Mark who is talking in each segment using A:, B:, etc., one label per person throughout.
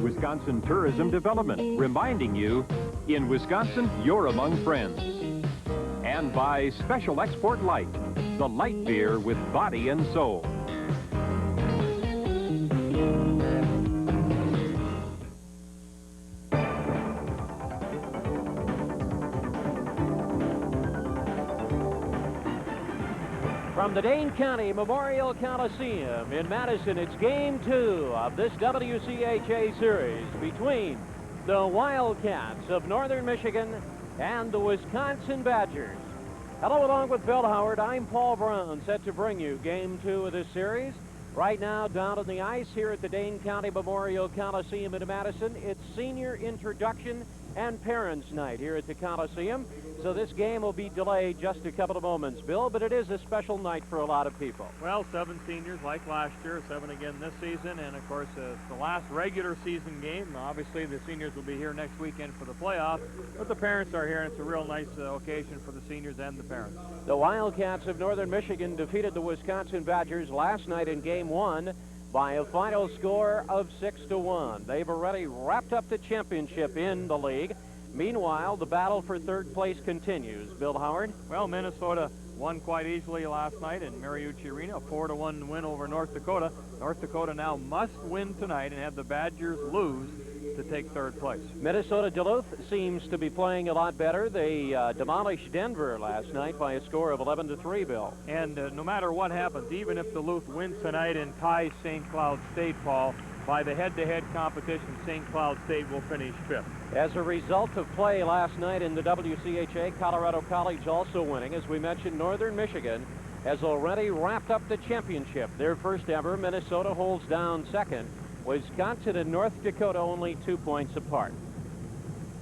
A: Wisconsin Tourism Development, reminding you, in Wisconsin, you're among friends. And by Special Export Light, the light beer with body and soul.
B: From the Dane County Memorial Coliseum in Madison, it's Game 2 of this WCHA series between the Wildcats of Northern Michigan and the Wisconsin Badgers. Hello, along with Bill Howard, I'm Paul Brown, set to bring you Game 2 of this series. Right now, down on the ice here at the Dane County Memorial Coliseum in Madison, it's senior introduction and parents' night here at the Coliseum. So this game will be delayed just a couple of moments, Bill, but it is a special night for a lot of people.
C: Well, 7 seniors like last year, 7 again this season, and of course the last regular season game. Obviously the seniors will be here next weekend for the playoffs, but the parents are here, and it's a real nice occasion for the seniors and the parents.
B: The Wildcats of Northern Michigan defeated the Wisconsin Badgers last night in Game 1 by a final score of 6-1. They've already wrapped up the championship in the league. Meanwhile, the battle for third place continues. Bill Howard?
C: Well, Minnesota won quite easily last night in Mariucci Arena, a 4-1 win over North Dakota. North Dakota now must win tonight and have the Badgers lose to take third place.
B: Minnesota Duluth seems to be playing a lot better. They demolished Denver last night by a score of 11-3, Bill.
C: And no matter what happens, even if Duluth wins tonight and ties St. Cloud State, Paul, by the head-to-head competition, St. Cloud State will finish 5th.
B: As a result of play last night in the WCHA, Colorado College also winning. As we mentioned, Northern Michigan has already wrapped up the championship. Their first ever. Minnesota holds down second. Wisconsin and North Dakota only 2 points apart.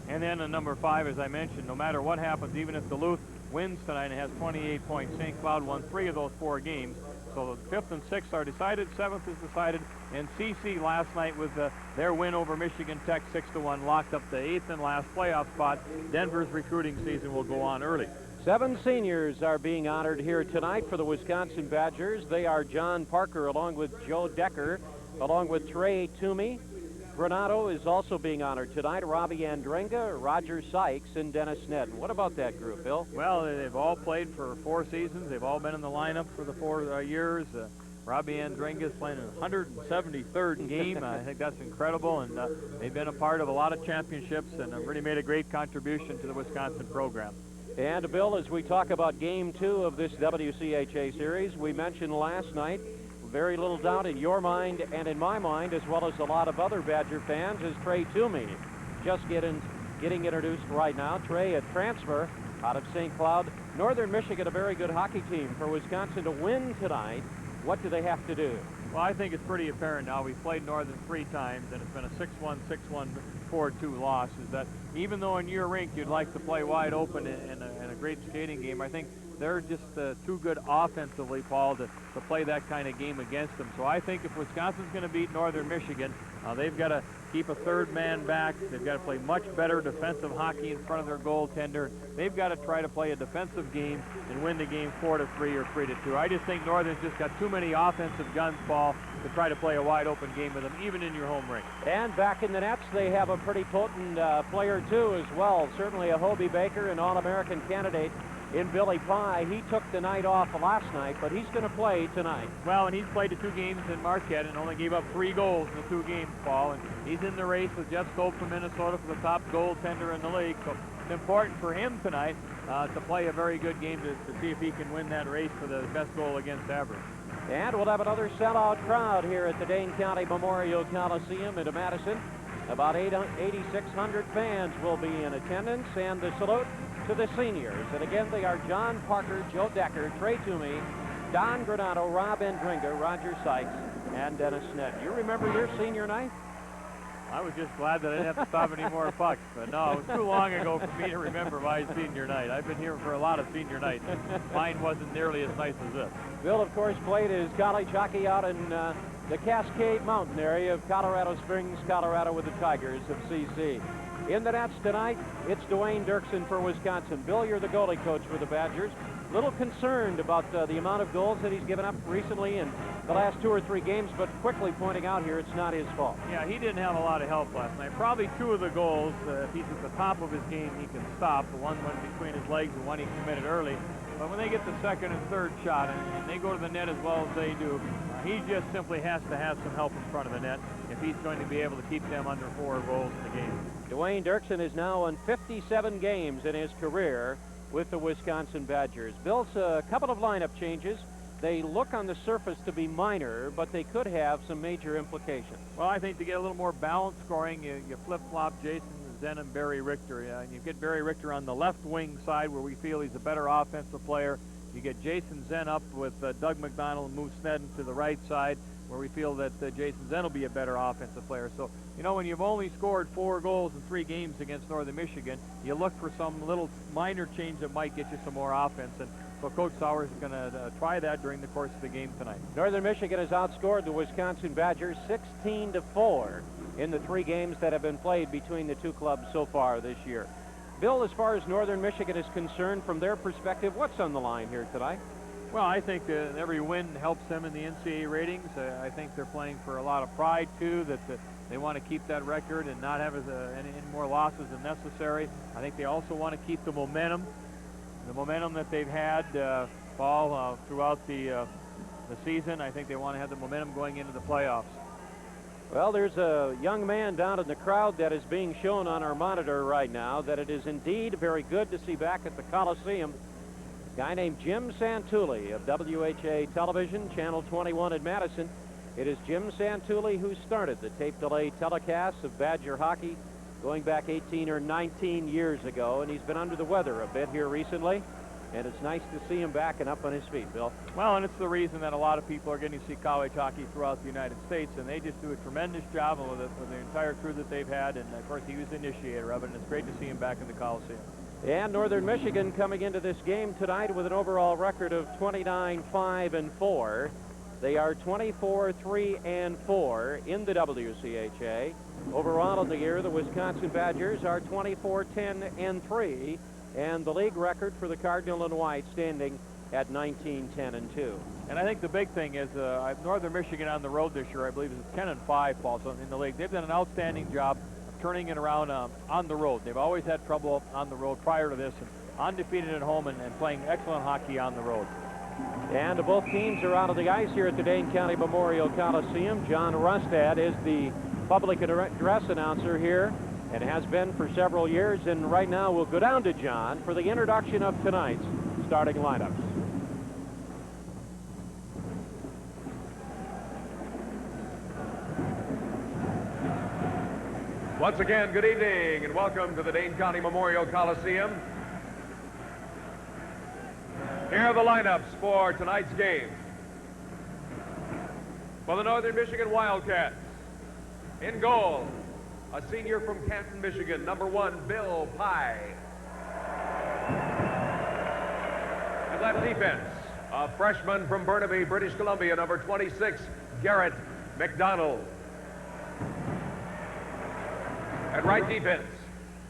C: And then number 5, as I mentioned, no matter what happens, even if Duluth wins tonight and has 28 points, St. Cloud won 3 of those 4 games. So the 5th and 6th are decided, 7th is decided, and CC last night with their win over Michigan Tech 6-1 locked up the 8th and last playoff spot. Denver's recruiting season will go on early.
B: 7 seniors are being honored here tonight for the Wisconsin Badgers. They are John Parker along with Joe Decker, along with Trey Toomey. Granado is also being honored tonight. Robbie Andrenga, Roger Sykes, and Dennis Snedden. What about that group, Bill?
C: Well, they've all played for 4 seasons. They've all been in the lineup for the 4 years. Robbie Andrenga is playing in 173rd game. I think that's incredible, and they've been a part of a lot of championships and have really made a great contribution to the Wisconsin program.
B: And, Bill, as we talk about Game 2 of this WCHA series, we mentioned last night, very little doubt in your mind and in my mind, as well as a lot of other Badger fans, is Trey Toomey. Just getting introduced right now. Trey, a transfer out of St. Cloud. Northern Michigan, a very good hockey team. For Wisconsin to win tonight, what do they have to do?
C: Well, I think it's pretty apparent now. We've played Northern 3 times, and it's been a 6-1, 6-1, 4-2 loss. Is that even though in your rink you'd like to play wide open in a great skating game, I think they're just too good offensively, Paul, to play that kind of game against them. So I think if Wisconsin's going to beat Northern Michigan, they've got to keep a 3rd man back. They've got to play much better defensive hockey in front of their goaltender. They've got to try to play a defensive game and win the game 4-3 or 3-2. I just think Northern's just got too many offensive guns, Paul, to try to play a wide open game with them, even in your home rink.
B: And back in the nets, they have a pretty potent player, too, as well. Certainly a Hobie Baker, an All-American candidate in Billy Pye. He took the night off last night, but he's going to play tonight.
C: Well, and he's played the 2 games in Marquette and only gave up 3 goals in the 2 games, Paul. And he's in the race with Jeff Stope from Minnesota for the top goaltender in the league. So it's important for him tonight to play a very good game to see if he can win that race for the best goal against average.
B: And we'll have another sellout crowd here at the Dane County Memorial Coliseum in Madison. About 8,600 fans will be in attendance, and the salute to the seniors. And again, they are John Parker, Joe Decker, Trey Toomey, Don Granado, Rob Andringa, Roger Sykes, and Dennis Snedden. You remember your senior night?
C: I was just glad that I didn't have to stop any more pucks. But no, it was too long ago for me to remember my senior night. I've been here for a lot of senior nights. Mine wasn't nearly as nice as this.
B: Bill, of course, played his college hockey out in the Cascade Mountain area of Colorado Springs, Colorado, with the Tigers of CC. In the nets tonight, it's Dwayne Dirksen for Wisconsin. Bill, you're the goalie coach for the Badgers. Little concerned about the amount of goals that he's given up recently, and the last 2 or 3 games, but quickly pointing out here it's not his fault.
C: Yeah, he didn't have a lot of help last night. Probably 2 of the goals, if he's at the top of his game, he can stop. The one went between his legs and one he committed early. But when they get the second and third shot and they go to the net as well as they do, he just simply has to have some help in front of the net if he's going to be able to keep them under 4 goals in the game.
B: Dwayne Dirksen is now on 57 games in his career with the Wisconsin Badgers. Bill's a couple of lineup changes. They look on the surface to be minor, but they could have some major implications.
C: Well, I think to get a little more balanced scoring, you flip-flop Jason Zen and Barry Richter. And you get Barry Richter on the left wing side where we feel he's a better offensive player. You get Jason Zen up with Doug McDonald and move Sneddon to the right side where we feel that Jason Zen will be a better offensive player. So, you know, when you've only scored 4 goals in 3 games against Northern Michigan, you look for some little minor change that might get you some more offense. And so Coach Sauers is going to try that during the course of the game tonight.
B: Northern Michigan has outscored the Wisconsin Badgers 16-4 in the 3 games that have been played between the 2 clubs so far this year. Bill, as far as Northern Michigan is concerned, from their perspective, what's on the line here tonight?
C: Well, I think every win helps them in the NCAA ratings. I think they're playing for a lot of pride, too, that they want to keep that record and not have any more losses than necessary. I think they also want to keep the momentum that they've had, Paul, throughout the season. I think they want to have the momentum going into the playoffs.
B: Well, there's a young man down in the crowd that is being shown on our monitor right now that it is indeed very good to see back at the Coliseum. A guy named Jim Santulli of WHA Television, Channel 21 in Madison. It is Jim Santulli who started the tape delay telecasts of Badger hockey going back 18 or 19 years ago, and he's been under the weather a bit here recently. And it's nice to see him back and up on his feet, Bill.
C: Well, and it's the reason that a lot of people are getting to see college hockey throughout the United States, and they just do a tremendous job with the entire crew that they've had, and of course he was the initiator of it, and it's great to see him back in the Coliseum.
B: And Northern Michigan coming into this game tonight with an overall record of 29-5-4. They are 24-3-4 in the WCHA. Overall in the year, the Wisconsin Badgers are 24-10-3. And the league record for the Cardinal and White standing at 19-10-2.
C: And I think the big thing is Northern Michigan on the road this year, I believe, is 10-5, Paul, so in the league. They've done an outstanding job of turning it around on the road. They've always had trouble on the road prior to this, and undefeated at home and playing excellent hockey on the road.
B: And both teams are out of the ice here at the Dane County Memorial Coliseum. John Rustad is the public address announcer here, and has been for several years, and right now we'll go down to John for the introduction of tonight's starting lineups.
D: Once again, good evening and welcome to the Dane County Memorial Coliseum. Here are the lineups for tonight's game. For the Northern Michigan Wildcats, in goal, a senior from Canton, Michigan, number 1, Bill Pye. At left defense, a freshman from Burnaby, British Columbia, number 26, Garrett McDonald. At right defense,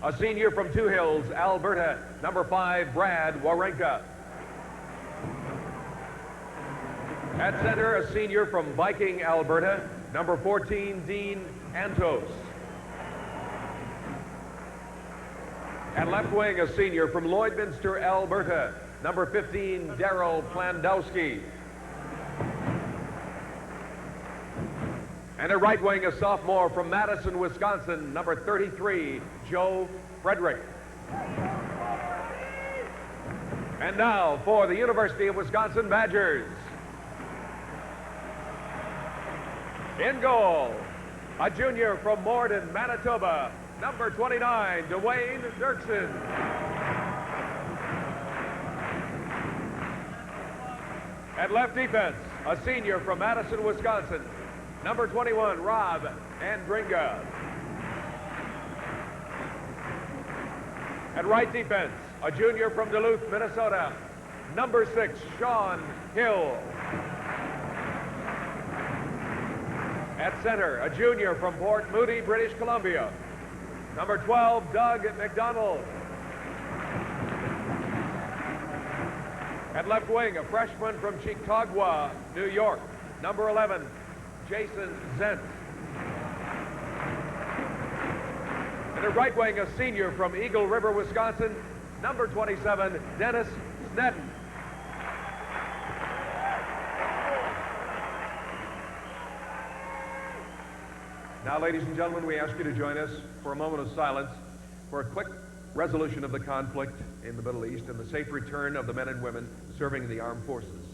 D: a senior from Two Hills, Alberta, number 5, Brad Warenka. At center, a senior from Viking, Alberta, number 14, Dean Antos. At left wing, a senior from Lloydminster, Alberta, number 15, Daryl Plandowski. And at right wing, a sophomore from Madison, Wisconsin, number 33, Joe Frederick. And now for the University of Wisconsin Badgers. In goal, a junior from Morden, Manitoba, number 29, Dwayne Dirksen. At left defense, a senior from Madison, Wisconsin, number 21, Rob Andringa. At right defense, a junior from Duluth, Minnesota, number 6, Sean Hill. At center, a junior from Port Moody, British Columbia, number 12, Doug McDonald. At left wing, a freshman from Chicago, New York, number 11, Jason Zent. And a right wing, a senior from Eagle River, Wisconsin, number 27, Dennis Sneddon. Now, ladies and gentlemen, we ask you to join us for a moment of silence for a quick resolution of the conflict in the Middle East and the safe return of the men and women serving in the armed forces.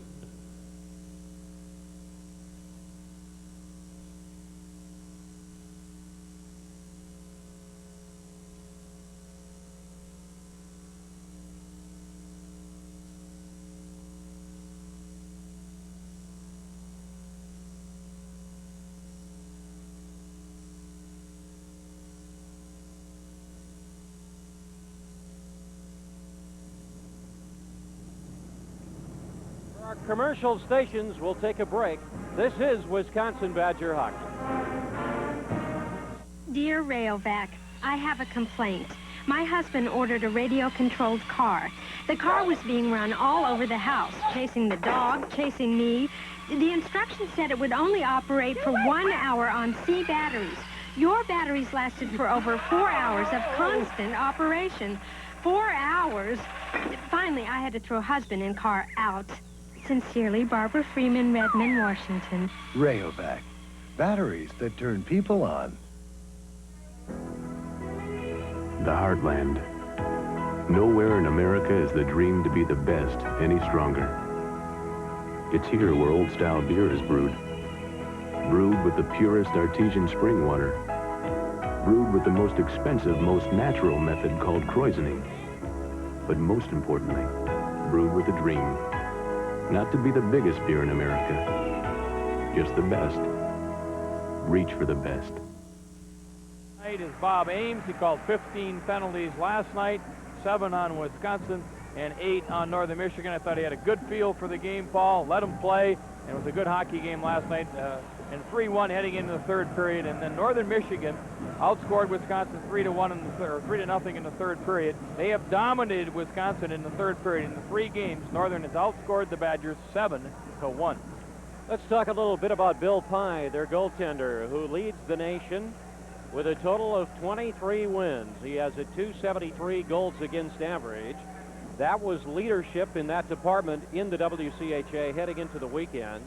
B: Our commercial stations will take a break. This is Wisconsin Badger Hockey.
E: Dear Rayovac, I have a complaint. My husband ordered a radio-controlled car. The car was being run all over the house, chasing the dog, chasing me. The instructions said it would only operate for 1 hour on C batteries. Your batteries lasted for over 4 hours of constant operation. 4 hours. Finally, I had to throw husband and car out. Sincerely, Barbara Freeman, Redmond, Washington.
F: Rayovac, batteries that turn people on.
G: The Heartland. Nowhere in America is the dream to be the best any stronger. It's here where old-style beer is brewed. Brewed with the purest artesian spring water. Brewed with the most expensive, most natural method called krausening. But most importantly, brewed with a dream. Not to be the biggest beer in America, just the best. Reach for the best.
C: Tonight is Bob Ames. He called 15 penalties last night, 7 on Wisconsin and 8 on Northern Michigan. I thought he had a good feel for the game, Paul. Let him play, and it was a good hockey game last night. And 3-1 heading into the third period, and then Northern Michigan outscored Wisconsin 3-1 in the third, 3-0 in the third period. They have dominated Wisconsin in the third period. In the 3 games, Northern has outscored the Badgers 7-1.
B: Let's talk a little bit about Bill Pye, their goaltender, who leads the nation with a total of 23 wins. He has a .273 goals against average. That was leadership in that department in the WCHA heading into the weekend.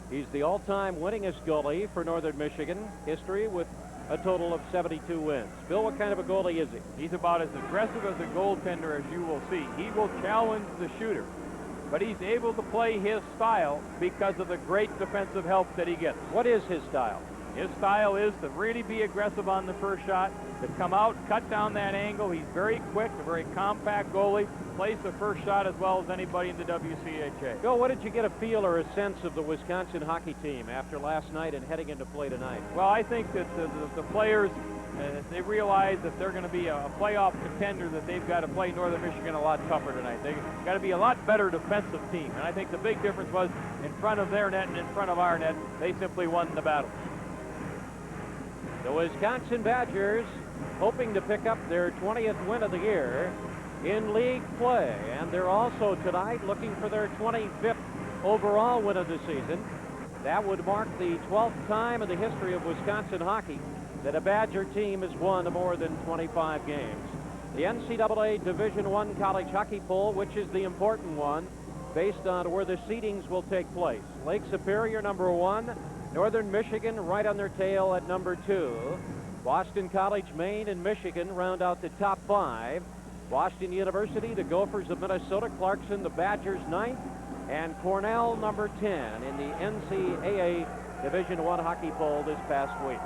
B: He's the all-time winningest goalie for Northern Michigan history with a total of 72 wins. Bill, what kind of a goalie is he?
C: He's about as aggressive as a goaltender as you will see. He will challenge the shooter, but he's able to play his style because of the great defensive help that he gets.
B: What is his style?
C: His style is to really be aggressive on the first shot, to come out, cut down that angle. He's very quick, a very compact goalie, plays the first shot as well as anybody in the WCHA.
B: Bill, what did you get a feel or a sense of the Wisconsin hockey team after last night and heading into play tonight?
C: Well, I think that the players, they realize that they're going to be a playoff contender, that they've got to play Northern Michigan a lot tougher tonight. They've got to be a lot better defensive team. And I think the big difference was in front of their net and in front of our net, they simply won the battle.
B: The Wisconsin Badgers hoping to pick up their 20th win of the year in league play. And they're also tonight looking for their 25th overall win of the season. That would mark the 12th time in the history of Wisconsin hockey that a Badger team has won more than 25 games. The NCAA Division I college hockey poll, which is the important one, based on where the seedings will take place. Lake Superior, number 1. Northern Michigan right on their tail at number 2. Boston College, Maine, and Michigan round out the top 5. Boston University, the Gophers of Minnesota, Clarkson, the Badgers 9th, and Cornell number 10 in the NCAA Division I hockey poll this past week.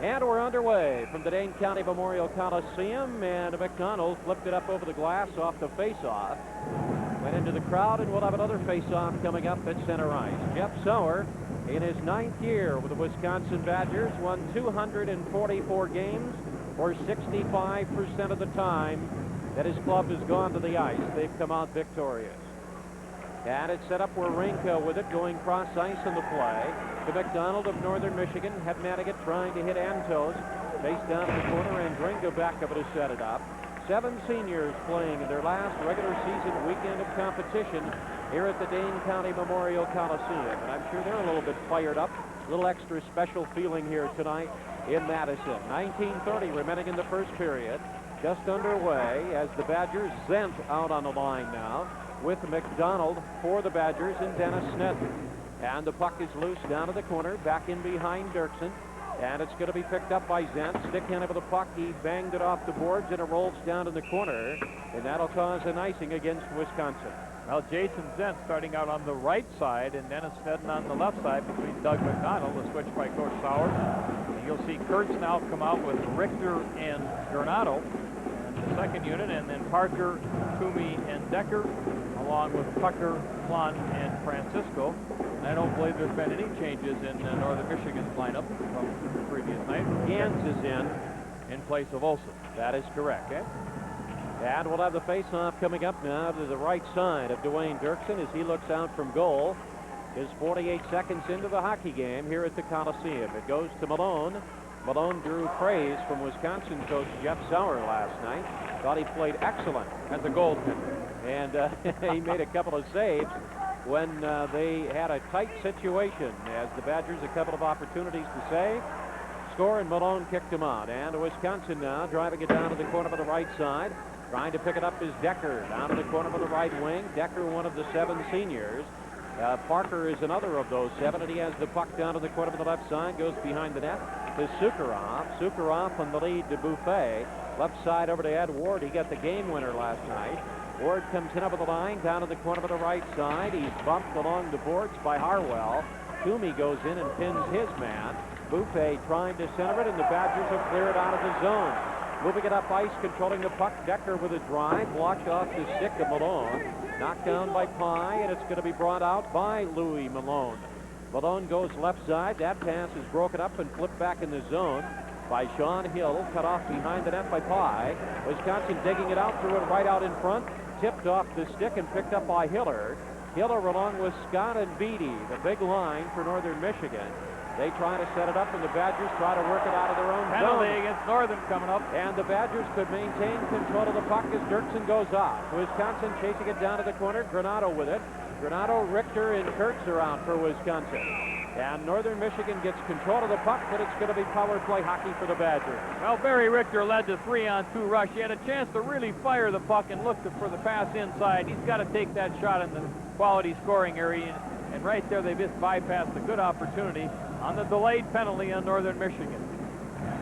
B: And we're underway from the Dane County Memorial Coliseum, and McDonald flipped it up over the glass off the face-off. Went into the crowd, and we'll have another face-off coming up at center ice. Jeff Sauer, in his 9th year with the Wisconsin Badgers, won 244 games, or 65% of the time that his club has gone to the ice. They've come out victorious. And it's set up Warinka with it, going cross ice in the play. To McDonald of Northern Michigan. Hedmanigat trying to hit Antos. Face down in the corner, and Dringo back up to set it up. 7 seniors playing in their last regular season weekend of competition here at the Dane County Memorial Coliseum. And I'm sure they're a little bit fired up, a little extra special feeling here tonight in Madison. 19:30 remaining in the first period. Just underway as the Badgers. Zent out on the line now with McDonald for the Badgers and Dennis Sneddon. And the puck is loose down to the corner, back in behind Dirksen. And it's going to be picked up by Zent. Stick-handed with the puck. He banged it off the boards, and it rolls down in the corner. And that'll cause an icing against Wisconsin.
C: Well, Jason Zent starting out on the right side, and Dennis Sneddon on the left side between Doug McDonald, the switch by Coach Sauer. And you'll see Kurtz now come out with Richter and Granado in the second unit, and then Parker, Toomey, and Decker, along with Tucker, Plunn, and Francisco. And I don't believe there's been any changes in Northern Michigan's lineup from the previous night.
B: Gans is
C: in place of Olsen.
B: That is correct. And we'll have the face-off coming up now to the right side of Dwayne Dirksen as he looks out from goal. Is 48 seconds into the hockey game here at the Coliseum. It goes to Malone. Malone drew praise from Wisconsin coach Jeff Sauer last night. Thought he played excellent as a goaltender. And he made a couple of saves when they had a tight situation as the Badgers a couple of opportunities to save. Score, and Malone kicked him out. And Wisconsin now driving it down to the corner of the right side. Trying to pick it up is Decker down to the corner of the right wing. Decker, one of the 7 seniors. Parker is another of those 7, and he has the puck down to the corner of the left side, goes behind the net to Sukharov. Sukharov on the lead to Buffet. Left side over to Ed Ward. He got the game winner last night. Ward comes in over the line, down to the corner of the right side. He's bumped along the boards by Harwell. Toomey goes in and pins his man. Buffet trying to center it, and the Badgers have cleared out of the zone. Moving it up ice, controlling the puck. Decker with a drive, blocked off the stick of Malone. Knocked down by Pye, and it's going to be brought out by Louis Malone. Malone goes left side. That pass is broken up and flipped back in the zone by Sean Hill. Cut off behind the net by Pye. Wisconsin digging it out, threw it right out in front. Tipped off the stick and picked up by Hiller. Hiller along with Scott and Beatty, the big line for Northern Michigan. They try to set it up, and the Badgers try to work it out of their own
C: penalty
B: zone.
C: Against Northern coming up.
B: And the Badgers could maintain control of the puck as Dirksen goes off. Wisconsin chasing it down to the corner. Granado with it. Granado, Richter, and Kurtz are out for Wisconsin. And Northern Michigan gets control of the puck, but it's going to be power play hockey for the Badgers.
C: Well, Barry Richter led the 3-on-2 rush. He had a chance to really fire the puck and look for the pass inside. He's got to take that shot in the quality scoring area. And right there, they just bypassed a good opportunity on the delayed penalty on Northern Michigan.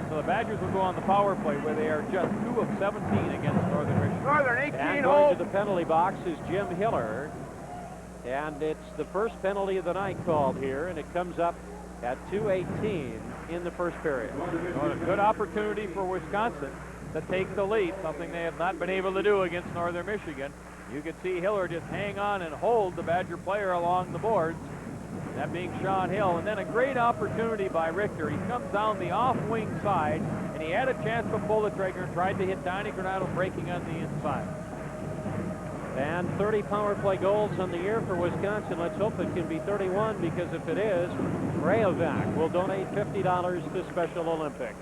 C: So the Badgers will go on the power play where they are just 2 of 17 against Northern Michigan.
H: Northern 18
B: and going to the penalty box is Jim Hiller. And it's the first penalty of the night called here, and it comes up at 2:18 in the first period.
C: So a good opportunity for Wisconsin to take the lead, something they have not been able to do against Northern Michigan. You could see Hiller just hang on and hold the Badger player along the boards, that being Sean Hill. And then a great opportunity by Richter. He comes down the off-wing side, and he had a chance to pull the trigger and tried to hit Donnie Granado breaking on the inside.
B: And 30 power play goals on the year for Wisconsin. Let's hope it can be 31, because if it is, Rayovac will donate $50 to Special Olympics.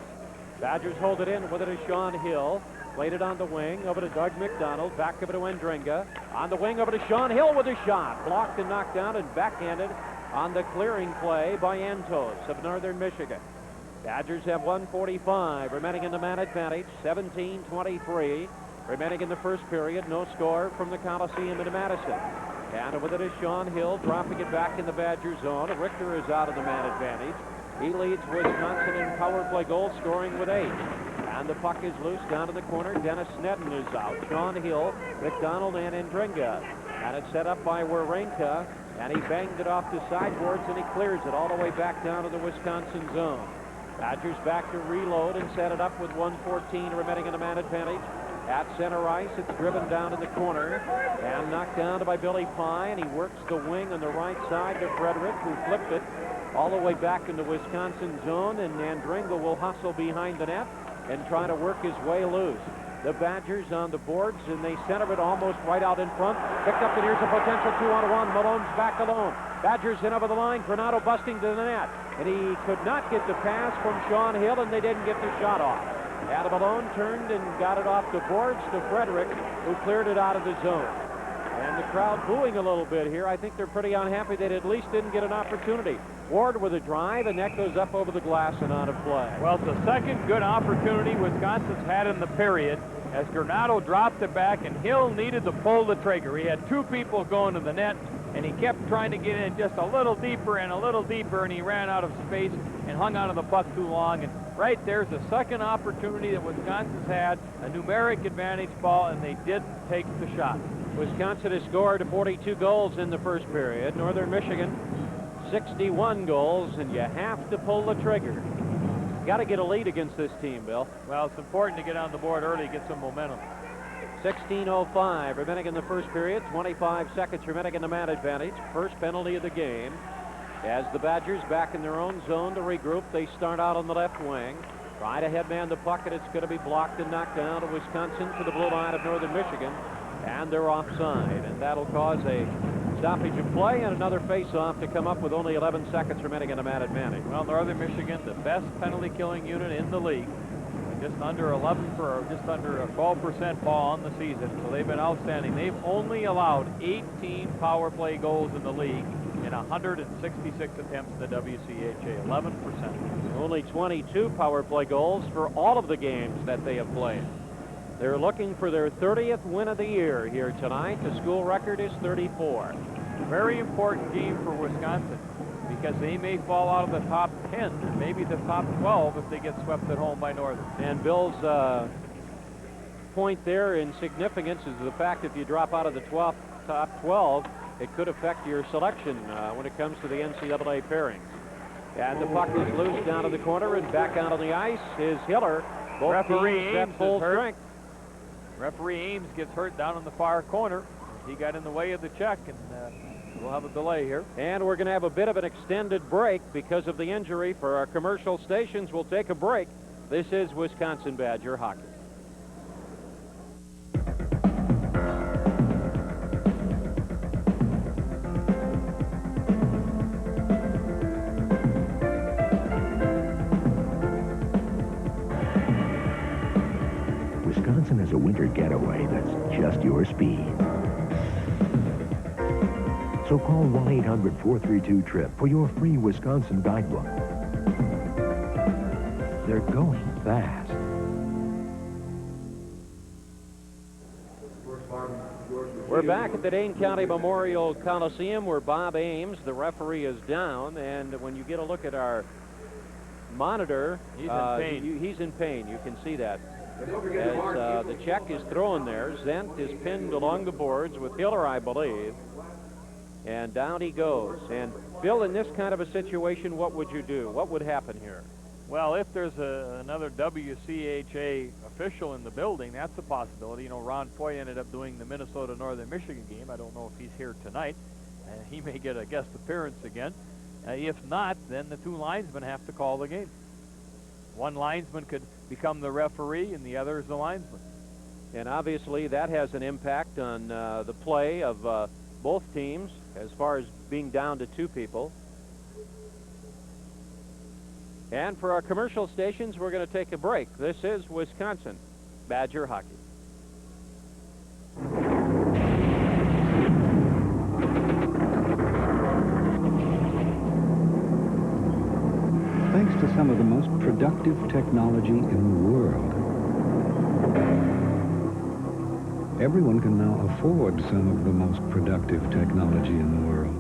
B: Badgers hold it in with it is Sean Hill. Played it on the wing, over to Doug McDonald, back over to Endringa. On the wing, over to Sean Hill with a shot. Blocked and knocked down and backhanded on the clearing play by Entos of Northern Michigan. Badgers have 1:45 remaining in the man advantage, 17-23. Remaining in the first period, no score from the Coliseum into Madison. And with it is Sean Hill, dropping it back in the Badger zone. Richter is out of the man advantage. He leads Wisconsin in power play goal scoring with 8. And the puck is loose down to the corner. Dennis Sneddon is out. Sean Hill, McDonald, and Endringa. And it's set up by Wawrinka, and he banged it off the sideboards, and he clears it all the way back down to the Wisconsin zone. Badgers back to reload and set it up with 1:14 remaining in the man advantage. At center ice, it's driven down in the corner and knocked down by Billy Pye, and he works the wing on the right side to Frederick, who flipped it all the way back into Wisconsin zone, and Endringa will hustle behind the net and try to work his way loose. The Badgers on the boards, and they center it almost right out in front. Picked up, and here's a potential 2-on-1. Malone's back alone. Badgers in over the line. Granado busting to the net, and he could not get the pass from Sean Hill, and they didn't get the shot off. Adam Malone turned and got it off the boards to Frederick, who cleared it out of the zone. And the crowd booing a little bit here. I think they're pretty unhappy they at least didn't get an opportunity. Ward with a drive, and that goes up over the glass and out of play.
C: Well, it's the second good opportunity Wisconsin's had in the period as Granado dropped it back, and Hill needed to pull the trigger. He had two people going to the net, and he kept trying to get in just a little deeper and a little deeper, and he ran out of space and hung onto the puck too long. And right there's the second opportunity that Wisconsin's had, a numeric advantage ball, and they didn't take the shot.
B: Wisconsin has scored 42 goals in the first period. Northern Michigan, 61 goals, and you have to pull the trigger. Got to get a lead against this team, Bill.
C: Well, it's important to get on the board early, get some momentum.
B: 16:05 remaining in the first period. 25 seconds remaining in the man advantage. First penalty of the game. As the Badgers back in their own zone to regroup, they start out on the left wing. Try to headman the puck, and it's going to be blocked and knocked down to Wisconsin to the blue line of Northern Michigan. And they're offside, and that'll cause a stoppage of play and another face-off to come up with only 11 seconds remaining in a man advantage.
C: Well, Northern Michigan, the best penalty-killing unit in the league, just under 12% ball on the season, so they've been outstanding. They've only allowed 18 power play goals in the league in 166 attempts in the WCHA, 11%.
B: Only 22 power play goals for all of the games that they have played. They're looking for their 30th win of the year here tonight. The school record is 34.
C: Very important game for Wisconsin because they may fall out of the top 10, or maybe the top 12 if they get swept at home by Northern.
B: And Bill's point there in significance is the fact if you drop out of the top 12, it could affect your selection when it comes to the NCAA pairings. And the puck is loose down to the corner, and back out on the ice is Hiller. Both
C: Referee
B: teams at full strength.
C: Referee Ames gets hurt down in the far corner. He got in the way of the check, and we'll have a delay here.
B: And we're going to have a bit of an extended break because of the injury. For our commercial stations, we'll take a break. This is Wisconsin Badger Hockey.
H: Wisconsin has a winter getaway that's just your speed. So call 1-800-432-TRIP for your free Wisconsin guidebook. They're going fast.
B: We're back at the Dane County Memorial Coliseum where Bob Ames, the referee, is down. And when you get a look at our monitor,
C: he's in pain.
B: He's in pain. You can see that. As the check is thrown there, Zent is pinned along the boards with Hiller, I believe. And down he goes. And Bill, in this kind of a situation, what would you do? What would happen here?
C: Well, if there's another WCHA official in the building, that's a possibility. You know, Ron Foy ended up doing the Minnesota-Northern Michigan game. I don't know if he's here tonight. He may get a guest appearance again. If not, then the two linesmen have to call the game. One linesman could become the referee, and the other is the linesman.
B: And obviously, that has an impact on the play of both teams as far as being down to two people. And for our commercial stations, we're going to take a break. This is Wisconsin Badger Hockey.
I: Thanks to some of the most productive technology in the world, everyone can now afford some of the most productive technology in the world.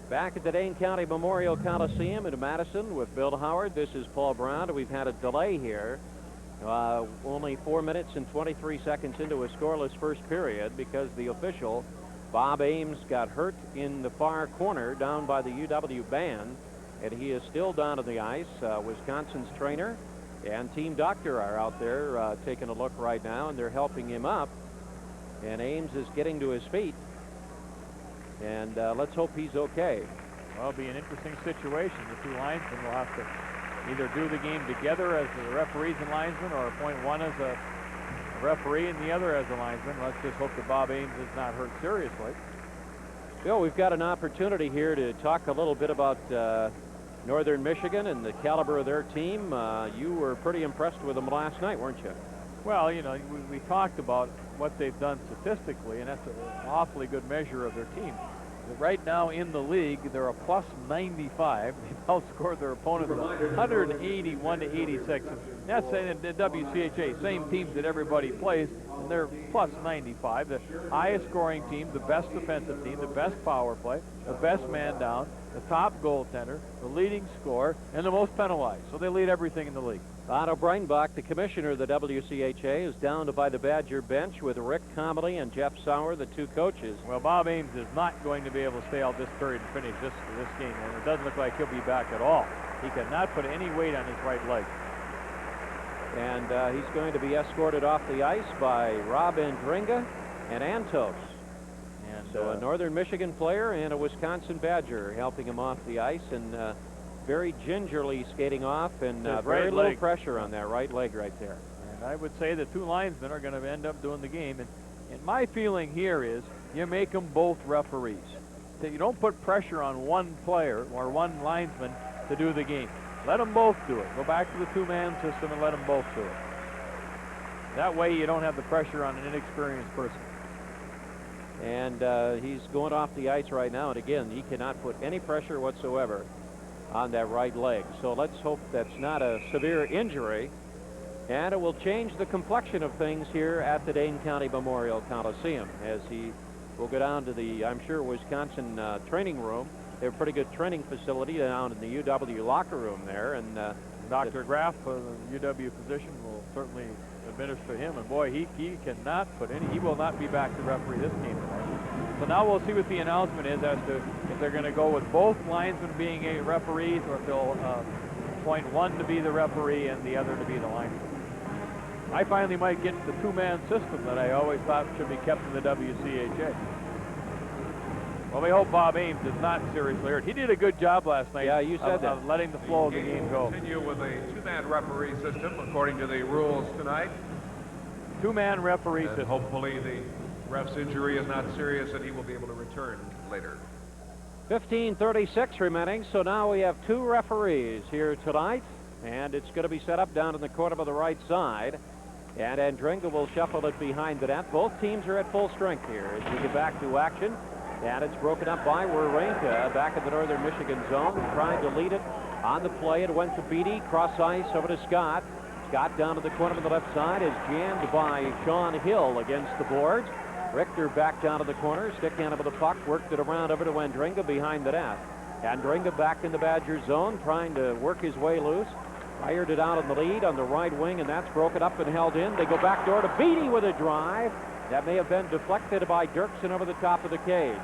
B: Back at the Dane County Memorial Coliseum in Madison with Bill Howard. This is Paul Brown. We've had a delay here. Only 4 minutes and 23 seconds into a scoreless first period because the official, Bob Ames, got hurt in the far corner down by the UW band, and he is still down on the ice. Wisconsin's trainer and team doctor are out there taking a look right now, and they're helping him up. And Ames is getting to his feet, and let's hope he's okay.
C: Well, it'll be an interesting situation. The two linesmen will have to either do the game together as the referees and linesmen or appoint one as a referee and the other as a linesman. Let's just hope that Bob Ames is not hurt seriously.
B: Bill, we've got an opportunity here to talk a little bit about Northern Michigan and the caliber of their team. You were pretty impressed with them last night, weren't you?
C: Well, you know, we talked about what they've done statistically, and that's an awfully good measure of their team. But right now in the league, they're a plus 95. They've outscored their opponents 181 to 86. And that's in the WCHA, same teams that everybody plays, and they're plus 95. The highest scoring team, the best defensive team, the best power play, the best man down, the top goaltender, the leading scorer, and the most penalized. So they lead everything in the league.
B: Otto Breinbach, the commissioner of the WCHA, is down by the Badger bench with Rick Comedy and Jeff Sauer, the two coaches.
C: Well, Bob Ames is not going to be able to stay out this period and finish this game, and it doesn't look like he'll be back at all. He cannot put any weight on his right leg.
B: And he's going to be escorted off the ice by Rob Andringa and Antos. And so a Northern Michigan player and a Wisconsin Badger helping him off the ice, and very gingerly skating off, and very little pressure on that right leg right there.
C: And I would say the two linesmen are going to end up doing the game. And my feeling here is you make them both referees. You don't put pressure on one player or one linesman to do the game. Let them both do it. Go back to the two-man system and let them both do it. That way you don't have the pressure on an inexperienced person.
B: And he's going off the ice right now, and again, he cannot put any pressure whatsoever on that right leg. So let's hope that's not a severe injury, and it will change the complexion of things here at the Dane County Memorial Coliseum as he will go down to the, I'm sure, Wisconsin training room. They have a pretty good training facility down in the UW locker room there, and
C: Dr. Graff, the UW physician, will certainly administer him, and boy, he cannot put any, he will not be back to referee this game tonight. So now we'll see what the announcement is as to if they're going to go with both linesmen being referees, or if they'll appoint one to be the referee and the other to be the linesman. I finally might get the two-man system that I always thought should be kept in the WCHA. Well, we hope Bob Ames is not seriously hurt. He did a good job last night.
B: Yeah, you said that.
C: Of letting the flow of the game go.
D: Continue with a two-man referee system according to the rules tonight.
C: Two-man referee
D: And
C: system.
D: hopefully the ref's injury is not serious and he will be able to return later.
B: 15:36 remaining, so now we have two referees here tonight, and it's going to be set up down in the corner of the right side, and Andringa will shuffle it behind the net. Both teams are at full strength here as we get back to action, and it's broken up by Wawrinka back in the Northern Michigan zone, trying to lead it on the play. It went to Beatty, cross ice over to Scott. Scott down to the corner of the left side is jammed by Sean Hill against the boards. Richter back down to the corner, stick handle with the puck, worked it around over to Andringa behind the net. Andringa back in the Badger zone, trying to work his way loose. Fired it out on the lead on the right wing, and that's broken up and held in. They go back door to Beatty with a drive. That may have been deflected by Dirksen over the top of the cage.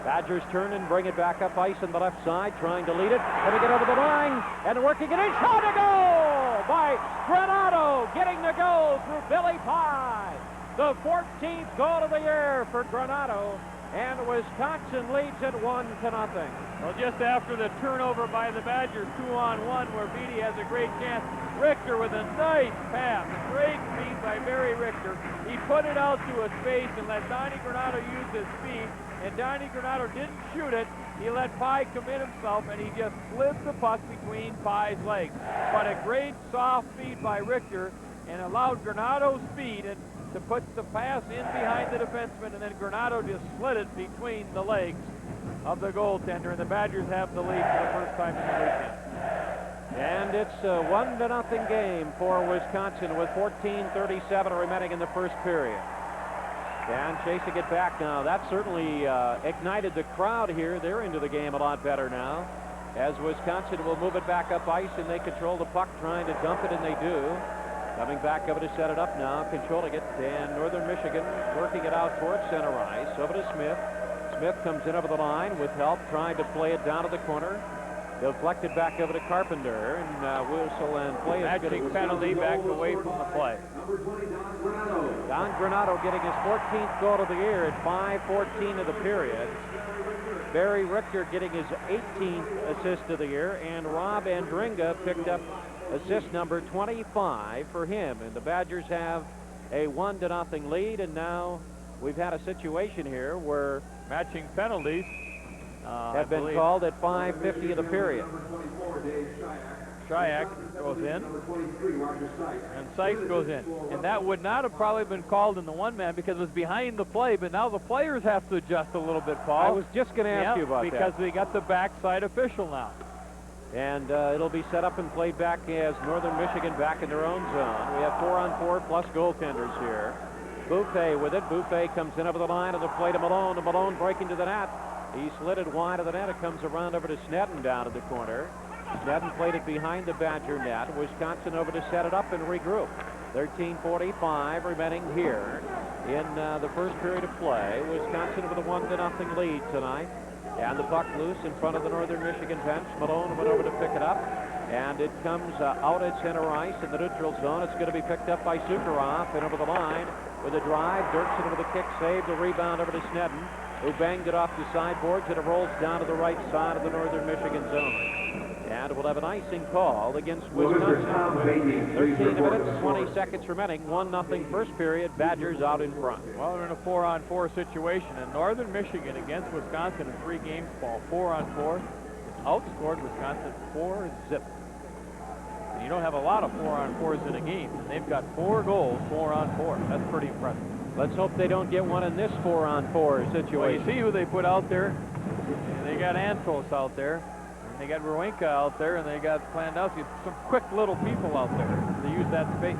B: Badgers turn and bring it back up ice on the left side, trying to lead it, putting it over the line, and working it in. Shot to goal by Granado, getting the goal through Billy Pye. The 14th goal of the year for Granado, and Wisconsin leads it 1-0.
C: Well, just after the turnover by the Badgers, 2-on-1, where Beatty has a great chance, Richter with a nice pass, great speed by Barry Richter. He put it out to a space and let Donnie Granado use his speed, and Donnie Granado didn't shoot it. He let Pye commit himself, and he just slid the puck between Pye's legs. But a great soft feed by Richter, and allowed Granado's speed and to put the pass in behind the defenseman, and then Granado just slid it between the legs of the goaltender, and the Badgers have the lead for the first time in the weekend.
B: And it's a 1-0 game for Wisconsin with 14:37 remaining in the first period. And chasing it back now. That certainly ignited the crowd here. They're into the game a lot better now, as Wisconsin will move it back up ice, and they control the puck, trying to dump it, and they do. Coming back over to set it up now, controlling it, and Northern Michigan working it out towards center ice. Over to Smith. Smith comes in over the line with help, trying to play it down to the corner. Deflected back over to Carpenter, and whistle and play is good.
C: Matching penalty back away from the play.
B: Don Granado getting his 14th goal of the year at 5:14 of the period. Barry Richter getting his 18th assist of the year, and Rob Andringa picked up assist number 25 for him. And the Badgers have a 1-0 lead, and now we've had a situation here where
C: matching penalties.
B: had been called at 5:50 of the period.
C: Shayak goes in, and Sykes goes in. And that would not have probably been called in the one-man because it was behind the play, but now the players have to adjust a little bit, Paul.
B: I was just going to ask you about that.
C: Because we got the backside official now.
B: And it'll be set up and played back as Northern Michigan back in their own zone. We have 4-on-4 plus goaltenders here. Buffet with it. Buffet comes in over the line of the play to Malone. To Malone breaking to the net. He slid it wide of the net. It comes around over to Snedden down at the corner. Snedden played it behind the Badger net. Wisconsin over to set it up and regroup. 13:45 remaining here in the first period of play. Wisconsin with a 1-0 lead tonight. And the puck loose in front of the Northern Michigan bench. Malone went over to pick it up. And it comes out at center ice in the neutral zone. It's going to be picked up by Sukharov and over the line with a drive. Dirksen with a kick save. The rebound over to Snedden, who banged it off the sideboards, and it rolls down to the right side of the Northern Michigan zone. And we'll have an icing call against Wisconsin. 13 minutes, 20 seconds remaining. 1-0 first period. Badgers out in front.
C: Well, they're in a 4-on-4 situation, and Northern Michigan against Wisconsin in 3 games, Paul, 4-on-4, outscored Wisconsin 4-0. And you don't have a lot of 4-on-4s in a game, and they've got 4 goals, 4-on-4. That's pretty impressive.
B: Let's hope they don't get one in this 4-on-4 situation.
C: Well, you see who they put out there. They got Antos out there. They got Rowenka out there, and they got Plandowski. Some quick little people out there. They use that space.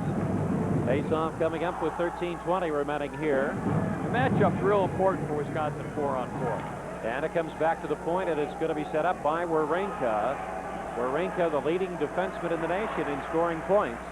B: Face-off coming up with 13:20 remaining here.
C: The matchup's real important for Wisconsin 4-on-4.
B: And it comes back to the point, and it's going to be set up by Wawrinka. Wawrinka, the leading defenseman in the nation in scoring points.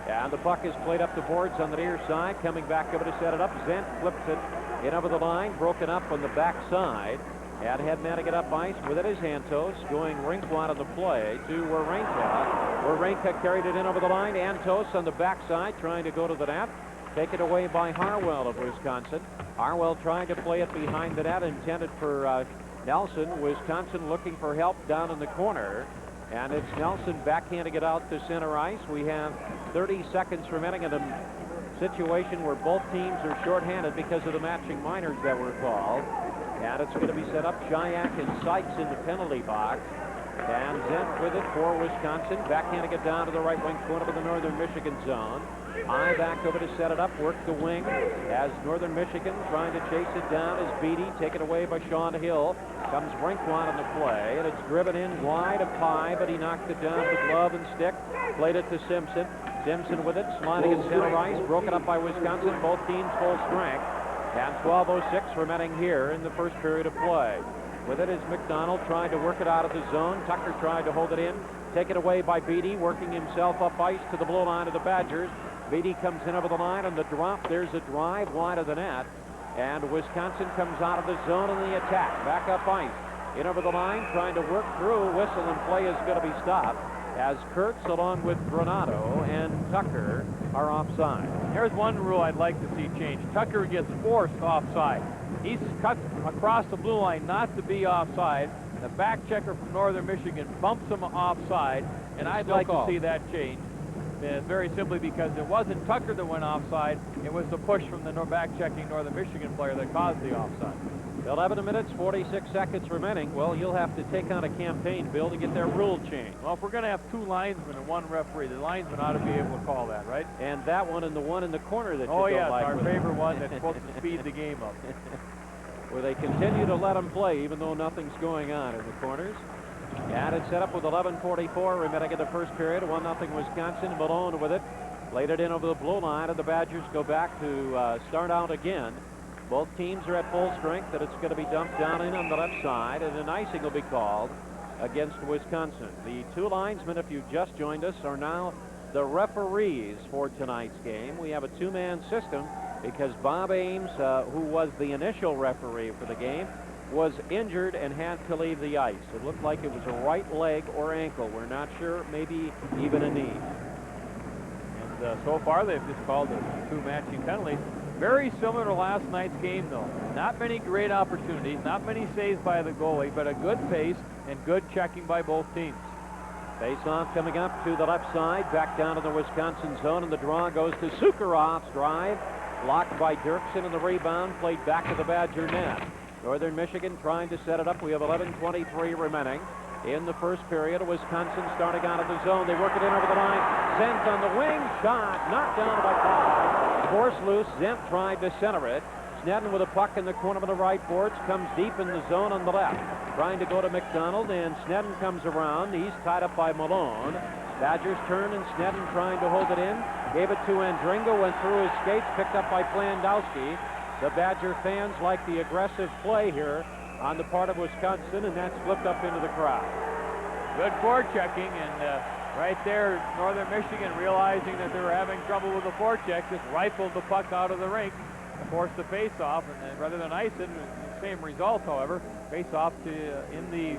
B: And the puck is played up the boards on the near side. Coming back over to set it up. Zent flips it in over the line. Broken up on the back side. And heading it up ice with it is Antos, going rink wide of the play to Wawrinka. Wawrinka carried it in over the line. Antos on the backside trying to go to the net. Taken away by Harwell of Wisconsin. Harwell trying to play it behind the net, intended for Nelson. Wisconsin looking for help down in the corner. And it's Nelson backhanding it out to center ice. We have 30 seconds remaining in a situation where both teams are shorthanded because of the matching minors that were called. And it's going to be set up. Shayak and Sykes in the penalty box. And Zent with it for Wisconsin. Backhanding it down to the right wing corner of the Northern Michigan zone. High back over to set it up. Work the wing as Northern Michigan trying to chase it down as Beatty. Taken away by Sean Hill. Comes rink wide on the play. And it's driven in wide of Pye, but he knocked it down with glove and stick. Played it to Simpson. Simpson with it. Sliding in center ice. Broken up by Wisconsin. Both teams full strength. And 12:06 remaining here in the first period of play. With it is McDonald trying to work it out of the zone. Tucker tried to hold it in. Taken away by Beatty, working himself up ice to the blue line of the Badgers. Beatty comes in over the line on the drop. There's a drive wide of the net. And Wisconsin comes out of the zone in the attack. Back up ice. In over the line, trying to work through. Whistle and play is going to be stopped as Kurtz, along with Granado and Tucker, are offside.
C: Here's one rule I'd like to see changed. Tucker gets forced offside. He's cut across the blue line not to be offside. The back checker from Northern Michigan bumps him offside, and I'd like to see that changed. Very simply because it wasn't Tucker that went offside. It was the push from the back-checking Northern Michigan player that caused the offside.
B: 11 minutes, 46 seconds remaining. Well, you'll have to take on a campaign, Bill, to get their rule changed.
C: Well, if we're going to have 2 linesmen and 1 referee, the linesman ought to be able to call that, right?
B: And that one and the one in the corner that you
C: don't
B: like.
C: our favorite one that's supposed to speed the game up.
B: Where they continue to let them play even though nothing's going on in the corners. And it's set up with 11:44 remaining in the first period. 1-0 Wisconsin. Malone with it. Played it in over the blue line, and the Badgers go back to start out again. Both teams are at full strength, and it's going to be dumped down in on the left side, and an icing will be called against Wisconsin. The 2 linesmen, if you just joined us, are now the referees for tonight's game. We have a 2-man system because Bob Ames, who was the initial referee for the game, was injured and had to leave the ice. It looked like it was a right leg or ankle. We're not sure, maybe even a knee.
C: And so far, they've just called the 2 matching penalties. Very similar to last night's game, though. Not many great opportunities, not many saves by the goalie, but a good pace and good checking by both teams.
B: Face-off coming up to the left side, back down to the Wisconsin zone, and the draw goes to Sukharov's drive. Blocked by Dirksen, and the rebound played back to the Badger net. Northern Michigan trying to set it up. We have 11:23 remaining in the first period. Wisconsin starting out of the zone. They work it in over the line. Zent on the wing. Shot knocked down by Paul. Force loose. Zent tried to center it. Snedden with a puck in the corner of the right boards. Comes deep in the zone on the left. Trying to go to McDonald, and Snedden comes around. He's tied up by Malone. Badgers turn, and Snedden trying to hold it in. Gave it to Andringa. Went through his skates. Picked up by Plandowski. The Badger fans like the aggressive play here on the part of Wisconsin, and that's flipped up into the crowd.
C: Good forechecking, and right there, Northern Michigan, realizing that they were having trouble with the forecheck, just rifled the puck out of the rink to force the face-off, and then rather than ice it, same result, however, face-off in the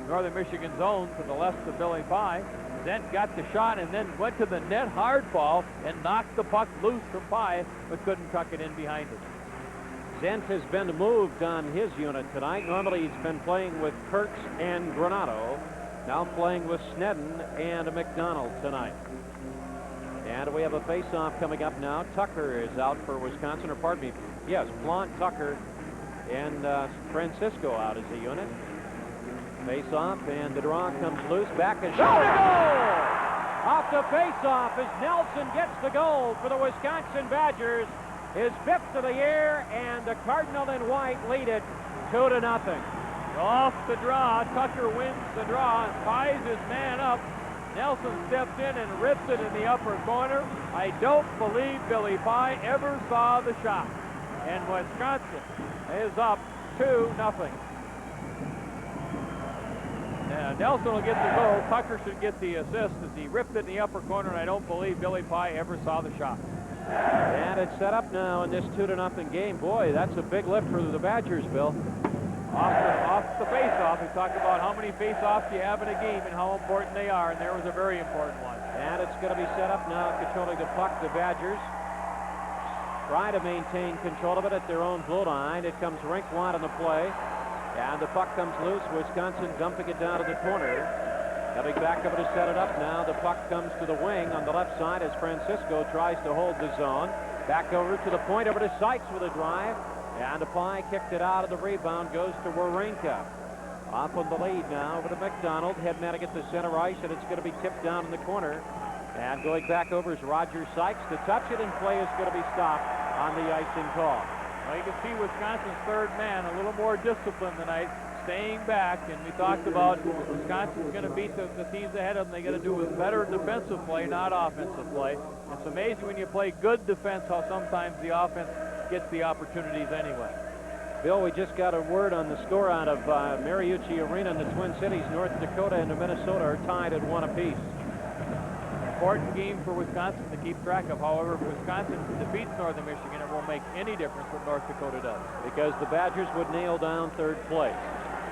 C: Northern Michigan zone to the left of Billy Pye. Zent got the shot and then went to the net hardball and knocked the puck loose from Pye, but couldn't tuck it in behind it.
B: Zent has been moved on his unit tonight. Normally he's been playing with Kurtz and Granato. Now playing with Snedden and McDonald tonight. And we have a face-off coming up now. Tucker is out for Wisconsin, or pardon me, yes, Blount, Tucker, and Francisco out as a unit. Face-off, and the draw comes loose. Back is shot. Goal! Off the face-off as Nelson gets the goal for the Wisconsin Badgers. His 5th of the year, and the Cardinal in white lead it 2-0.
C: Off the draw, Tucker wins the draw and ties his man up. Nelson steps in and rips it in the upper corner. I don't believe Billy Pye ever saw the shot. And Wisconsin is up 2-0. Now, Nelson will get the goal. Tucker should get the assist as he ripped it in the upper corner, and I don't believe Billy Pye ever saw the shot.
B: And it's set up now in this 2-0 game. Boy, that's a big lift for the Badgers, Bill.
C: Off the face-off, we talked about how many face-offs you have in a game and how important they are, and there was a very important one.
B: And it's going to be set up now, controlling the puck. The Badgers try to maintain control of it at their own blue line. It comes rink wide on the play, and the puck comes loose. Wisconsin dumping it down to the corner. Coming back over to set it up now. The puck comes to the wing on the left side as Francisco tries to hold the zone. Back over to the point, over to Sykes with a drive. And Pye kicked it out of the rebound, goes to Wawrinka. Off on the lead now, over to McDonald. Headman at the center ice, and it's going to be tipped down in the corner. And going back over is Roger Sykes to touch it, and play is going to be stopped on the icing call.
C: Well, you can see Wisconsin's third man a little more disciplined tonight, staying back, and we talked about Wisconsin's going to beat the teams ahead of them. They got to do with better defensive play, not offensive play. It's amazing when you play good defense how sometimes the offense gets the opportunities anyway.
B: Bill, we just got a word on the score out of Mariucci Arena in the Twin Cities. North Dakota and Minnesota are tied at 1 apiece.
C: Important game for Wisconsin to keep track of. However, if Wisconsin defeats Northern Michigan, it won't make any difference what North Dakota does.
B: Because the Badgers would nail down third place.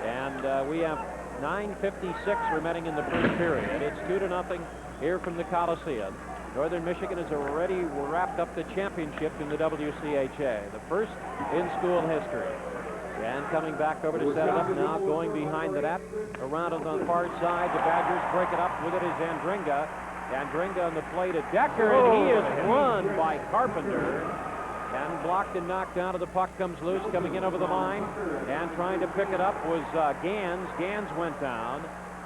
B: And we have 9:56 remaining in the first period. It's 2-0 here from the Coliseum. Northern Michigan has already wrapped up the championship in the WCHA, the first in school history. And coming back over to set it up now, going behind the net, around on the far side, the Badgers break it up. With it is Andringa. Andringa on the play to Decker, and he is run by Carpenter. And blocked and knocked down, the puck comes loose, coming in over the line. And trying to pick it up was Gans. Gans went down.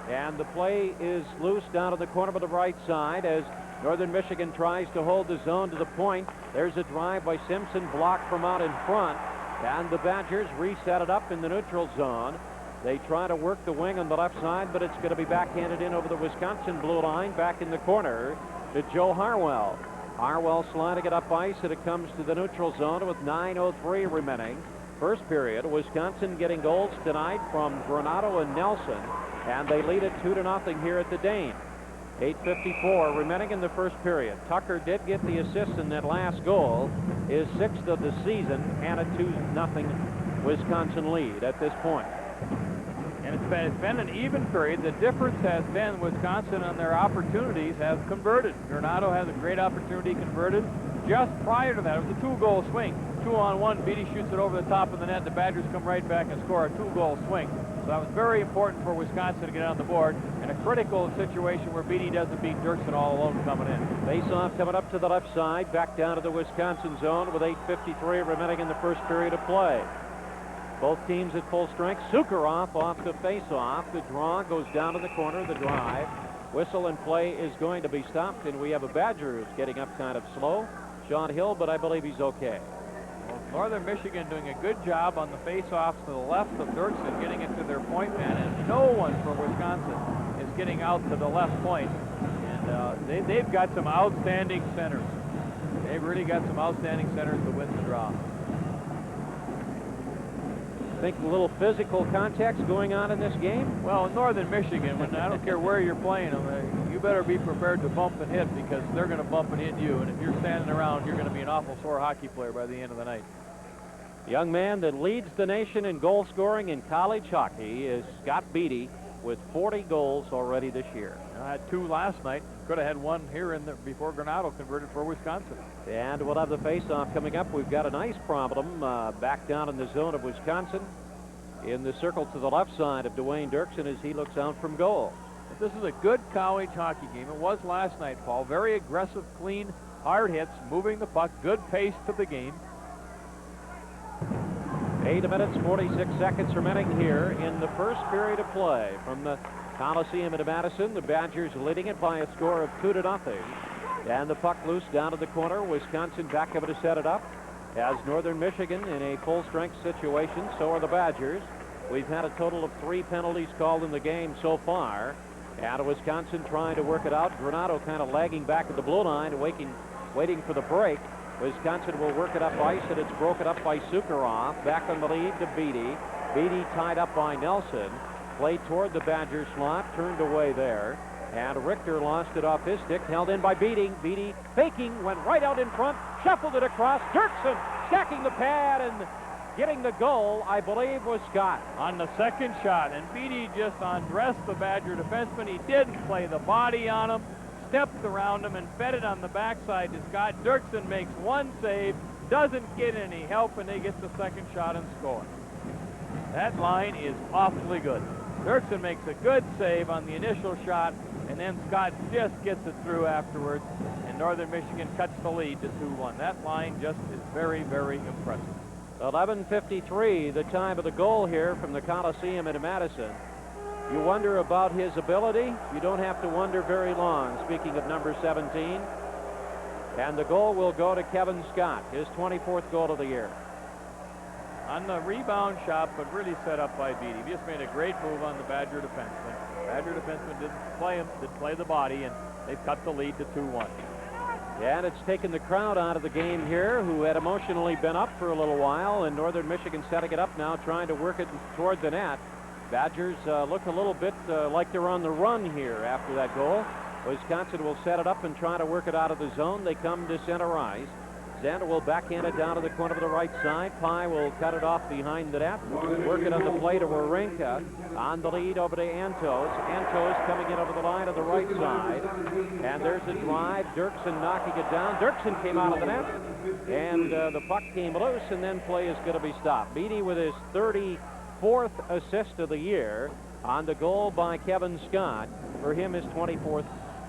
B: And the play is loose down to the corner of the right side as Northern Michigan tries to hold the zone to the point. There's a drive by Simpson, blocked from out in front. And the Badgers reset it up in the neutral zone. They try to work the wing on the left side, but it's going to be backhanded in over the Wisconsin blue line, back in the corner to Joe Harwell. Harwell sliding it up ice, and it comes to the neutral zone with 9:03 remaining. First period, Wisconsin getting goals tonight from Granato and Nelson, and they lead it 2-0 here at the Dane. 8:54 remaining in the first period. Tucker did get the assist in that last goal, his 6th of the season, and a 2-0 Wisconsin lead at this point.
C: And it's been an even period. The difference has been Wisconsin on their opportunities have converted. Granato has a great opportunity converted. Just prior to that, it was a 2-goal swing. 2-on-1, Beatty shoots it over the top of the net. The Badgers come right back and score a 2-goal swing. So that was very important for Wisconsin to get on the board in a critical situation where Beatty doesn't beat Dirksen all alone coming in.
B: Face-off coming up to the left side, back down to the Wisconsin zone with 8:53 remaining in the first period of play. Both teams at full strength. Sukharov off the face-off. The draw goes down to the corner. The drive. Whistle and play is going to be stopped, and we have a Badger who's getting up kind of slow. Sean Hill, but I believe he's okay.
C: Well, Northern Michigan doing a good job on the face-offs to the left of Dirksen, getting it to their point man, and no one from Wisconsin is getting out to the left point. And they've got some outstanding centers. They've really got some outstanding centers to win the draw.
B: Think a little physical contact going on in this game?
C: Well, in Northern Michigan, when I don't care where you're playing them, you better be prepared to bump and hit, because they're going to bump and hit you. And if you're standing around, you're going to be an awful sore hockey player by the end of the night.
B: The young man that leads the nation in goal scoring in college hockey is Scott Beatty, with 40 goals already this year.
C: I had 2 last night. Could have had 1 here in before Granado converted for Wisconsin.
B: And we'll have the face-off coming up. We've got an ice problem back down in the zone of Wisconsin. In the circle to the left side of Dwayne Dirksen as he looks out from goal.
C: This is a good college hockey game. It was last night, Paul. Very aggressive, clean, hard hits, moving the puck, good pace to the game.
B: 8 minutes, 46 seconds remaining here in the first period of play from the Coliseum in Madison. The Badgers leading it by a score of 2-0. And the puck loose down to the corner. Wisconsin back over to set it up. As Northern Michigan in a full-strength situation, so are the Badgers. We've had a total of 3 penalties called in the game so far. And Wisconsin trying to work it out. Granado kind of lagging back at the blue line, waiting for the break. Wisconsin will work it up ice, and it's broken up by Sukharov. Back on the lead to Beatty. Beatty tied up by Nelson. Played toward the Badger slot, turned away there. And Richter lost it off his stick, held in by Beatty. Beatty faking, went right out in front, shuffled it across. Dirksen stacking the pad and getting the goal, I believe, was Scott.
C: On the second shot, and Beatty just undressed the Badger defenseman. He didn't play the body on him, stepped around him and fed it on the backside to Scott. Dirksen makes 1 save, doesn't get any help, and they get the second shot and score. That line is awfully good. Dirksen makes a good save on the initial shot, and then Scott just gets it through afterwards, and Northern Michigan cuts the lead to 2-1. That line just is very, very impressive.
B: 11:53, the time of the goal here from the Coliseum in Madison. You wonder about his ability? You don't have to wonder very long, speaking of number 17. And the goal will go to Kevin Scott, his 24th goal of the year.
C: On the rebound shot, but really set up by Beatty. He just made a great move on the Badger defenseman. Badger defenseman didn't play the body, and they've cut the lead to 2-1.
B: And it's taken the crowd out of the game here, who had emotionally been up for a little while, and Northern Michigan setting it up now, trying to work it toward the net. Badgers look a little bit like they're on the run here after that goal. Wisconsin will set it up and try to work it out of the zone. They come to center ice. Xander will backhand it down to the corner of the right side. Pye will cut it off behind the net. Work it on the plate of Warinka. On the lead over to Antos. Antos coming in over the line on the right side. And there's a drive. Dirksen knocking it down. Dirksen came out of the net. And the puck came loose, and then play is going to be stopped. Beatty with his 34th assist of the year on the goal by Kevin Scott. For him, his 24th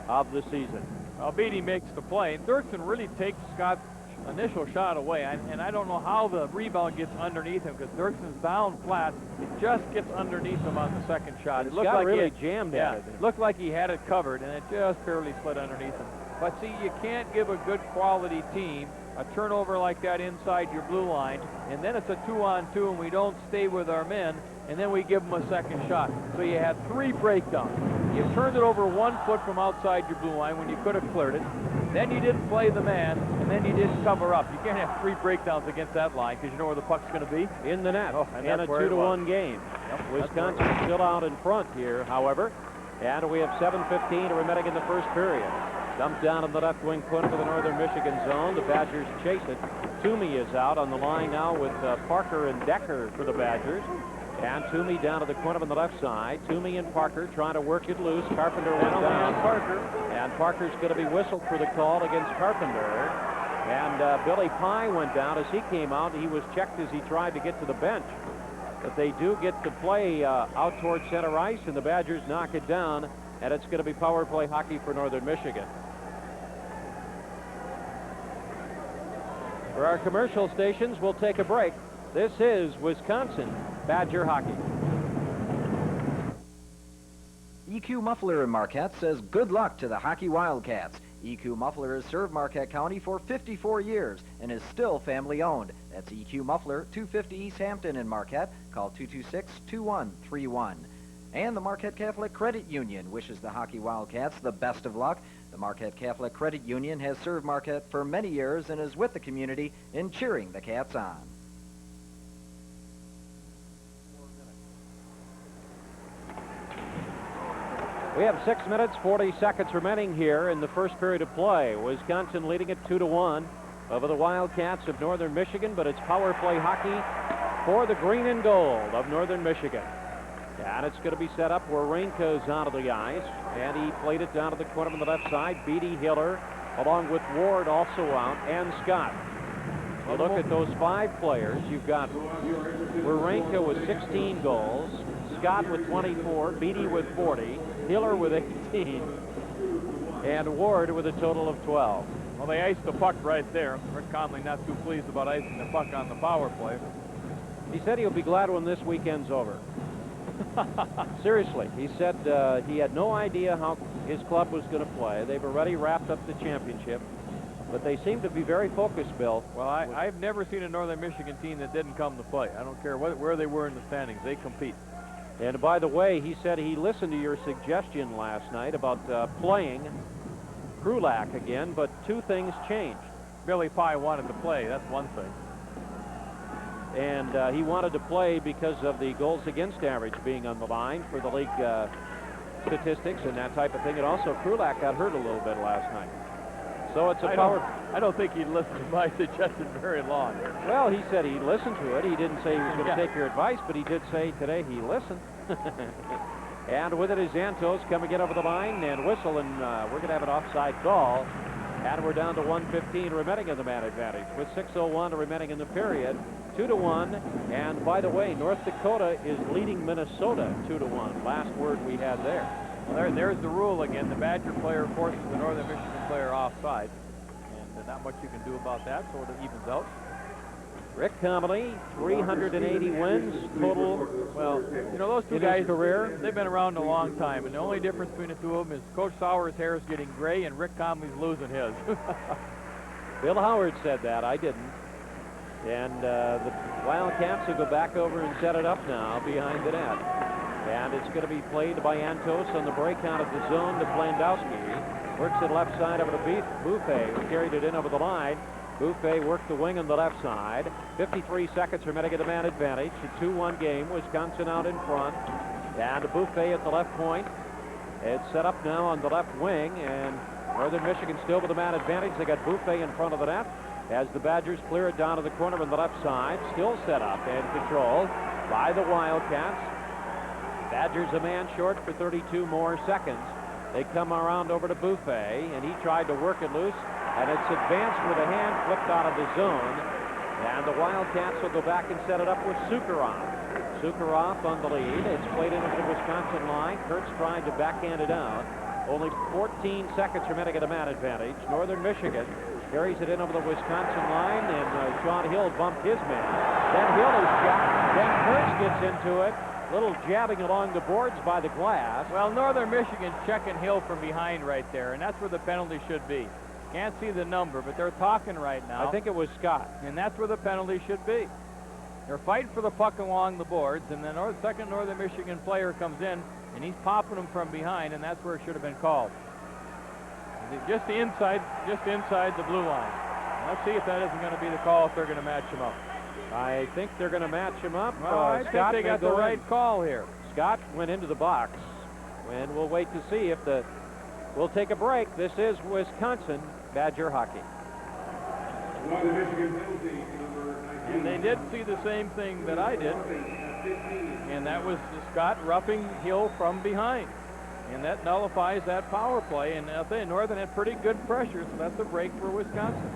B: of the season.
C: Well, Beatty makes the play. Dirksen really takes Scott's initial shot away, and I don't know how the rebound gets underneath him, because Dirksen's down flat. It just gets underneath him on the second shot. It looked
B: Scott
C: like
B: really jammed at it.
C: Looked like he had it covered, and it just barely slid underneath him. But see, you can't give a good quality team a turnover like that inside your blue line, and then it's a 2-on-2, and we don't stay with our men, and then we give them a second shot. So you had 3 breakdowns. You turned it over 1 foot from outside your blue line when you could have cleared it. Then you didn't play the man, and then you didn't cover up. You can't have 3 breakdowns against that line, because you know where the puck's going to be.
B: In the net.
C: And
B: a 2-1 game.
C: Yep,
B: Wisconsin still out in front here, however. And we have 7:15 remaining in the first period. Dumped down in the left wing corner of the Northern Michigan zone. The Badgers chase it. Toomey is out on the line now with Parker and Decker for the Badgers. And Toomey down to the corner on the left side. Toomey and Parker trying to work it loose. Carpenter went down. And Parker's going to be whistled for the call against Carpenter. And Billy Pye went down as he came out. He was checked as he tried to get to the bench. But they do get to play out towards center ice, and the Badgers knock it down. And it's going to be power play hockey for Northern Michigan. For our commercial stations, we'll take a break. This is Wisconsin Badger hockey.
J: EQ Muffler in Marquette says good luck to the Hockey Wildcats. EQ Muffler has served Marquette County for 54 years and is still family owned. That's EQ Muffler, 250 East Hampton in Marquette. Call 226-2131. And the Marquette Catholic Credit Union wishes the Hockey Wildcats the best of luck. The Marquette Catholic Credit Union has served Marquette for many years and is with the community in cheering the Cats on.
B: We have 6 minutes, 40 seconds remaining here in the first period of play. Wisconsin leading it 2-1 over the Wildcats of Northern Michigan, but it's power play hockey for the green and gold of Northern Michigan. And it's going to be set up where Rainko's out of the ice, and he played it down to the corner on the left side. Beatty, Hiller, along with Ward also out, and Scott. You look at those 5 players. You've got Warenko with 16 goals, Scott with 24, Beatty with 40, Hiller with 18, and Ward with a total of 12.
C: Well, they iced the puck right there. Rick Conley not too pleased about icing the puck on the power play.
B: He said he'll be glad when this weekend's over. Seriously, he said he had no idea how his club was going to play. They've already wrapped up the championship, but they seem to be very focused, Bill.
C: Well, I've never seen a Northern Michigan team that didn't come to play. I don't care where they were in the standings. They compete.
B: And by the way, he said he listened to your suggestion last night about playing Krulak again, but 2 things changed.
C: Billy Pye wanted to play. That's one thing.
B: And he wanted to play because of the goals against average being on the line for the league statistics and that type of thing. And also, Krulak got hurt a little bit last night. So it's a power.
C: I don't think he'd listen to my suggestion very long.
B: Well, he said he listened to it. He didn't say he was going to take your advice, but he did say today he listened. And with it is Antos coming in over the line and whistle, and we're going to have an offside call. And we're down to 1:15 remaining in the man advantage with 6:01 remaining in the period. 2-1. And by the way, North Dakota is leading Minnesota 2-1. Last word we had there.
C: Well, there's the rule again. The Badger player forces the Northern Michigan player offside. And not much you can do about that, so it evens out.
B: Rick Comely, 380 wins total.
C: Well, you know, those 2 guys, career, they've been around a long time, and the only difference between the 2 of them is Coach Sauer's hair is getting gray and Rick Comley's losing his.
B: Bill Howard said that. I didn't. And the Wildcats will go back over and set it up now behind the net. And it's going to be played by Antos on the breakout of the zone to Plandowski. Works it left side over to Buffet, who carried it in over the line. Buffet worked the wing on the left side. 53 seconds remaining at the man advantage. A 2-1 game. Wisconsin out in front. And Buffet at the left point. It's set up now on the left wing, and Northern Michigan still with the man advantage. They got Buffet in front of the net as the Badgers clear it down to the corner on the left side. Still set up and controlled by the Wildcats. Badgers a man short for 32 more seconds. They come around over to Buffet, and he tried to work it loose, and it's advanced with a hand flipped out of the zone. And the Wildcats will go back and set it up with Sukharov. Sukharov on the lead. It's played into the Wisconsin line. Kurtz trying to backhand it out. Only 14 seconds remaining at a man advantage. Northern Michigan carries it in over the Wisconsin line, and Sean Hill bumped his man. Then Hill is shot. Then Kurtz gets into it. Little jabbing along the boards by the glass.
C: Well, Northern Michigan checking Hill from behind right there, and that's where the penalty should be. Can't see the number, but they're talking right now.
B: I think it was Scott.
C: And that's where the penalty should be. They're fighting for the puck along the boards, and the second Northern Michigan player comes in, and he's popping them from behind, and that's where it should have been called. Just inside the blue line. Let's see if that isn't going to be the call if they're going to match him up.
B: I think they're going to match him up.
C: Well, I think they got the right call here.
B: Scott went into the box, and we'll wait to see if we'll take a break. This is Wisconsin Badger hockey.
C: And they did see the same thing that I did, and that was Scott roughing Hill from behind. And that nullifies that power play, and I'll tell you, Northern had pretty good pressure, so that's a break for Wisconsin.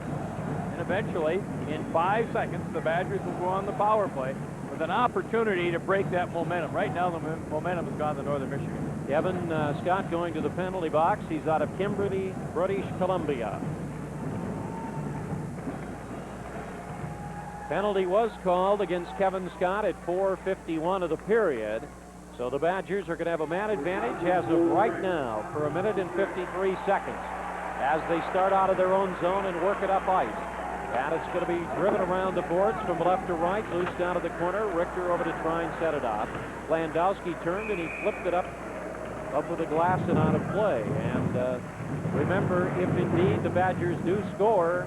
C: And eventually, in 5 seconds, the Badgers will go on the power play with an opportunity to break that momentum. Right now, the momentum has gone to Northern Michigan.
B: Kevin Scott going to the penalty box. He's out of Kimberley, British Columbia. Penalty was called against Kevin Scott at 4:51 of the period. So the Badgers are going to have a man advantage as of right now for 1 minute and 53 seconds as they start out of their own zone and work it up ice. And it's going to be driven around the boards from left to right, loose down to the corner. Richter over to try and set it up. Landowski turned and he flipped it up with the glass and out of play. And remember, if indeed the Badgers do score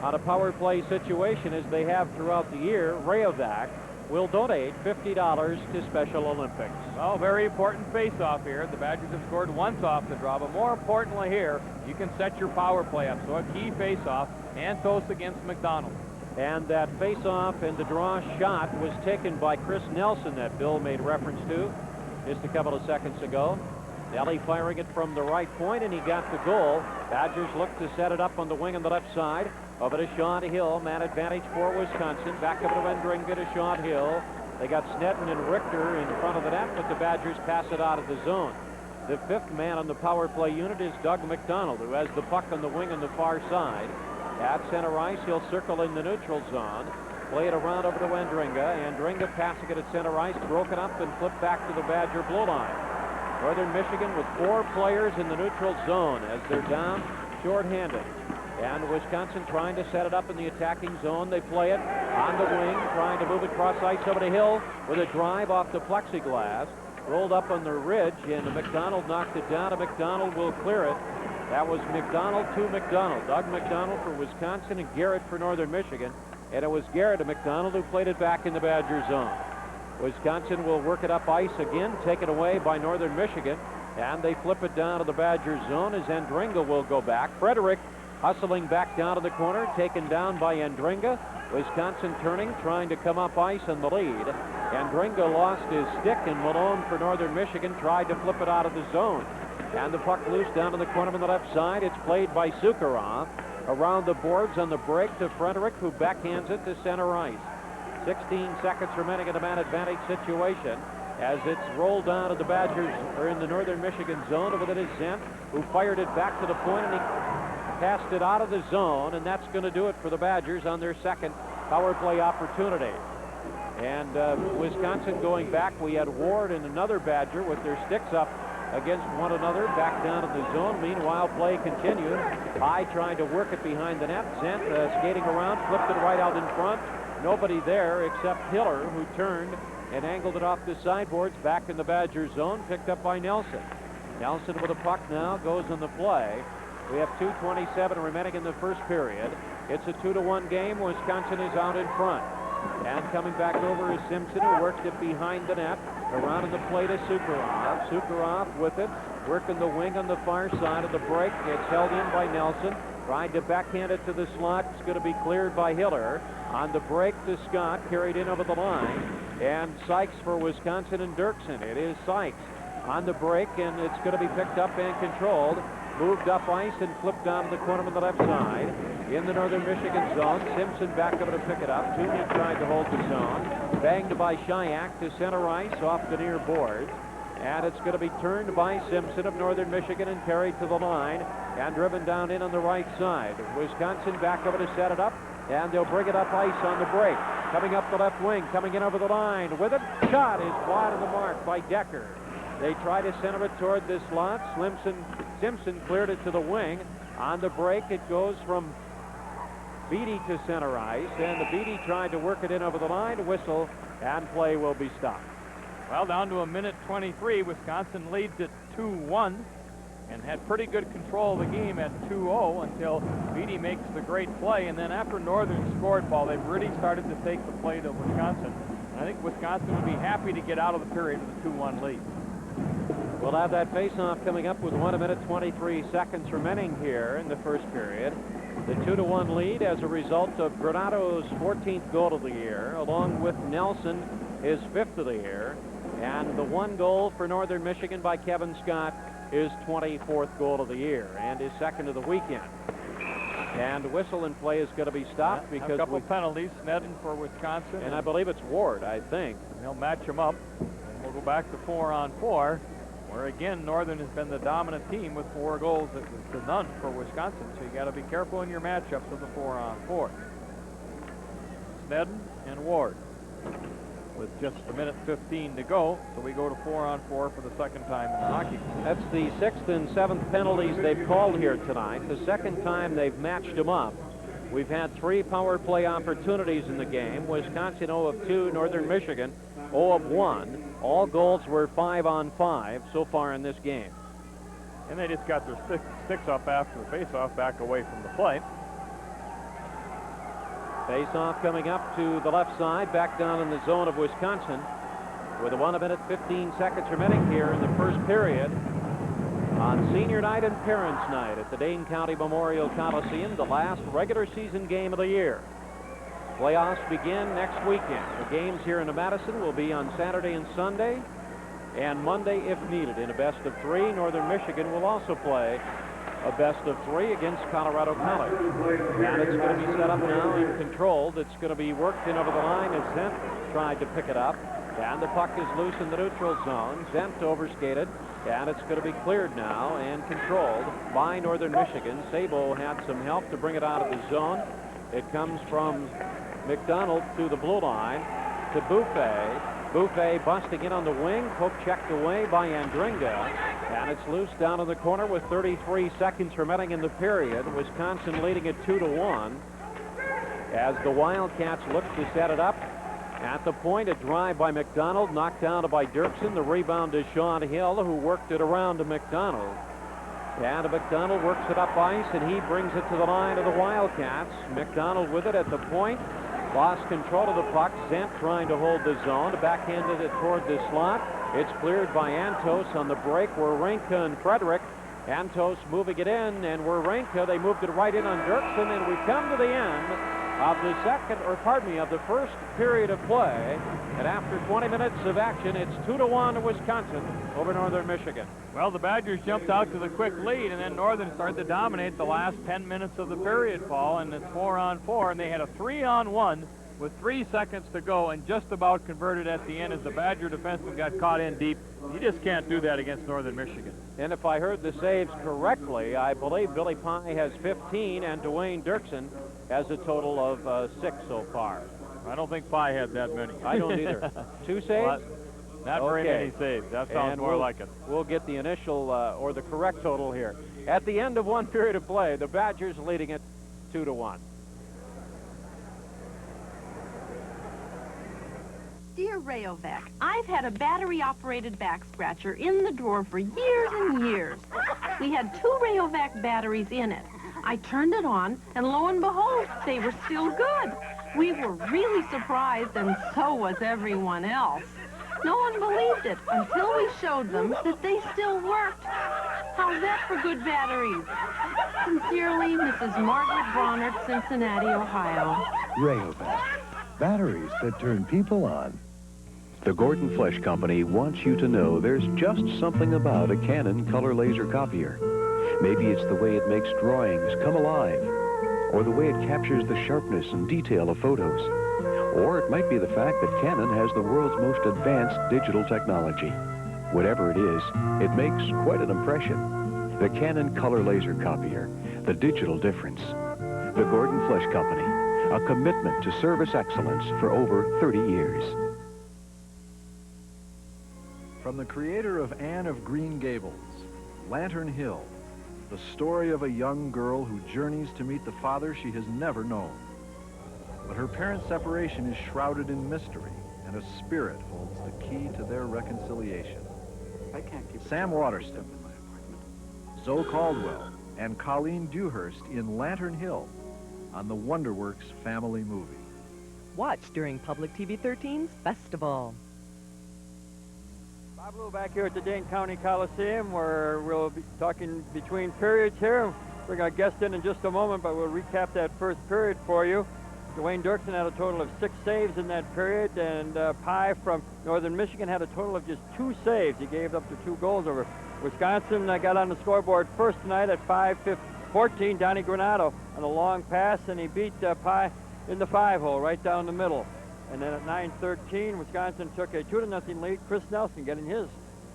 B: on a power play situation as they have throughout the year, Rayovac will donate $50 to Special Olympics.
C: Well, very important face-off here. The Badgers have scored once off the draw, but more importantly here, you can set your power play up. So a key face-off, Antos against McDonald.
B: And that face-off and the draw shot was taken by Chris Nelson that Bill made reference to just a couple of seconds ago. Nelly firing it from the right point, and he got the goal. Badgers look to set it up on the wing on the left side. Over to Sean Hill, man advantage for Wisconsin. Back up to Vendringa to Sean Hill. They got Snedden and Richter in front of the net, but the Badgers pass it out of the zone. The fifth man on the power play unit is Doug McDonald, who has the puck on the wing on the far side. At center ice, he'll circle in the neutral zone. Play it around over to Vendringa. Vendringa passing it at center ice, broken up and flipped back to the Badger blue line. Northern Michigan with 4 players in the neutral zone as they're down shorthanded. And Wisconsin trying to set it up in the attacking zone. They play it on the wing, trying to move it cross ice over to Hill with a drive off the plexiglass. Rolled up on the ridge, and McDonald knocked it down, and McDonald will clear it. That was McDonald to McDonald. Doug McDonald for Wisconsin and Garrett for Northern Michigan. And it was Garrett and McDonald who played it back in the Badger zone. Wisconsin will work it up ice again, taken away by Northern Michigan. And they flip it down to the Badger zone as Andringa will go back. Frederick hustling back down to the corner, taken down by Andringa. Wisconsin turning, trying to come up ice in the lead. Andringa lost his stick, and Malone for Northern Michigan tried to flip it out of the zone. And the puck loose down to the corner on the left side. It's played by Sukharov. Around the boards on the break to Frederick, who backhands it to center ice. 16 seconds remaining in a man advantage situation as it's rolled down to the Badgers, or in the Northern Michigan zone. Over there is Zent, who fired it back to the point, and he passed it out of the zone, and that's going to do it for the Badgers on their second power play opportunity. And Wisconsin going back, we had Ward and another Badger with their sticks up against one another, back down in the zone. Meanwhile, play continued. High trying to work it behind the net. Zent skating around, flipped it right out in front. Nobody there except Hiller, who turned and angled it off the sideboards back in the Badger zone, picked up by Nelson. Nelson with a puck now, goes on the play. We have 2:27 remaining in the first period. It's a 2-1 game. Wisconsin is out in front. And coming back over is Simpson, who works it behind the net. Around in the play to Sukharov. Sukharov with it, working the wing on the far side of the break. It's held in by Nelson. Tried to backhand it to the slot. It's going to be cleared by Hiller. On the break to Scott, carried in over the line. And Sykes for Wisconsin and Dirksen. It is Sykes on the break, and it's going to be picked up and controlled. Moved up ice and flipped down to the corner on the left side. In the Northern Michigan zone, Simpson back over to pick it up. Toomey tried to hold the zone. Banged by Shayak to center ice off the near boards. And it's going to be turned by Simpson of Northern Michigan and carried to the line and driven down in on the right side. Wisconsin back over to set it up, and they'll bring it up ice on the break. Coming up the left wing, coming in over the line with it. Shot is wide of the mark by Decker. They try to center it toward this slot. Simpson cleared it to the wing. On the break, it goes from Beatty to center ice, and the Beatty tried to work it in over the line. Whistle, and play will be stopped.
C: Well, down to 1:23. Wisconsin leads at 2-1 and had pretty good control of the game at 2-0 until Beatty makes the great play. And then after Northern scored, Paul, they've really started to take the play to Wisconsin. And I think Wisconsin would be happy to get out of the period with a 2-1 lead.
B: We'll have that face-off coming up with 1 minute 23 seconds remaining here in the first period. The 2-1 lead as a result of Granado's 14th goal of the year, along with Nelson, his 5th of the year. And the 1 goal for Northern Michigan by Kevin Scott, his 24th goal of the year and his 2nd of the weekend. And whistle and play is going to be stopped because
C: a couple penalties. Snedden for Wisconsin.
B: And I believe it's Ward, I think.
C: They'll match them up. And we'll go back to 4-on-4, where again Northern has been the dominant team with 4 goals to none for Wisconsin. So you got to be careful in your matchups of the 4-on-4. Madden, and Ward. With just a minute 15 to go, so we go to 4-on-4 for the second time in the hockey.
B: That's the 6th and 7th penalties they've called here tonight. The second time they've matched them up. We've had 3 power play opportunities in the game. Wisconsin 0 of 2, Northern Michigan 0 of 1. All goals were 5-on-5 so far in this game.
C: And they just got their sticks up after the faceoff, back away from the play.
B: Face-off coming up to the left side, back down in the zone of Wisconsin, with a 1 minute 15 seconds remaining here in the first period on Senior Night and Parents Night at the Dane County Memorial Coliseum, the last regular season game of the year. Playoffs begin next weekend. The games here in Madison will be on Saturday and Sunday, and Monday if needed in a best-of-3. Northern Michigan will also play a best-of-3 against Colorado College. And it's going to be set up now and controlled. It's going to be worked in over the line as Zent tried to pick it up. And the puck is loose in the neutral zone. Zent overskated, and it's going to be cleared now and controlled by Northern Michigan. Sabo had some help to bring it out of the zone. It comes from McDonald to the blue line to Buffet. Buffet busting in on the wing. Poke checked away by Andringa. And it's loose down in the corner with 33 seconds remaining in the period. Wisconsin leading it 2-1. As the Wildcats look to set it up. At the point, a drive by McDonald, knocked down by Dirksen. The rebound to Sean Hill, who worked it around to McDonald. And McDonald works it up ice, and he brings it to the line of the Wildcats. McDonald with it at the point. Lost control of the puck. Zent trying to hold the zone. Backhanded it toward the slot. It's cleared by Antos on the break. Wawrinka and Frederick. Antos moving it in, and Wawrinka, they moved it right in on Dirksen, and we come to the end of the first period of play. And after 20 minutes of action, it's 2-1 to Wisconsin over Northern Michigan.
C: Well, the Badgers jumped out to the quick lead, and then Northern started to dominate the last 10 minutes of the period, Paul, and it's 4-on-4, and they had a 3-on-1 with 3 seconds to go and just about converted at the end as the Badger defenseman got caught in deep. You just can't do that against Northern Michigan.
B: And if I heard the saves correctly, I believe Billy Pye has 15 and Dwayne Dirksen has a total of 6 so far.
C: I don't think Pye had that many.
B: I don't either. 2 saves?
C: Well, not very many saves. That sounds more like it.
B: We'll get the initial or the correct total here. At the end of one period of play, the Badgers leading it 2-1.
K: Dear Rayovac, I've had a battery-operated back scratcher in the drawer for years and years. We had 2 Rayovac batteries in it. I turned it on, and lo and behold, they were still good. We were really surprised, and so was everyone else. No one believed it until we showed them that they still worked. How's that for good batteries? Sincerely, Mrs. Margaret Bronert, Cincinnati, Ohio.
F: Rayovac. Batteries that turn people on.
G: The Gordon Flesh Company wants you to know there's just something about a Canon color laser copier. Maybe it's the way it makes drawings come alive, or the way it captures the sharpness and detail of photos. Or it might be the fact that Canon has the world's most advanced digital technology. Whatever it is, it makes quite an impression. The Canon color laser copier, the digital difference. The Gordon Flesh Company, a commitment to service excellence for over 30 years.
L: From the creator of Anne of Green Gables, Lantern Hill, the story of a young girl who journeys to meet the father she has never known. But her parents' separation is shrouded in mystery, and a spirit holds the key to their reconciliation. Sam Waterston, Zoe Caldwell, and Colleen Dewhurst in Lantern Hill on the WonderWorks family movie.
M: Watch during Public TV 13's Festival.
N: Bob Lou back here at the Dane County Coliseum, where we'll be talking between periods here. Bring our guest in just a moment, but we'll recap that first period for you. Dwayne Dirksen had a total of 6 saves in that period, and Pye from Northern Michigan had a total of just 2 saves. He gave up the 2 goals over Wisconsin. Got on the scoreboard first tonight at 5-14. Donnie Granato on a long pass, and he beat Pye in the 5-hole right down the middle. And then at 9:13, Wisconsin took a 2-0 lead. Chris Nelson getting his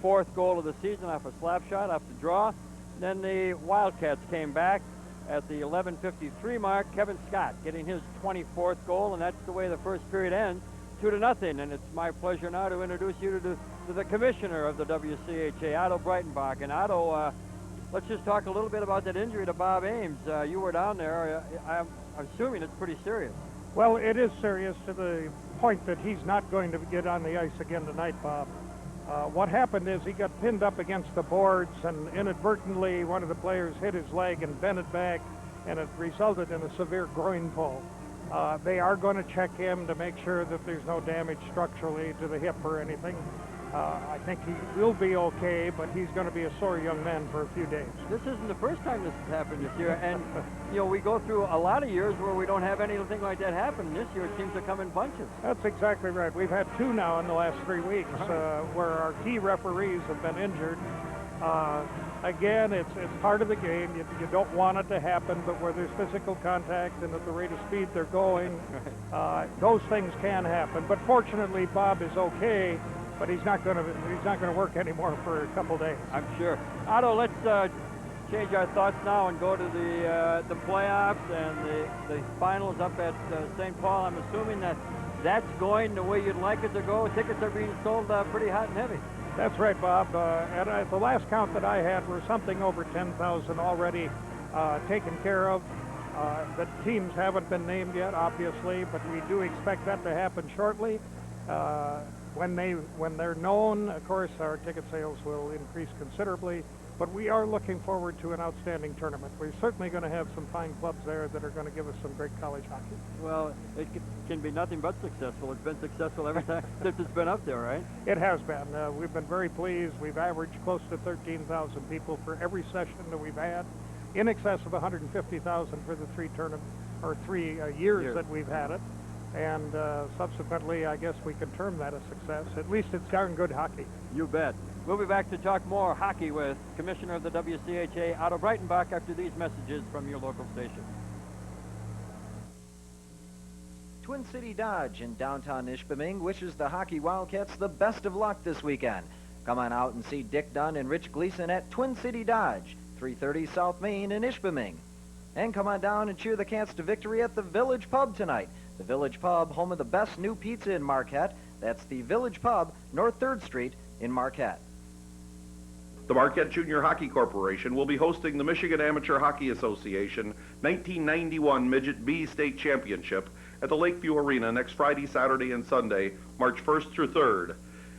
N: 4th goal of the season off a slap shot, off the draw. Then the Wildcats came back, at the 11:53 mark, Kevin Scott getting his 24th goal, and that's the way the first period ends, 2-0. And it's my pleasure now to introduce you to the commissioner of the WCHA, Otto Breitenbach. And Otto, let's just talk a little bit about that injury to Bob Ames. You were down there. I'm assuming it's pretty serious.
O: Well, it is serious to the point that he's not going to get on the ice again tonight, Bob. What happened is he got pinned up against the boards, and inadvertently one of the players hit his leg and bent it back, and it resulted in a severe groin pull. They are going to check him to make sure that there's no damage structurally to the hip or anything. I think he will be okay, but he's going to be a sore young man for a few days.
N: This isn't the first time this has happened this year, and you know, we go through a lot of years where we don't have anything like that happen. This year it seems to come in bunches.
O: That's exactly right. We've had 2 now in the last 3 weeks where our key referees have been injured. Again, it's part of the game. You don't want it to happen, but where there's physical contact and at the rate of speed they're going, those things can happen. But fortunately, Bob is okay. But he's not going to work anymore for a couple days.
N: I'm sure. Otto, let's change our thoughts now and go to the playoffs and the finals up at St. Paul. I'm assuming that's going the way you'd like it to go. Tickets are being sold pretty hot and heavy.
O: That's right, Bob. And at the last count that I had were something over 10,000 already taken care of. The teams haven't been named yet, obviously, but we do expect that to happen shortly. When they're known, of course, our ticket sales will increase considerably, but we are looking forward to an outstanding tournament. We're certainly going to have some fine clubs there that are going to give us some great college hockey.
N: Well, it can be nothing but successful. It's been successful every time since it's been up there, right?
O: It has been. We've been very pleased. We've averaged close to 13,000 people for every session that we've had, in excess of 150,000 for the 3 years that we've had it. And subsequently, I guess we can term that a success. At least it's darn good hockey.
N: You bet. We'll be back to talk more hockey with Commissioner of the WCHA, Otto Breitenbach, after these messages from your local station.
J: Twin City Dodge in downtown Ishpeming wishes the Hockey Wildcats the best of luck this weekend. Come on out and see Dick Dunn and Rich Gleason at Twin City Dodge, 330 South Main in Ishpeming. And come on down and cheer the Cats to victory at the Village Pub tonight. The Village Pub, home of the best new pizza in Marquette. That's the Village Pub, North 3rd Street in Marquette.
P: The Marquette Junior Hockey Corporation will be hosting the Michigan Amateur Hockey Association 1991 Midget B State Championship at the Lakeview Arena next Friday, Saturday, and Sunday, March 1st through 3rd.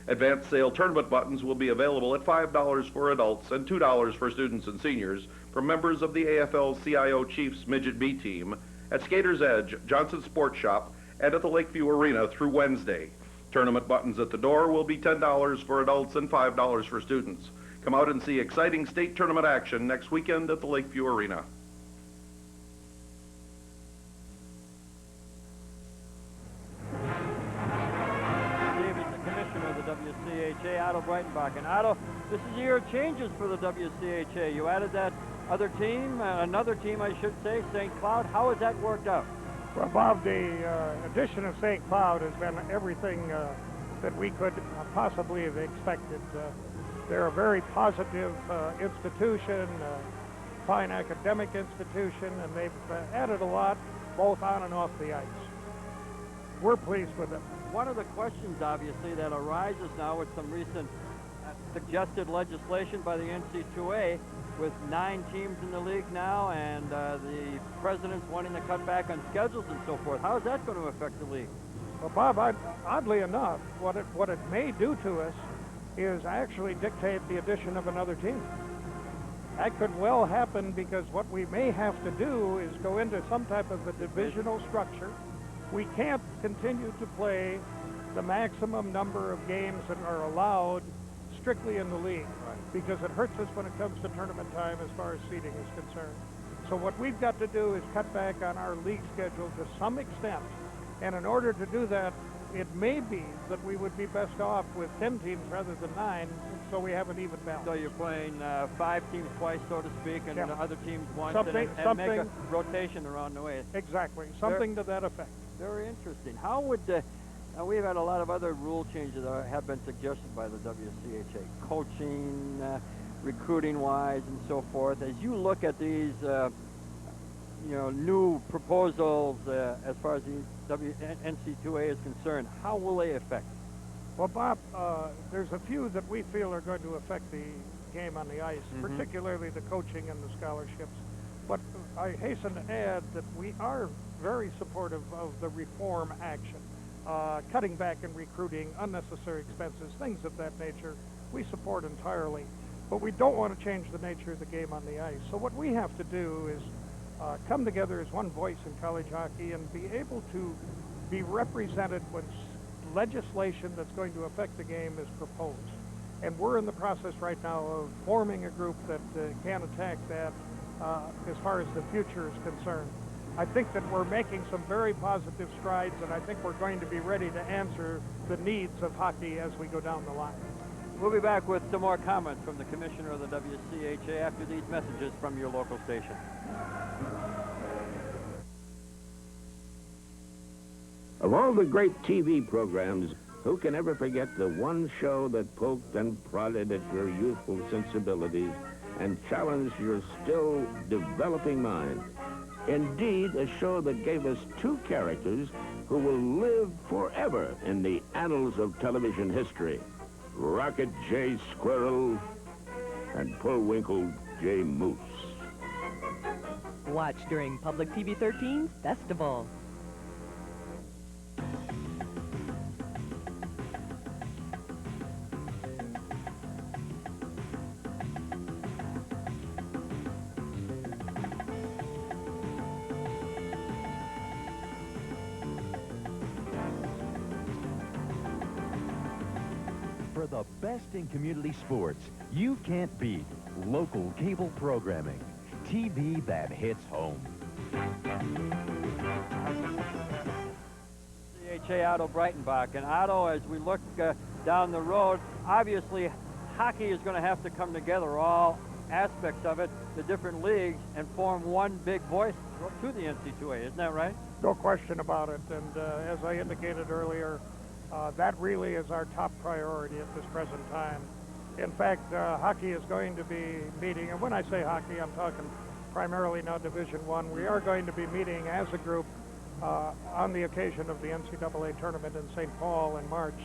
P: Advanced sale tournament buttons will be available at $5 for adults and $2 for students and seniors from members of the AFL-CIO Chiefs Midget B team at Skater's Edge, Johnson Sports Shop, and at the Lakeview Arena through Wednesday. Tournament buttons at the door will be $10 for adults and $5 for students. Come out and see exciting state tournament action next weekend at the Lakeview Arena.
N: Dave is the commissioner of the WCHA, Otto Breitenbach. And Otto, this is a year of changes for the WCHA. You added that other team, another team, I should say, St. Cloud. How has that worked out?
O: Well, Bob, the addition of St. Cloud has been everything that we could possibly have expected. They're a very positive institution, fine academic institution, and they've added a lot both on and off the ice. We're pleased with it.
N: One of the questions, obviously, that arises now with some recent suggested legislation by the NC2A, with 9 teams in the league now, and the president's wanting to cut back on schedules and so forth. How is that going to affect the league?
O: Well, Bob, oddly enough, what it may do to us is actually dictate the addition of another team. That could well happen, because what we may have to do is go into some type of a divisional structure. We can't continue to play the maximum number of games that are allowed strictly in the league, because it hurts us when it comes to tournament time as far as seeding is concerned. So what we've got to do is cut back on our league schedule to some extent, and in order to do that, it may be that we would be best off with 10 teams rather than 9, so we have an even balance.
N: So you're playing 5 teams twice, so to speak, and the other teams once, and make a rotation around the way.
O: Exactly, something to that effect.
N: Very interesting. How would we've had a lot of other rule changes that have been suggested by the WCHA, coaching, recruiting-wise, and so forth. As you look at these new proposals as far as the NC2A is concerned, how will they affect?
O: Well, Bob, there's a few that we feel are going to affect the game on the ice, particularly the coaching and the scholarships. But I hasten to add that we are very supportive of the reform action, cutting back in recruiting, unnecessary expenses, things of that nature. We support entirely. But we don't want to change the nature of the game on the ice. So what we have to do is come together as one voice in college hockey and be able to be represented when legislation that's going to affect the game is proposed. And we're in the process right now of forming a group that can attack that as far as the future is concerned. I think that we're making some very positive strides, and I think we're going to be ready to answer the needs of hockey as we go down the line.
N: We'll be back with some more comments from the commissioner of the WCHA after these messages from your local station.
Q: Of all the great TV programs, who can ever forget the one show that poked and prodded at your youthful sensibilities and challenged your still developing mind? Indeed, a show that gave us two characters who will live forever in the annals of television history. Rocket J. Squirrel and Bullwinkle J. Moose.
M: Watch during Public TV 13's Festival.
R: For the best in community sports, you can't beat local cable programming. TV that hits home.
N: CHA Otto Breitenbach. And Otto, as we look down the road, obviously hockey is going to have to come together, all aspects of it, the different leagues, and form one big voice to the NC2A. Isn't that right?
O: No question about it. And as I indicated earlier, that really is our top priority at this present time. In fact, hockey is going to be meeting, and when I say hockey, I'm talking primarily now Division I. We are going to be meeting as a group on the occasion of the NCAA tournament in St. Paul in March.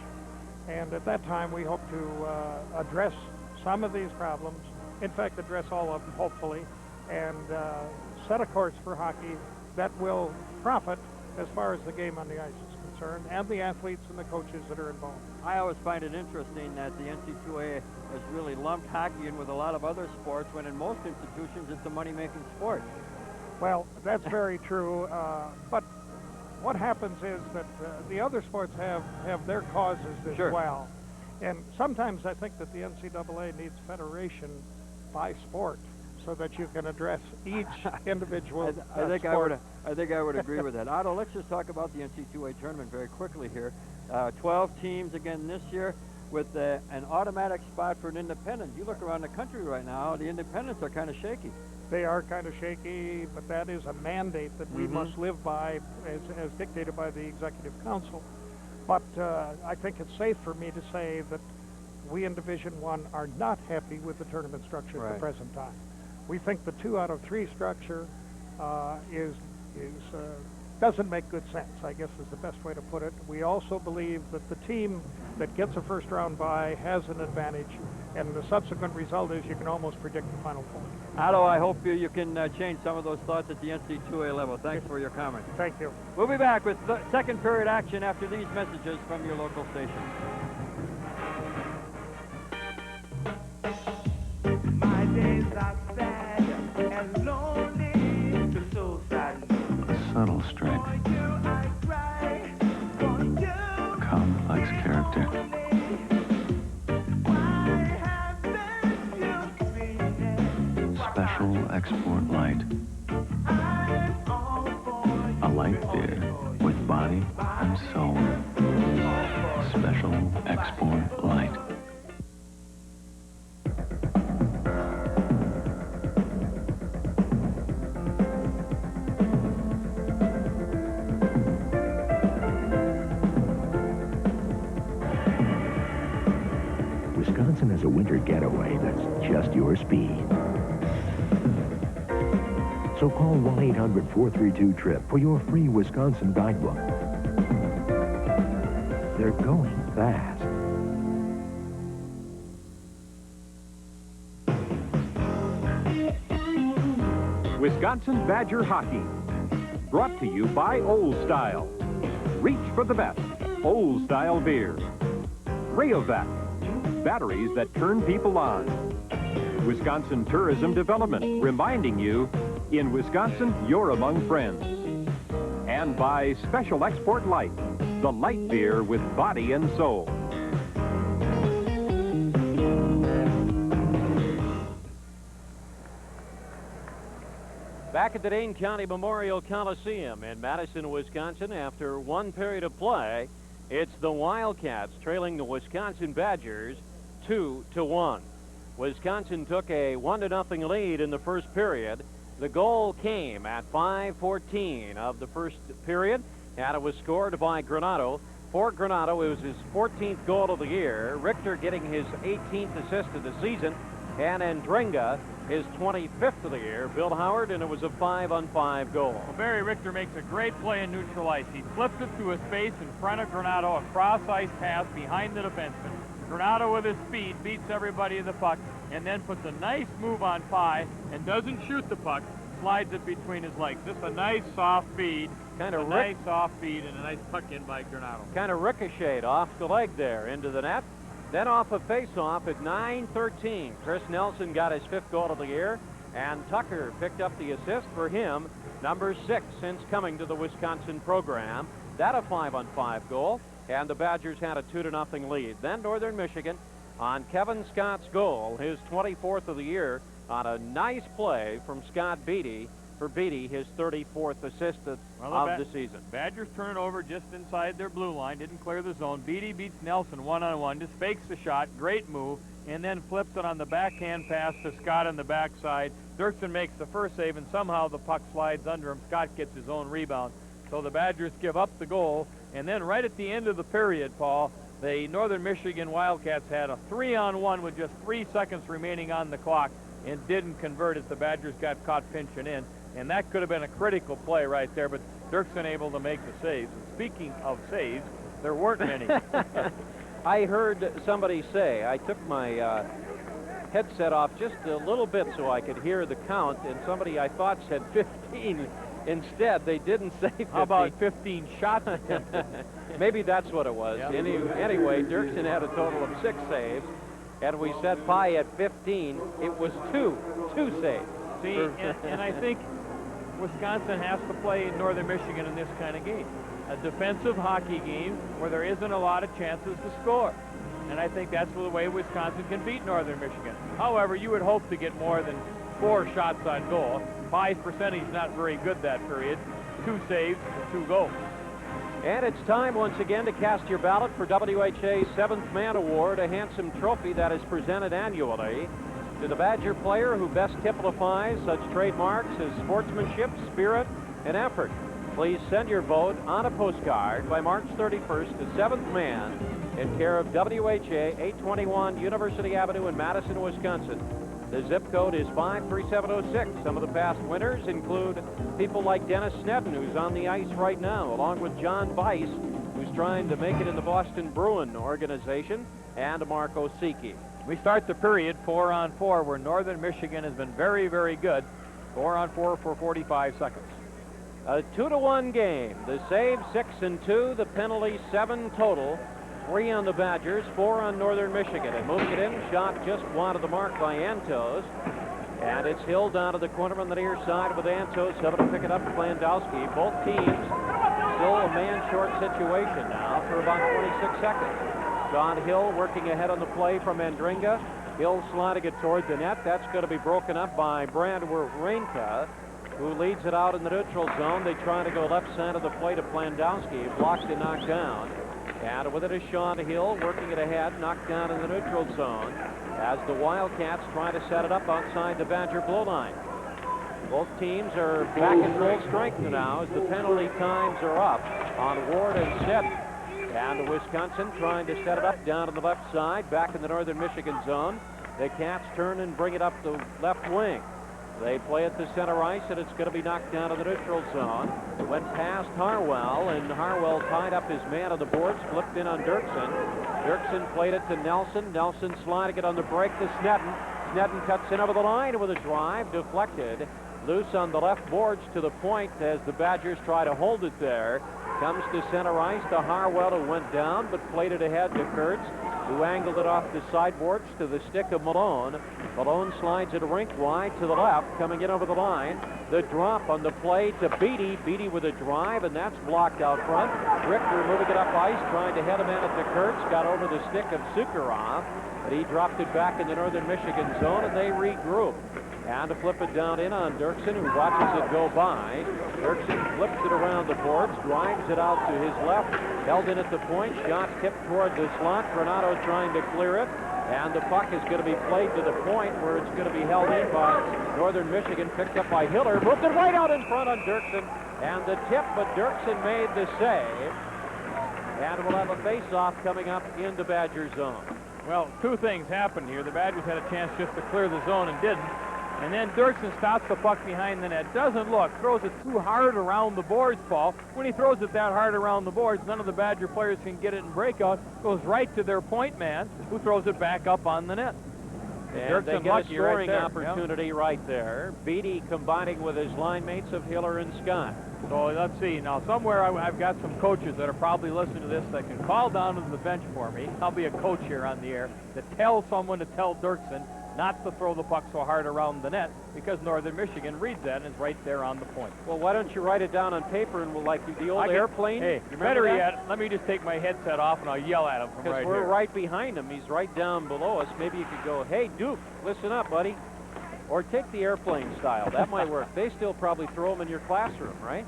O: And at that time, we hope to address some of these problems, in fact, address all of them, hopefully, and set a course for hockey that will profit as far as the game on the ice is concerned, and the athletes and the coaches that are involved.
N: I always find it interesting that the NC2A has really lumped hockey in with a lot of other sports, when in most institutions it's a money-making sport.
O: Well, that's very true, but what happens is that the other sports have their causes as well. And sometimes I think that the NCAA needs federation by sport so that you can address each individual
N: I think
O: sport.
N: I would agree with that. Otto, let's just talk about the NC2A tournament very quickly here. 12 teams again this year with an automatic spot for an independent. You look around the country right now, the independents are kind of shaky.
O: They are kind of shaky, but that is a mandate that we must live by as dictated by the Executive Council. But I think it's safe for me to say that we in Division I are not happy with the tournament structure at the present time. We think the 2 out of 3 structure doesn't make good sense, I guess is the best way to put it. We also believe that the team that gets a first round bye has an advantage, and the subsequent result is you can almost predict the Final Four.
N: Otto, I hope you can change some of those thoughts at the NC2A level. Thanks for your comment.
O: Thank you.
N: We'll be back with second period action after these messages from your local station.
S: My days are sad and lonely, so sad.
I: Subtle strength. Complex character. Special export light. A light beer with body and soul. Special export light.
H: Wisconsin has a winter getaway that's just your speed. So call 1-800-432-TRIP for your free Wisconsin guidebook. They're going fast.
A: Wisconsin Badger Hockey. Brought to you by Old Style. Reach for the best. Old Style beer. Rayovac. Batteries that turn people on. Wisconsin Tourism Development, reminding you, in Wisconsin, you're among friends. And by Special Export Light, the light beer with body and soul.
B: Back at the Dane County Memorial Coliseum in Madison, Wisconsin, after one period of play, it's the Wildcats trailing the Wisconsin Badgers 2-1. Wisconsin took a 1-0 lead in the first period. The goal came at 5:14 of the first period, and it was scored by Granato. For Granato, it was his 14th goal of the year. Richter getting his 18th assist of the season, and Andringa his 25th of the year. Bill Howard, and it was a 5-on-5 goal.
C: Well, Barry Richter makes a great play in neutral ice. He flips it to a space in front of Granato, a cross-ice pass behind the defenseman. Granato with his speed beats everybody in the puck, and then puts a nice move on Pye and doesn't shoot the puck, slides it between his legs. Just a nice soft feed, and a nice puck in by Granato.
B: Kind of ricocheted off the leg there into the net. Then off a face-off at 9:13, Chris Nelson got his 5th goal of the year, and Tucker picked up the assist for him, number 6 since coming to the Wisconsin program. That a 5-on-5 goal, and the Badgers had a 2-0 lead. Then Northern Michigan on Kevin Scott's goal, his 24th of the year, on a nice play from Scott Beatty. For Beatty, his 34th assist of the season.
C: Badgers turn it over just inside their blue line, didn't clear the zone. Beatty beats Nelson one-on-one, just fakes the shot, great move, and then flips it on the backhand pass to Scott on the backside. Dirksen makes the first save, and somehow the puck slides under him. Scott gets his own rebound. So the Badgers give up the goal, and then right at the end of the period, Paul, the Northern Michigan Wildcats had a 3-on-1 with just 3 seconds remaining on the clock and didn't convert it. The Badgers got caught pinching in. And that could have been a critical play right there, but Dirksen able to make the saves. And speaking of saves, there weren't many.
B: I heard somebody say, I took my headset off just a little bit so I could hear the count, and somebody I thought said 15. Instead, they didn't say 15.
C: How about 15 shots attempted?
B: Maybe that's what it was.
C: Yep.
B: Anyway, Dirksen had a total of 6 saves, and we said Pye at 15. It was two saves.
C: See, and I think Wisconsin has to play Northern Michigan in this kind of game. A defensive hockey game where there isn't a lot of chances to score. And I think that's the way Wisconsin can beat Northern Michigan. However, you would hope to get more than 4 shots on goal. Pye's percentage not very good that period. 2 saves and 2 goals.
B: And it's time once again to cast your ballot for WHA's 7th Man Award, a handsome trophy that is presented annually to the Badger player who best typifies such trademarks as sportsmanship, spirit, and effort. Please send your vote on a postcard by March 31st to 7th Man in care of WHA, 821 University Avenue in Madison, Wisconsin. The zip code is 53706. Some of the past winners include people like Dennis Snedden, who's on the ice right now, along with John Weiss, who's trying to make it in the Boston Bruin organization, and Marco Siki.
C: We start the period 4-on-4, where Northern Michigan has been very, very good. 4-on-4 for 45 seconds.
B: A 2-1 game. The save 6 and 2. The penalty 7 total. 3 on the Badgers, 4 on Northern Michigan. And moving it in, shot just wide of the mark by Antos. And it's Hill down to the corner on the near side with Antos. Able to pick it up to Landowski. Both teams still a man-short situation now for about 26 seconds. John Hill working ahead on the play from Andringa. Hill sliding it toward the net. That's going to be broken up by Brad Wawrinka, who leads it out in the neutral zone. They try to go left side of the play to Plandowski. Blocked and knocked down. And with it is Sean Hill working it ahead, knocked down in the neutral zone as the Wildcats try to set it up outside the Badger blue line. Both teams are back in full strength now as the penalty times are up on Ward and Snedden. And Wisconsin trying to set it up down on the left side, back in the Northern Michigan zone. The Cats turn and bring it up the left wing. They play it to center ice, and it's going to be knocked down to the neutral zone. It went past Harwell, and Harwell tied up his man on the boards, flipped in on Dirksen. Dirksen played it to Nelson. Nelson sliding it on the break to Snedden. Snedden cuts in over the line with a drive, deflected. Loose on the left boards to the point as the Badgers try to hold it there. Comes to center ice to Harwell, who went down, but played it ahead to Kurtz, who angled it off the sideboards to the stick of Malone. Malone slides it rink wide to the left, coming in over the line. The drop on the play to Beatty. Beatty with a drive, and that's blocked out front. Richter moving it up ice, trying to head a man at the Kurtz. Got over the stick of Sukharov, but he dropped it back in the Northern Michigan zone, and they regroup. And to flip it down in on Dirksen, who watches it go by. Dirksen flips it around the boards, drives it out to his left, held in at the point, shot tipped toward the slot. Granado trying to clear it, and the puck is going to be played to the point where it's going to be held in by Northern Michigan, picked up by Hiller, moved it right out in front on Dirksen, and the tip, but Dirksen made the save. And we'll have a face-off coming up in the Badger zone.
C: Well, two things happened here. The Badgers had a chance just to clear the zone and didn't. And then Dirksen stops the puck behind the net. Doesn't look. Throws it too hard around the boards, Paul. When he throws it that hard around the boards, none of the Badger players can get it in breakout. Goes right to their point man, who throws it back up on the net.
B: And they get a scoring opportunity right there. Beatty combining with his line mates of Hiller and Scott.
C: So let's see. Now, somewhere I've got some coaches that are probably listening to this that can call down to the bench for me. I'll be a coach here on the air to tell someone to tell Dirksen not to throw the puck so hard around the net, because Northern Michigan reads that and is right there on the point.
B: Well, why don't you write it down on paper and we'll, like the old airplane?
C: Hey, better yet, let me just take my headset off and I'll yell at him from right here.
B: Because we're right behind him. He's right down below us. Maybe you could go, hey, Duke, listen up, buddy. Or take the airplane style. That might work. They still probably throw them in your classroom, right?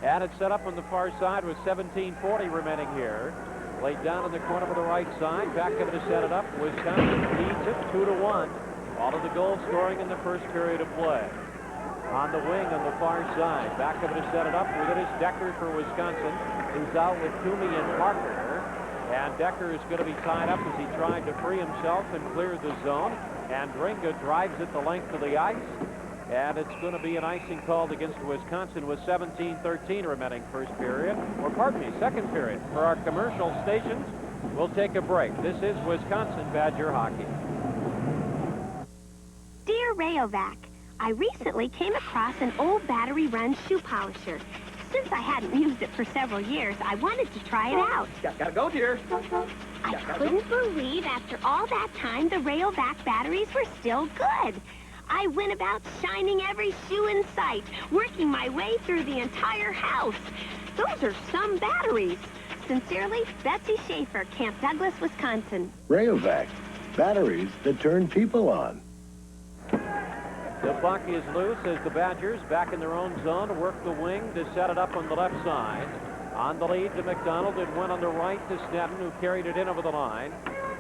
B: And it's set up on the far side with 17:40 remaining here. Laid down in the corner of the right side. Back of it to set it up. Wisconsin leads it 2-1. All of the goal scoring in the first period of play. On the wing on the far side. Back of it to set it up. With it is Decker for Wisconsin. He's out with Toomey and Parker. And Decker is going to be tied up as he tried to free himself and clear the zone. And Dringa drives it the length of the ice. And it's going to be an icing called against Wisconsin with 17:13 remaining first period. Or pardon me, second period. For our commercial stations, we'll take a break. This is Wisconsin Badger Hockey.
E: Dear Rayovac, I recently came across an old battery-run shoe polisher. Since I hadn't used it for several years, I wanted to try it out.
J: Gotta go, dear.
E: I couldn't believe after all that time the Rayovac batteries were still good. I went about shining every shoe in sight, working my way through the entire house. Those are some batteries. Sincerely, Betsy Schaefer, Camp Douglas, Wisconsin.
F: Rayovac, batteries that turn people on.
B: The puck is loose as the Badgers, back in their own zone, work the wing to set it up on the left side. On the lead to McDonald. It went on the right to Snedden, who carried it in over the line.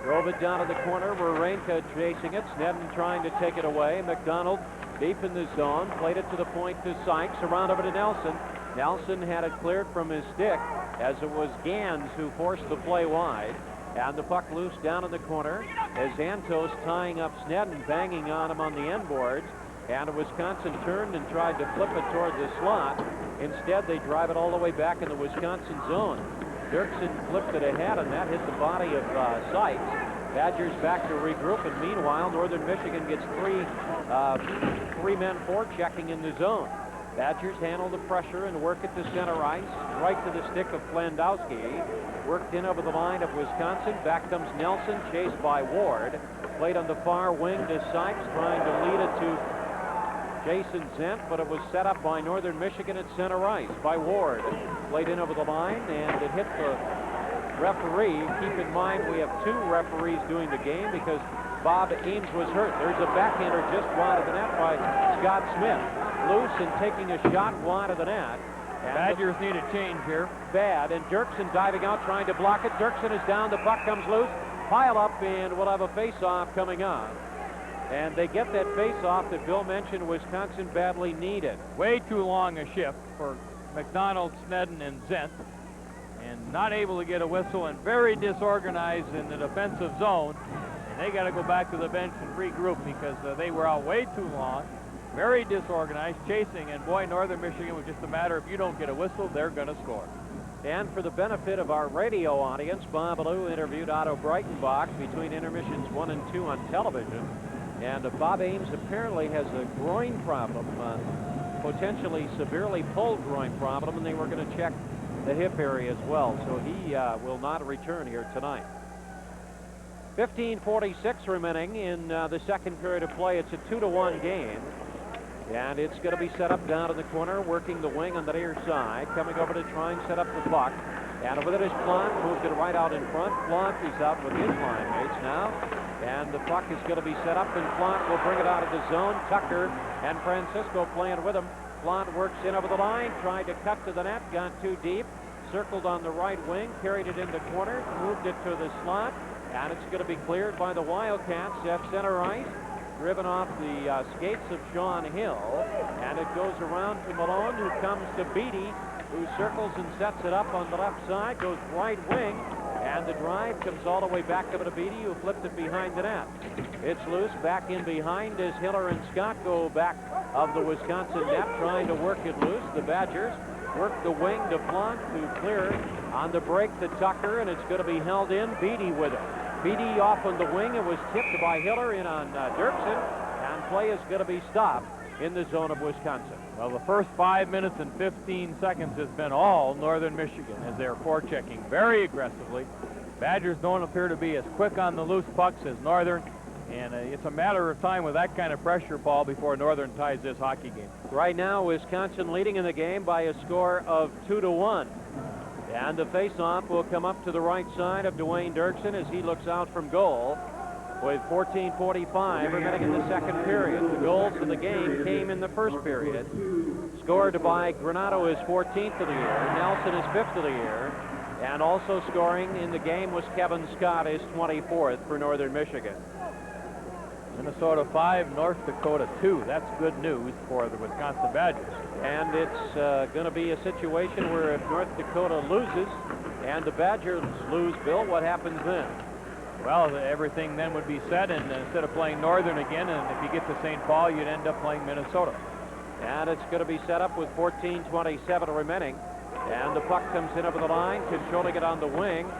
B: Drove it down to the corner. Warenka chasing it. Snedden trying to take it away. McDonald deep in the zone. Played it to the point to Sykes. Around over to Nelson. Nelson had it cleared from his stick as it was Gans who forced the play wide. And the puck loose down in the corner as Antos tying up Snedden, banging on him on the end boards. And Wisconsin turned and tried to flip it toward the slot. Instead, they drive it all the way back in the Wisconsin zone. Dirksen flipped it ahead, and that hit the body of Sykes. Badgers back to regroup, and meanwhile, Northern Michigan gets three men forechecking in the zone. Badgers handle the pressure and work it to center ice, right to the stick of Flandowski. Worked in over the line of Wisconsin. Back comes Nelson, chased by Ward. Played on the far wing to Sykes, trying to lead it to Jason Zent, but it was set up by Northern Michigan at center ice by Ward. Played in over the line, and it hit the referee. Keep in mind, we have two referees doing the game because Bob Ames was hurt. There's a backhander just wide of the net by Scott Smith. Loose and taking a shot wide of the net. And
C: Badgers need a change here.
B: Bad, and Dirksen diving out, trying to block it. Dirksen is down, the puck comes loose. Pile up, and we'll have a face-off coming on. And they get that face-off that Bill mentioned Wisconsin badly needed.
C: Way too long a shift for McDonald, Snedden, and Zent. And not able to get a whistle and very disorganized in the defensive zone. And they got to go back to the bench and regroup because they were out way too long. very disorganized, chasing, and boy, Northern Michigan was just a matter of you don't get a whistle, they're going to score.
B: And for the benefit of our radio audience, Bob Alou interviewed Otto Breitenbach between intermissions 1 and 2 on television. And Bob Ames apparently has a groin problem, potentially severely pulled groin problem, and they were going to check the hip area as well. So he will not return here tonight. 15:46 remaining in the second period of play. It's a 2-1 game. And it's going to be set up down in the corner, working the wing on the near side, coming over to try and set up the puck. And with it is Plant, moved it right out in front. Plant is out with his line mates now. And the puck is going to be set up, and Plant will bring it out of the zone. Tucker and Francisco playing with him. Plant works in over the line, tried to cut to the net, got too deep, circled on the right wing, carried it into corner, moved it to the slot, and it's going to be cleared by the Wildcats at center ice. Driven off the skates of Sean Hill, and it goes around to Malone, who comes to Beatty, who circles and sets it up on the left side, goes right wing, and the drive comes all the way back over to Beatty, who flipped it behind the net. It's loose, back in behind as Hiller and Scott go back of the Wisconsin net, trying to work it loose. The Badgers work the wing to Plant, to clear on the break to Tucker, and it's going to be held in. Beatty with it. Beatty off on the wing. It was tipped by Hiller in on Dirksen, and play is going to be stopped in the zone of Wisconsin.
C: Well, the first 5 minutes and 15 seconds has been all Northern Michigan as they're forechecking very aggressively. Badgers don't appear to be as quick on the loose pucks as Northern, and it's a matter of time with that kind of pressure, Paul, before Northern ties this hockey game.
B: Right now, Wisconsin leading in the game by a score of 2-1. And the face-off will come up to the right side of Dwayne Dirksen as he looks out from goal with 14:45 remaining in the second period. The goals of the game came in the first period. Scored by Granato, his 14th of the year. Nelson, his 5th of the year. And also scoring in the game was Kevin Scott, his 24th for Northern Michigan.
C: Minnesota 5, North Dakota 2. That's good news for the Wisconsin Badgers.
B: And it's going to be a situation where if North Dakota loses and the Badgers lose, Bill, what happens then?
C: Well, everything then would be set, and instead of playing Northern again, and if you get to St. Paul, you'd end up playing Minnesota.
B: And it's going to be set up with 14:27 remaining. And the puck comes in over the line, controlling it on the wing.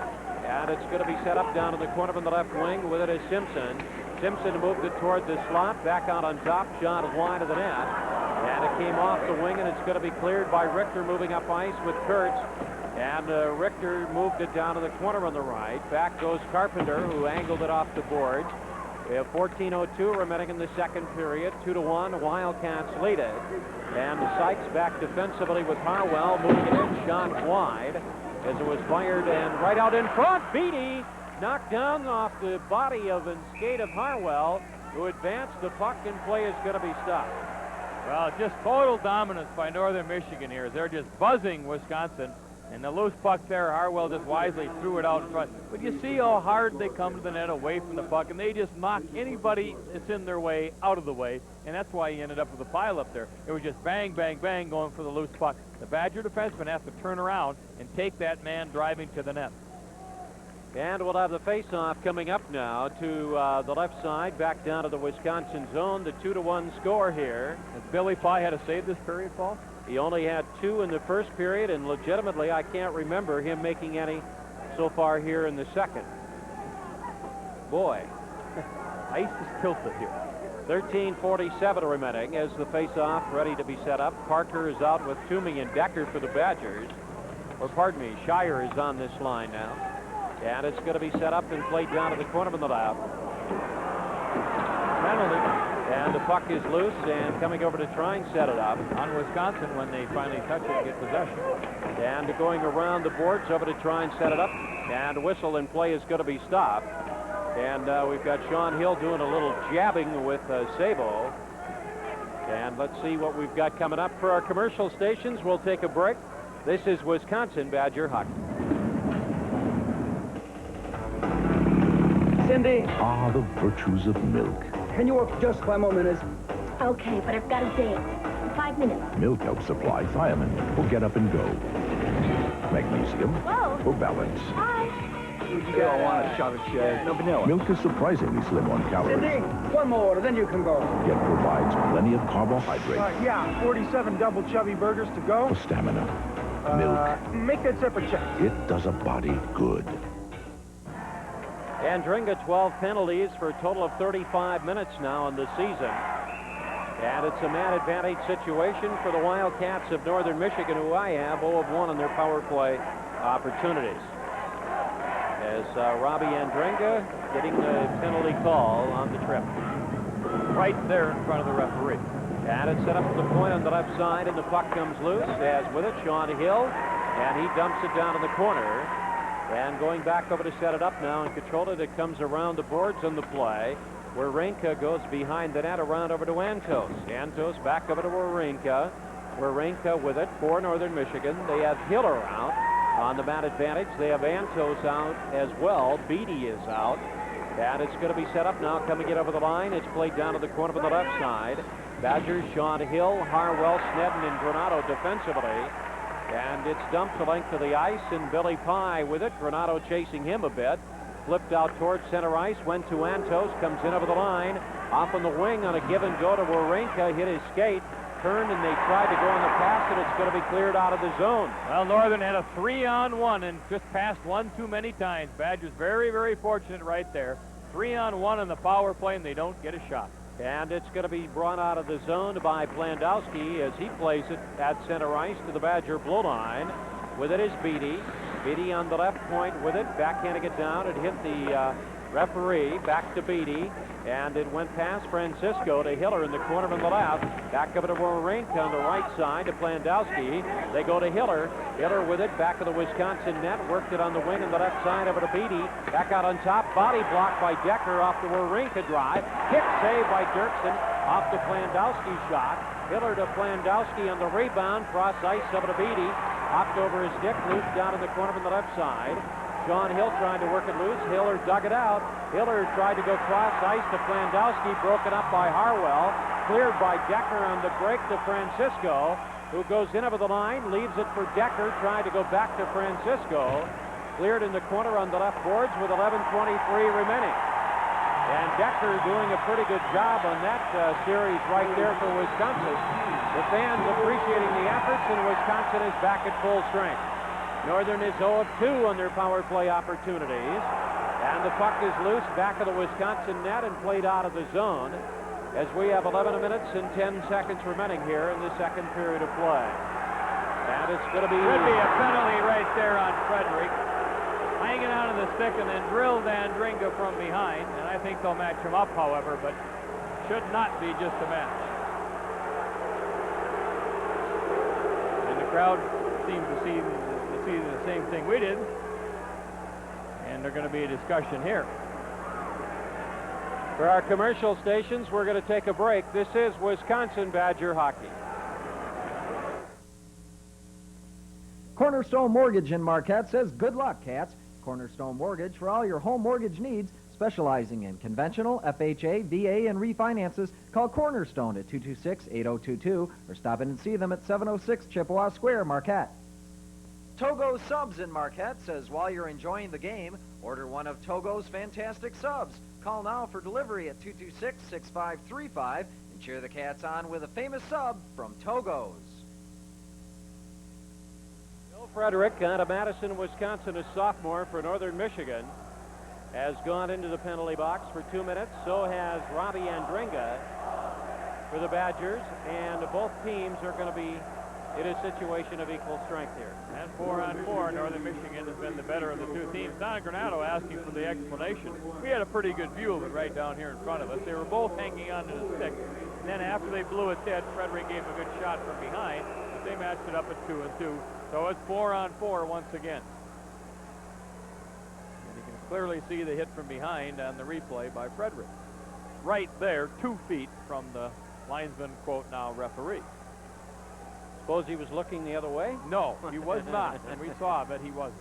B: And it's going to be set up down in the corner on the left wing. With it is Simpson. Simpson moved it toward the slot, back out on top, shot wide of the net. And it came off the wing, and it's going to be cleared by Richter moving up ice with Kurtz. And Richter moved it down to the corner on the right. Back goes Carpenter, who angled it off the boards. We have 14:02 remaining in the second period. 2-1, Wildcats lead it. And Sykes back defensively with Harwell, moving it in, shot wide as it was fired and right out in front. Beatty knocked down off the body of and skate of Harwell, who advanced the puck, and play is going to be stopped.
C: Well, just total dominance by Northern Michigan here. They're just buzzing Wisconsin. And the loose puck there, Harwell just wisely threw it out in front. But you see how hard they come to the net away from the puck, and they just knock anybody that's in their way out of the way, and that's why he ended up with a pile up there. It was just bang, bang, bang going for the loose puck. The Badger defenseman has to turn around and take that man driving to the net.
B: And we'll have the face-off coming up now to the left side, back down to the Wisconsin zone. The 2-1 score here.
C: Has Billy Pye had a save this period, Paul?
B: He only had 2 in the first period, and legitimately, I can't remember him making any so far here in the second. Boy,
C: ice is tilted here.
B: 13:47 remaining as the face-off ready to be set up. Parker is out with Toomey and Decker for the Badgers. Or pardon me, Shire is on this line now. And it's going to be set up and played down to the corner on the left. Penalty. And the puck is loose and coming over to try and set it up.
C: On Wisconsin when they finally touch it and get possession.
B: And going around the boards over to try and set it up. And whistle and play is going to be stopped. And we've got Sean Hill doing a little jabbing with Sabo. And let's see what we've got coming up. For our commercial stations, we'll take a break. This is Wisconsin Badger Hockey.
T: Cindy.
R: Ah, the virtues of milk.
T: Can you work just 5 more minutes?
U: Okay, but I've got a date. In 5 minutes.
R: Milk helps supply thiamine for get up and go. Magnesium
U: Whoa.
R: for balance.
U: Hi.
T: cheese you got?
F: I want a shot of cheese. No vanilla.
R: Milk is surprisingly slim on calories,
T: Cindy, one more, then you can go.
R: yet provides plenty of carbohydrate
O: Yeah, 47 double chubby burgers to go.
R: for stamina. Milk,
O: Make that separate check.
R: it does a body good.
B: Andringa, 12 penalties for a total of 35 minutes now in the season. And it's a man advantage situation for the Wildcats of Northern Michigan, who I have 0 of 1 on their power play opportunities. As Robbie Andringa getting the penalty call on the trip.
C: Right there in front of the referee.
B: And it's set up to the point on the left side, and the puck comes loose. As with it, Sean Hill, and he dumps it down in the corner. And going back over to set it up now and control it, it comes around the boards on the play. Warinka goes behind the net, around over to Antos. Antos back over to Warinka. Warinka with it for Northern Michigan. They have Hiller out on the man advantage. They have Antos out as well. Beatty is out. And it's going to be set up now, coming in over the line. It's played down to the corner on the left side. Badgers, Sean Hill, Harwell, Snedden, and Granato defensively. And it's dumped the length of the ice, and Billy Pye with it. Granato chasing him a bit. Flipped out towards center ice, went to Antos, comes in over the line. Off on the wing on a give and go to Warinka, hit his skate, turned, and they tried to go on the pass, and it's going to be cleared out of the zone.
C: Well, Northern had a 3-on-1 and just passed one too many times. Badgers very, very fortunate right there. 3-on-1 in the power play, and they don't get a shot.
B: And it's going to be brought out of the zone by Plandowski as he plays it at center ice to the Badger blue line. With it is Beatty. Beatty on the left point with it, backhanding it down. It hit the referee, back to Beatty, and it went past Francisco to Hiller in the corner on the left. Back over to Warinka on the right side to Plandowski. They go to Hiller. Hiller with it, back of the Wisconsin net, worked it on the wing on the left side over to Beatty. Back out on top, body blocked by Decker off the Warinka drive. Kick save by Dirksen off the Plandowski shot. Hiller to Plandowski on the rebound, cross ice over to Beatty. Hopped over his stick, loose down in the corner on the left side. Sean Hill trying to work it loose. Hiller dug it out. Hiller tried to go cross ice to Plandowski, broken up by Harwell. Cleared by Decker on the break to Francisco, who goes in over the line, leaves it for Decker, tried to go back to Francisco. Cleared in the corner on the left boards with 11:23 remaining. And Decker doing a pretty good job on that series right there for Wisconsin. The fans appreciating the efforts, and Wisconsin is back at full strength. Northern is 0 of 2 on their power play opportunities. And the puck is loose back of the Wisconsin net and played out of the zone as we have 11 minutes and 10 seconds remaining here in the second period of play. And it's going to be...
C: Could be a penalty right there on Frederick. Hanging out of the stick and then drilled Andringa from behind. And I think they'll match him up, however, but should not be just a match. And the crowd seemed to see the same thing we did. And there's going to be a discussion here.
B: For our commercial stations, we're going to take a break. This is Wisconsin Badger hockey.
J: Cornerstone Mortgage in Marquette says, good luck, Cats. Cornerstone Mortgage for all your home mortgage needs, specializing in conventional, FHA, VA, and refinances. Call Cornerstone at 226-8022 or stop in and see them at 706 Chippewa Square, Marquette. Togo Subs in Marquette says, while you're enjoying the game, order one of Togo's fantastic subs. Call now for delivery at 226-6535 and cheer the Cats on with a famous sub from Togo's.
B: Bill Frederick out of Madison, Wisconsin, a sophomore for Northern Michigan, has gone into the penalty box for 2 minutes. So has Robbie Andringa for the Badgers, and both teams are going to be in a situation of equal strength here.
C: And 4-on-4, Northern Michigan has been the better of the two teams. Don Granato asking for the explanation. We had a pretty good view of it right down here in front of us. They were both hanging on to the stick. And then after they blew it dead, Frederick gave a good shot from behind. But they matched it up at 2-2. So it's 4-on-4 once again. And you can clearly see the hit from behind on the replay by Frederick. Right there, 2 feet from the linesman, quote, now referee.
B: Suppose he was looking the other way?
C: No, he was not, and we saw that he wasn't.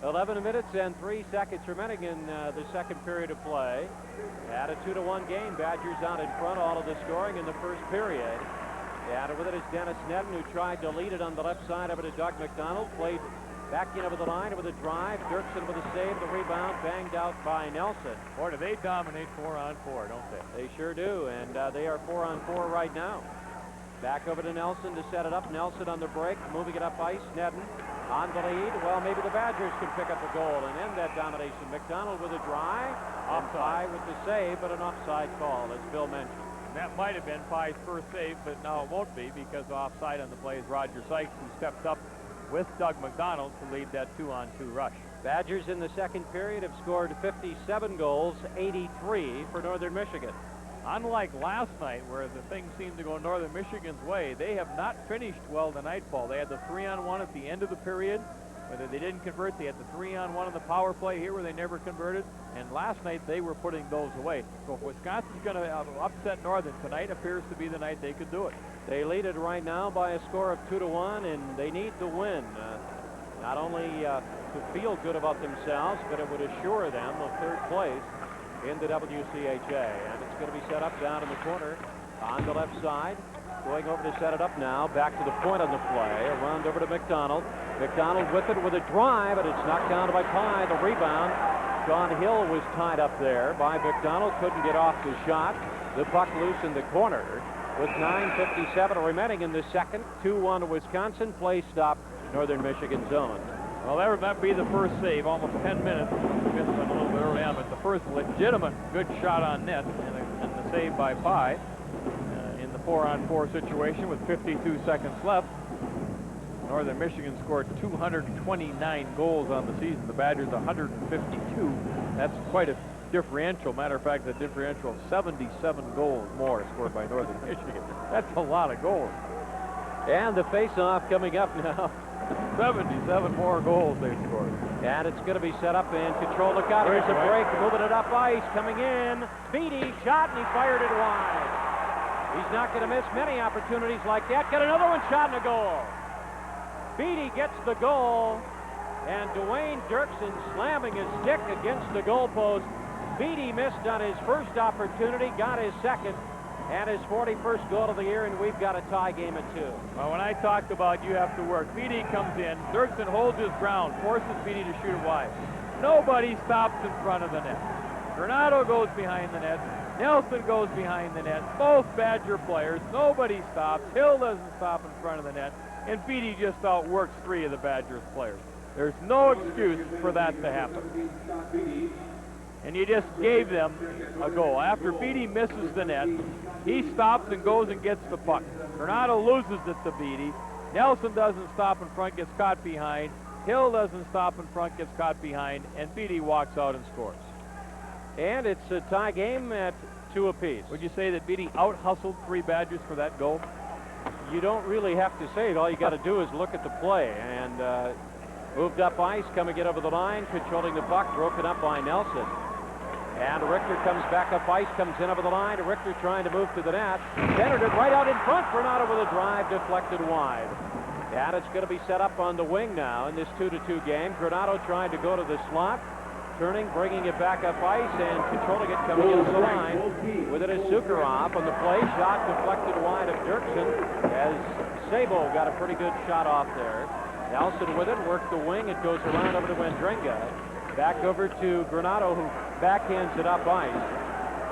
B: 11 minutes and 3 seconds remaining in the second period of play. At a 2-1 game, Badgers out in front, all of the scoring in the first period. And with it is Dennis Nedden, who tried to lead it on the left side over to Doug McDonald. Played Back in over the line with a drive. Dirksen with a save. The rebound banged out by Nelson.
C: Boy, do they dominate 4-on-4, don't they?
B: They sure do, and they are 4-on-4 right now. Back over to Nelson to set it up. Nelson on the break, moving it up ice. Sneddon on the lead. Well, maybe the Badgers can pick up a goal and end that domination. McDonald with a drive. Offside with the save, but an offside call, as Bill mentioned.
C: And that might have been Pye's first save, but now it won't be because offside on the play is Roger Sykes, who stepped up with Doug McDonald to lead that 2-on-2 rush.
B: Badgers in the second period have scored 57 goals, 83 for Northern Michigan.
C: Unlike last night, where the things seemed to go Northern Michigan's way, they have not finished well tonight, Paul. They had the 3-on-1 at the end of the period. Whether they didn't convert, they had the 3-on-1 on the power play here where they never converted. And last night, they were putting those away. So if Wisconsin's going to upset Northern, tonight appears to be the night they could do it.
B: They lead it right now by a score of 2-1, and they need to win. Not only to feel good about themselves, but it would assure them of third place in the WCHA. And it's going to be set up down in the corner on the left side. Going over to set it up now. Back to the point on the play. Around over to McDonald. McDonald with it with a drive, and it's knocked down by Pye. The rebound. Sean Hill was tied up there by McDonald. Couldn't get off the shot. The puck loose in the corner with 9:57 remaining in the second. 2-1 to Wisconsin. Play stop, Northern Michigan zone.
C: Well, that might be the first save, almost 10 minutes. Missed one a little bit early on, but the first legitimate good shot on net and the save by Pye in the 4-on-4 situation with 52 seconds left. Northern Michigan scored 229 goals on the season. The Badgers 152. That's quite a differential. Matter of fact, the differential of 77 goals more scored by Northern Michigan. That's a lot of goals.
B: And the face-off coming up now.
C: 77 more goals they scored.
B: And it's going to be set up and controlled. Look out, there's a break, moving it up ice, coming in. Beatty shot, and he fired it wide. He's not going to miss many opportunities like that. Got another one shot and a goal. Beatty gets the goal, and Dwayne Dirksen slamming his stick against the goalpost. Beatty missed on his first opportunity, got his second, and his 41st goal of the year, and we've got a tie game at 2.
C: Well, when I talked about you have to work, Beatty comes in, Dirksen holds his ground, forces Beatty to shoot it wide. Nobody stops in front of the net. Granado goes behind the net. Nelson goes behind the net. Both Badger players. Nobody stops. Hill doesn't stop in front of the net. And Beatty just outworks 3 of the Badgers players. There's no excuse for that to happen. And you just gave them a goal. After Beatty misses the net, he stops and goes and gets the puck. Granado loses it to Beatty. Nelson doesn't stop in front, gets caught behind. Hill doesn't stop in front, gets caught behind. And Beatty walks out and scores.
B: And it's a tie game at 2 apiece.
C: Would you say that Beatty out-hustled 3 Badgers for that goal?
B: You don't really have to say it. All you got to do is look at the play. And moved up ice, coming in over the line, controlling the puck, broken up by Nelson. And Richter comes back up ice, comes in over the line. Richter trying to move to the net. Centered it right out in front. Granado with a drive, deflected wide. And it's going to be set up on the wing now in this 2-2 game. Granado trying to go to the slot. Turning, bringing it back up ice, and controlling it, coming into the line. With it is Sukharov on the play. Shot deflected wide of Dirksen as Sabo got a pretty good shot off there. Nelson with it, worked the wing. It goes around over to Wendringa. Back over to Granado, who backhands it up ice.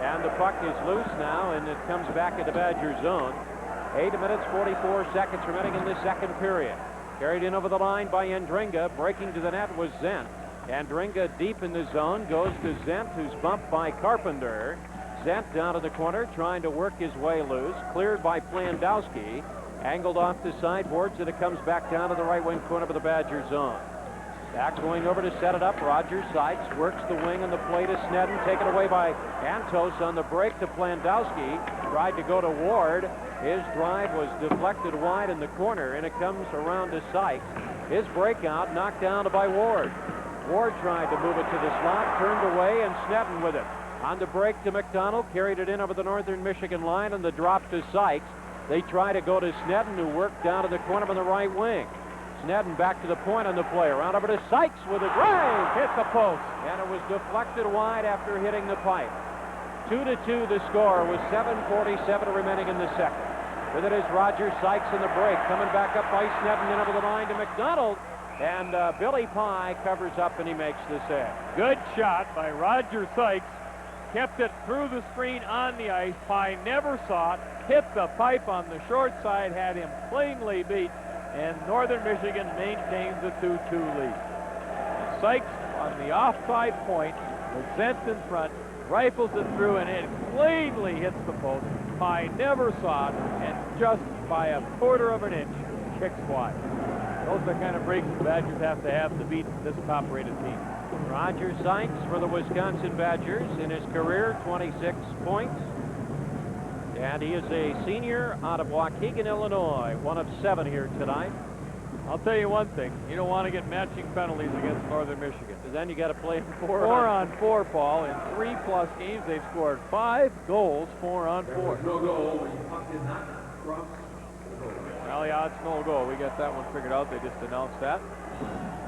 B: And the puck is loose now, and it comes back into Badger zone. 8 minutes, 44 seconds remaining in the second period. Carried in over the line by Wendringa. Breaking to the net was Zent. Andringa deep in the zone, goes to Zent, who's bumped by Carpenter. Zent down in the corner, trying to work his way loose. Cleared by Plandowski. Angled off the sideboards, and it comes back down to the right wing corner of the Badger zone. Back going over to set it up. Roger Sykes works the wing on the play to Sneddon. Taken away by Antos on the break to Plandowski. Tried to go to Ward. His drive was deflected wide in the corner, and it comes around to Sykes. His breakout knocked down by Ward. Ward tried to move it to the slot, turned away, and Sneddon with it. On the break to McDonald, carried it in over the Northern Michigan line, and the drop to Sykes. They try to go to Sneddon, who worked down to the corner on the right wing. Sneddon back to the point on the play. Around over to Sykes with a drive. Hit the post. And it was deflected wide after hitting the pipe. 2-2 the score with 7:47 remaining in the second. With it is Roger Sykes in the break. Coming back up by Sneddon and over the line to McDonald. And Billy Pye covers up and he makes the save.
C: Good shot by Roger Sykes. Kept it through the screen on the ice. Pye never saw it. Hit the pipe on the short side, had him cleanly beat, and Northern Michigan maintains a 2-2 lead. And Sykes on the offside point, was sent in front, rifles it through, and it cleanly hits the post. Pye never saw it, and just by a quarter of an inch, kicks wide. Those are the kind of breaks the Badgers have to beat this top-rated team.
B: Roger Sykes for the Wisconsin Badgers in his career, 26 points. And he is a senior out of Waukegan, Illinois, one of 7 here tonight.
C: I'll tell you one thing, you don't want to get matching penalties against Northern Michigan.
B: Because then you got to play 4
C: on 4, Paul. In 3+ games, they've scored 5 goals, 4 on 4.
D: No goal when you puck did not cross.
C: Well, yeah, it's no goal. We got that one figured out. They just announced that.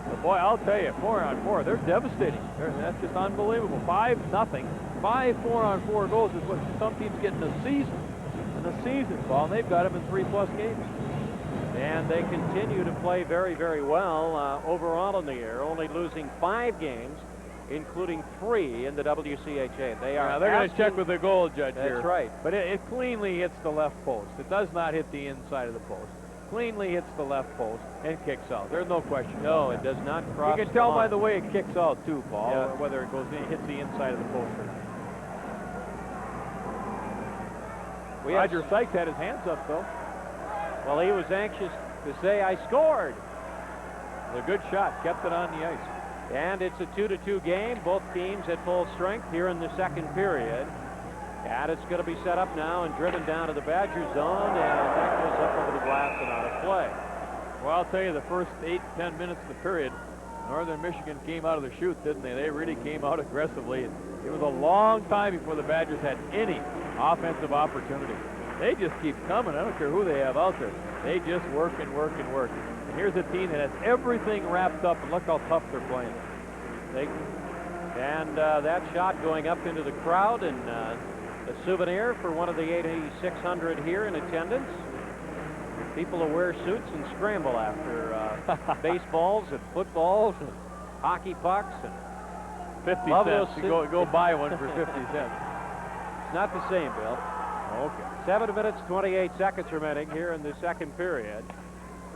C: But boy, I'll tell you, 4 on 4, they're devastating. That's just unbelievable. 5-0. 5 4-on-4 goals is what some teams get in a season. Paul, and they've got them in 3+ games.
B: And they continue to play very, very well overall in the year, only losing 5 games, including 3 in the WCHA. They are.
C: They're going to check with the goal judge here.
B: That's right.
C: But it cleanly hits the left post. It does not hit the inside of the post. Cleanly hits the left post and kicks out. There's no question.
B: No, it does not cross.
C: You can tell by the way it kicks out too, Paul,
B: yeah.
C: whether it goes in, hits the inside of the post or not. Roger Sykes had his hands up though.
B: Well, he was anxious to say, I scored.
C: A good shot, kept it on the ice.
B: And it's a 2-2 game, both teams at full strength here in the second period. And it's going to be set up now and driven down to the Badger zone, and that goes up over the glass and out of play.
C: Well, I'll tell you, the first 8-10 minutes of the period, Northern Michigan came out of the chute, didn't they? They really came out aggressively. It was a long time before the Badgers had any offensive opportunity. They just keep coming. I don't care who they have out there. They just work and work and work. And here's a team that has everything wrapped up, and look how tough they're playing.
B: That shot going up into the crowd, and a souvenir for one of the 8,600 here in attendance. People who wear suits and scramble after baseballs and footballs and hockey pucks and
C: 50 cents. Go buy one for 50 cents.
B: It's not the same, Bill.
C: Okay.
B: 7 minutes, 28 seconds remaining here in the second period.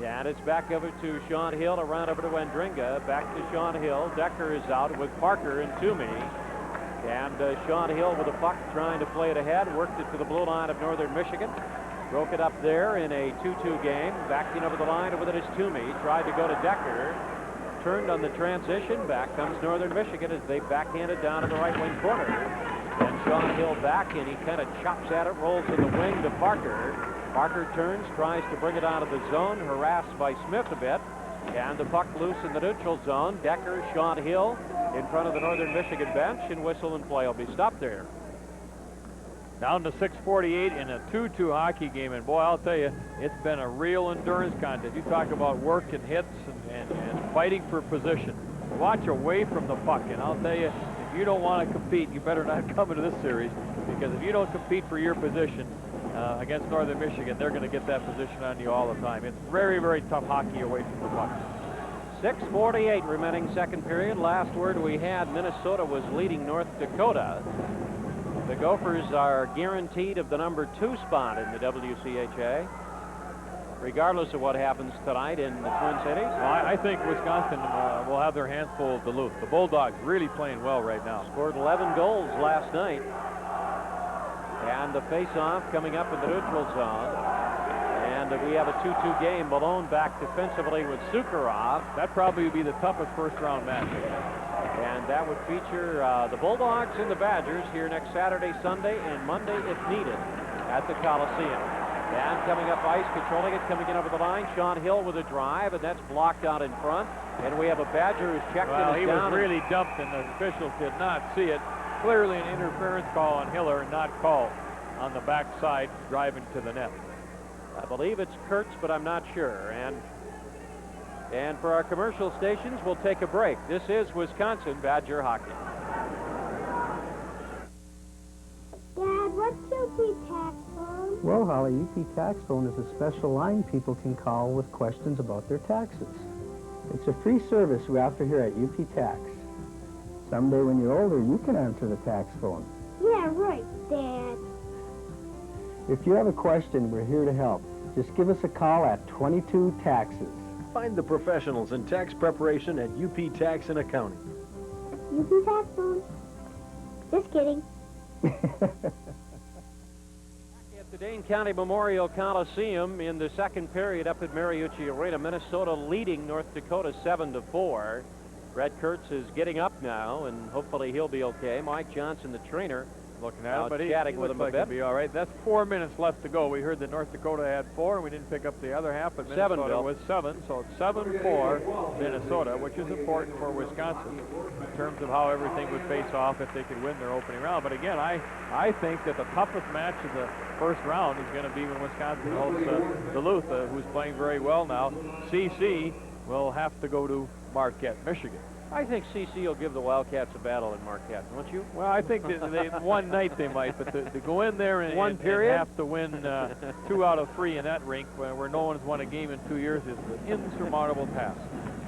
B: Yeah, and it's back over to Sean Hill, around over to Wendringa. Back to Sean Hill. Decker is out with Parker and Toomey. And Sean Hill with the puck trying to play it ahead. Worked it to the blue line of Northern Michigan. Broke it up there in a 2-2 game. Backing over the line with it is Toomey. Tried to go to Decker. Turned on the transition. Back comes Northern Michigan as they backhanded down in the right wing corner. And Sean Hill back, and he kind of chops at it, rolls in the wing to Parker. Parker turns, tries to bring it out of the zone, harassed by Smith a bit. And the puck loose in the neutral zone. Decker, Sean Hill in front of the Northern Michigan bench, and whistle and play will be stopped there.
C: Down to 6:48 in a 2-2 hockey game, and boy, I'll tell you, it's been a real endurance contest. You talk about work and hits and fighting for position. Watch away from the puck, and I'll tell you, if you don't want to compete, you better not come into this series, because if you don't compete for your position against Northern Michigan, they're going to get that position on you all the time. It's very, very tough hockey away from the puck.
B: 6:48 remaining second period. Last word we had, Minnesota was leading North Dakota. The Gophers are guaranteed of the number 2 spot in the WCHA, regardless of what happens tonight in the Twin Cities.
C: Well, I think Wisconsin will have their hands full of Duluth. The Bulldogs really playing well right now.
B: Scored 11 goals last night. And the face-off coming up in the neutral zone. And we have a 2-2 game. Malone back defensively with Sukharov.
C: That probably would be the toughest first-round match.
B: And that would feature the Bulldogs and the Badgers here next Saturday, Sunday, and Monday, if needed, at the Coliseum. And coming up ice, controlling it, coming in over the line, Sean Hill with a drive, and that's blocked out in front. And we have a Badger who's checked in.
C: Well, he was really dumped, and the officials did not see it. Clearly an interference call on Hiller, not called on the backside, driving to the net.
B: I believe it's Kurtz, but I'm not sure. And for our commercial stations, we'll take a break. This is Wisconsin Badger Hockey.
U: Dad, what's UP tax phone?
V: Well, Holly, UP tax phone is a special line people can call with questions about their taxes.
K: It's a free service we offer here at UP Tax. Someday when you're older, you can answer the tax phone.
U: Yeah, right, Dad.
K: If you have a question, we're here to help. Just give us a call at 22 Taxes.
V: Find the professionals in tax preparation at UP Tax and Accounting.
U: UP Tax phone. Just kidding.
B: At the Dane County Memorial Coliseum in the second period up at Mariucci Arena, Minnesota leading North Dakota 7-4. Brett Kurtz is getting up now, and hopefully he'll be okay. Mike Johnson, the trainer,
C: looking at him, but
B: chatting
C: he
B: with
C: looks
B: him
C: like
B: a
C: he'll
B: bit.
C: be all right. That's 4 minutes left to go. We heard that North Dakota had 4, and we didn't pick up the other half, but
B: Seven,
C: Minnesota
B: Bill.
C: was 7, so it's 7-4 Minnesota, which is important for Wisconsin in terms of how everything would face off if they could win their opening round. But again, I think that the toughest match of the first round is going to be when Wisconsin hosts Duluth, who's playing very well now. CC will have to go to Marquette, Michigan.
B: I think CC will give the Wildcats a battle in Marquette, don't you?
C: Well, I think that one night they might, but to go in there and,
B: One period?
C: and have to win 2 out of 3 in that rink where no one's won a game in 2 years is an insurmountable task.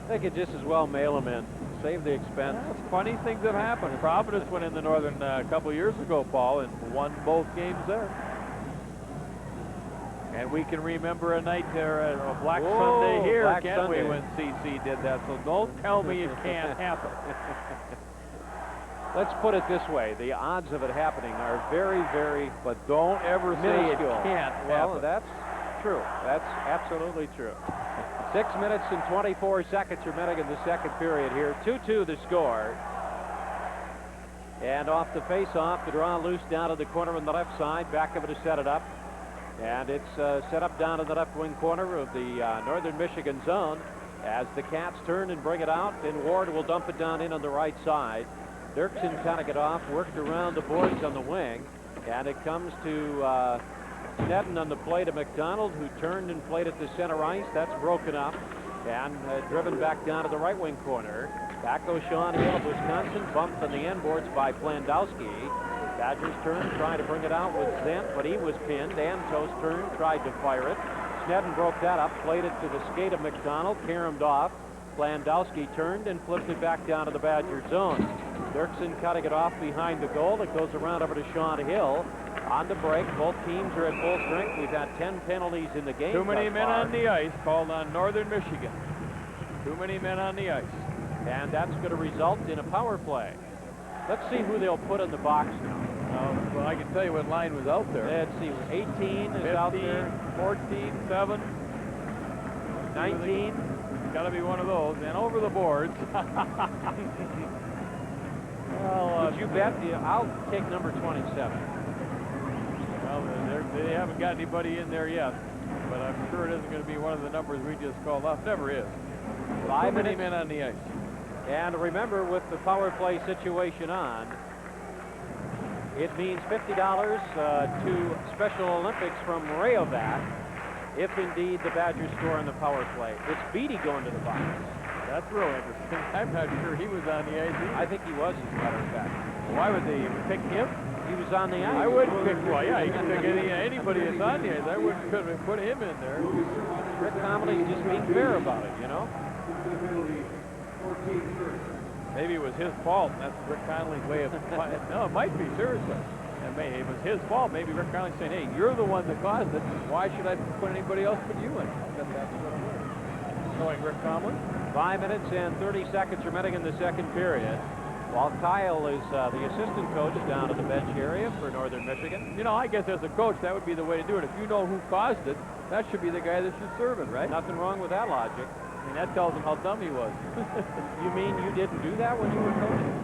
B: They could just as well mail them in. Save the expense.
C: Well, funny things have happened. Providence went in the Northern a couple years ago, Paul, and won both games there. And we can remember a night there at a Black Sunday here,
B: Black
C: can't
B: Sunday.
C: we, when CC did that? So don't tell me it can't happen.
B: Let's put it this way. The odds of it happening are very, very
C: But don't ever say it
B: minuscule.
C: can't
B: Well,
C: happen.
B: that's true. That's absolutely true. 6 minutes and 24 seconds remaining in the second period here. 2-2 the score. And off the face-off, the draw loose down to the corner on the left side. Back of it to set it up. And it's set up down in the left wing corner of the Northern Michigan zone as the Cats turn and bring it out. And Ward will dump it down in on the right side. Dirksen kind of got off, worked around the boards on the wing. And it comes to Sneddon on the play to McDonald, who turned and played at the center ice. That's broken up and driven back down to the right wing corner. Back goes Sean Hill of Wisconsin, bumped on the end boards by Plandowski. Badgers turn, tried to bring it out with Zent, but he was pinned. Antos turned, tried to fire it. Sneddon broke that up, played it to the skate of McDonald, caromed off. Plandowski turned and flipped it back down to the Badger zone. Dirksen cutting it off behind the goal. It goes around over to Sean Hill. On the break, both teams are at full strength. We've had 10 penalties in the game.
C: Too many
B: thus
C: men
B: far.
C: on the ice called on Northern Michigan. Too many men on the ice.
B: And that's going to result in a power play. Let's see who they'll put in the box now.
C: Well, I can tell you what line was out there.
B: Let's see. 18 is
C: 15,
B: out there.
C: 14, 7.
B: 19.
C: Got to be one of those. And over the boards. Well,
B: would you bet? I'll take number 27.
C: Well, they haven't got anybody in there yet. But I'm sure it isn't going to be one of the numbers we just called off. Never is.
B: 5
C: Too many
B: minutes.
C: men on the ice.
B: And remember, with the power play situation on, it means $50 to Special Olympics from Rayovac if indeed the Badgers score on the power play. It's Beatty going to the box.
C: That's real interesting. I'm not sure he was on the ice either.
B: I think he was, as a matter of fact.
C: Why would they pick him?
B: He was on the ice.
C: I wouldn't pick, well, yeah, you can pick anybody that's on the ice. I wouldn't could have put him in there.
B: Rick Conley's just being fair about it, you know?
C: Maybe it was his fault, and that's Rick Conley's way of... No, it might be, seriously. It was his fault. Maybe Rick Conley's saying, hey, you're the one that caused it. Why should I put anybody else but you in? I bet that's what it was. Knowing Rick Conley.
B: 5 minutes and 30 seconds remaining in the second period. While Kyle is the assistant coach down at the bench area for Northern Michigan.
C: You know, I guess as a coach, that would be the way to do it. If you know who caused it, that should be the guy that should serve it, right?
B: Nothing wrong with that logic.
C: I mean, that tells him how dumb he was.
B: You mean you didn't do that when you were coaching?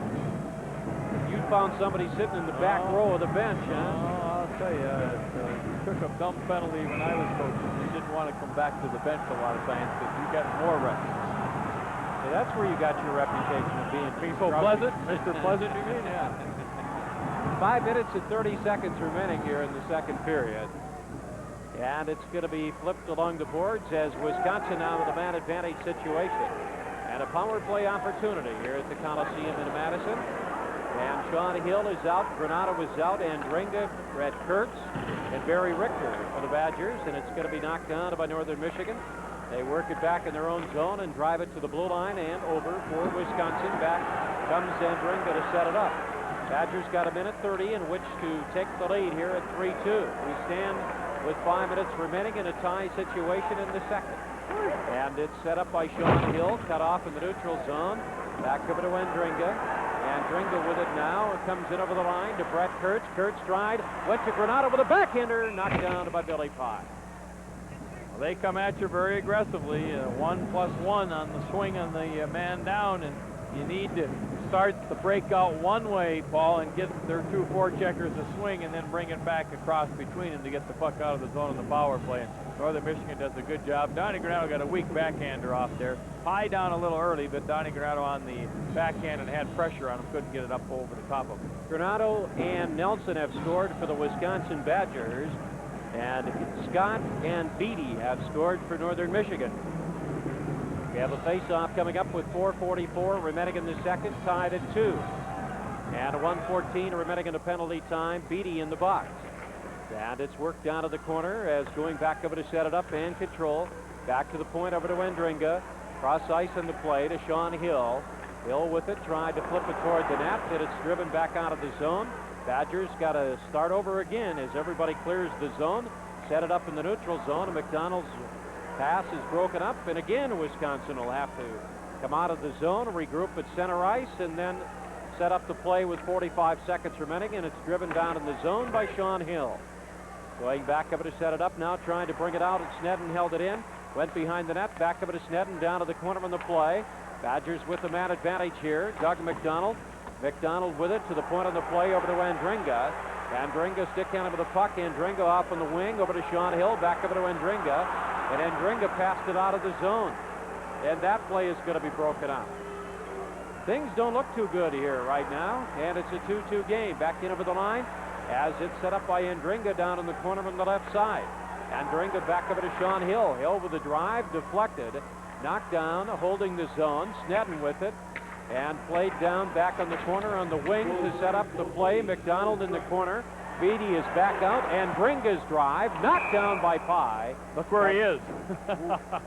B: You found somebody sitting in the back row of the bench, huh?
C: I'll tell you, it took a dumb penalty when I was coaching. You didn't want to come back to the bench a lot of times because you got more reps.
B: So that's where you got your reputation of being
C: so pleasant, Mr. Pleasant, you mean? Yeah.
B: 5 minutes and 30 seconds remaining here in the second period. And it's going to be flipped along the boards as Wisconsin now with a man advantage situation. And a power play opportunity here at the Coliseum in Madison. And Sean Hill is out, Granado is out, and Dringa, Brett Kurtz, and Barry Richter for the Badgers. And it's going to be knocked down by Northern Michigan. They work it back in their own zone and drive it to the blue line and over for Wisconsin. Back comes Andringa to set it up. Badgers got a minute 30 in which to take the lead here at 3-2. We stand with 5 minutes remaining in a tie situation in the second. And it's set up by Sean Hill, cut off in the neutral zone. Back over to Andringa. Andringa with it now. It comes in over the line to Brett Kurtz. Kurtz tried, went to Granado with a backhander, knocked down by Billy Pye.
C: Well, they come at you very aggressively. 1+1 on the swing on the man down, and you need to start the breakout one way, Paul, and get their 2 forecheckers to swing and then bring it back across between them to get the puck out of the zone of the power play. And Northern Michigan does a good job. Donnie Granado got a weak backhander off there. Pie down a little early, but Donnie Granado on the backhand and had pressure on him. Couldn't get it up over the top of him.
B: Granado and Nelson have scored for the Wisconsin Badgers, and Scott and Beatty have scored for Northern Michigan. We have a face-off coming up with 4:44 remaining in the second, tied at 2. And a 1:14 remaining in a penalty time. Beatty in the box. And it's worked out of the corner as going back over to set it up and control. Back to the point over to Andringa. Cross ice in the play to Sean Hill. Hill with it, tried to flip it toward the net, but it's driven back out of the zone. Badgers got to start over again as everybody clears the zone. Set it up in the neutral zone, and McDonald's pass is broken up, and again Wisconsin will have to come out of the zone, regroup at center ice, and then set up the play with 45 seconds remaining, and it's driven down in the zone by Sean Hill. Going back over to set it up now, trying to bring it out, and Snedden held it in. Went behind the net, back over to Snedden, down to the corner on the play. Badgers with the man advantage here. Doug McDonald. McDonald with it to the point on the play over to Andringa. Andringa stick-handed with the puck. Andringa off on the wing over to Sean Hill, back over to Andringa. And Andringa passed it out of the zone. And that play is going to be broken up. Things don't look too good here right now, and it's a 2-2 game. Back in over the line as it's set up by Andringa down in the corner on the left side. Andringa back over to Sean Hill. Hill with a drive, deflected, knocked down, holding the zone. Snedden with it, and played down back on the corner on the wing to set up the play. McDonald in the corner. Beatty is back out. Andringa's drive, knocked down by Pye.
C: Look where he is.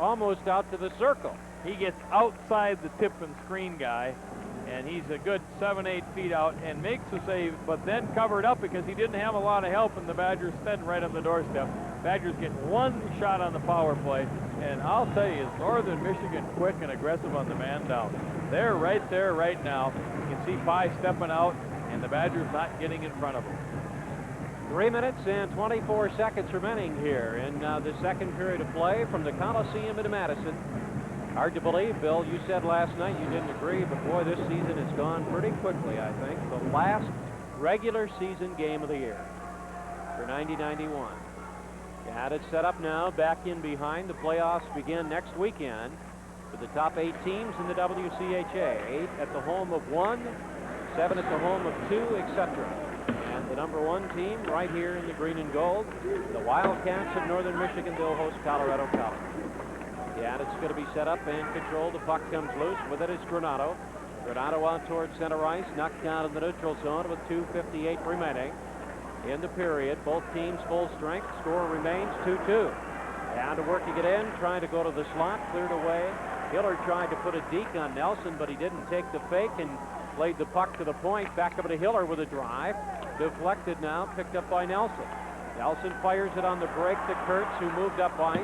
B: Almost out to the circle.
C: He gets outside the tip and screen guy, and he's a good 7-8 feet out and makes the save, but then covered up because he didn't have a lot of help, and the Badgers fed right on the doorstep. Badgers get one shot on the power play, and I'll tell you, is Northern Michigan quick and aggressive on the man down. They're right there right now. You can see Pye stepping out, and the Badgers not getting in front of him.
B: 3 minutes and 24 seconds remaining here in the second period of play from the Coliseum in Madison. Hard to believe, Bill, you said last night you didn't agree, but boy, this season has gone pretty quickly, I think. The last regular season game of the year for 90-91. And it's set up now, back in behind. The playoffs begin next weekend for the top 8 teams in the WCHA. 8 at the home of 1, 7 at the home of 2, etc. And the number 1 team right here in the green and gold, the Wildcats of Northern Michigan. They'll host Colorado College. Yeah, it's going to be set up and controlled. The puck comes loose. With it is Granado. Granado out towards center ice. Knocked down in the neutral zone with 2:58 remaining in the period. Both teams full strength. Score remains 2-2. And working it in, trying to go to the slot. Cleared away. Hiller tried to put a deke on Nelson, but he didn't take the fake and played the puck to the point. Back over to Hiller with a drive. Deflected now. Picked up by Nelson. Nelson fires it on the break to Kurtz, who moved up ice.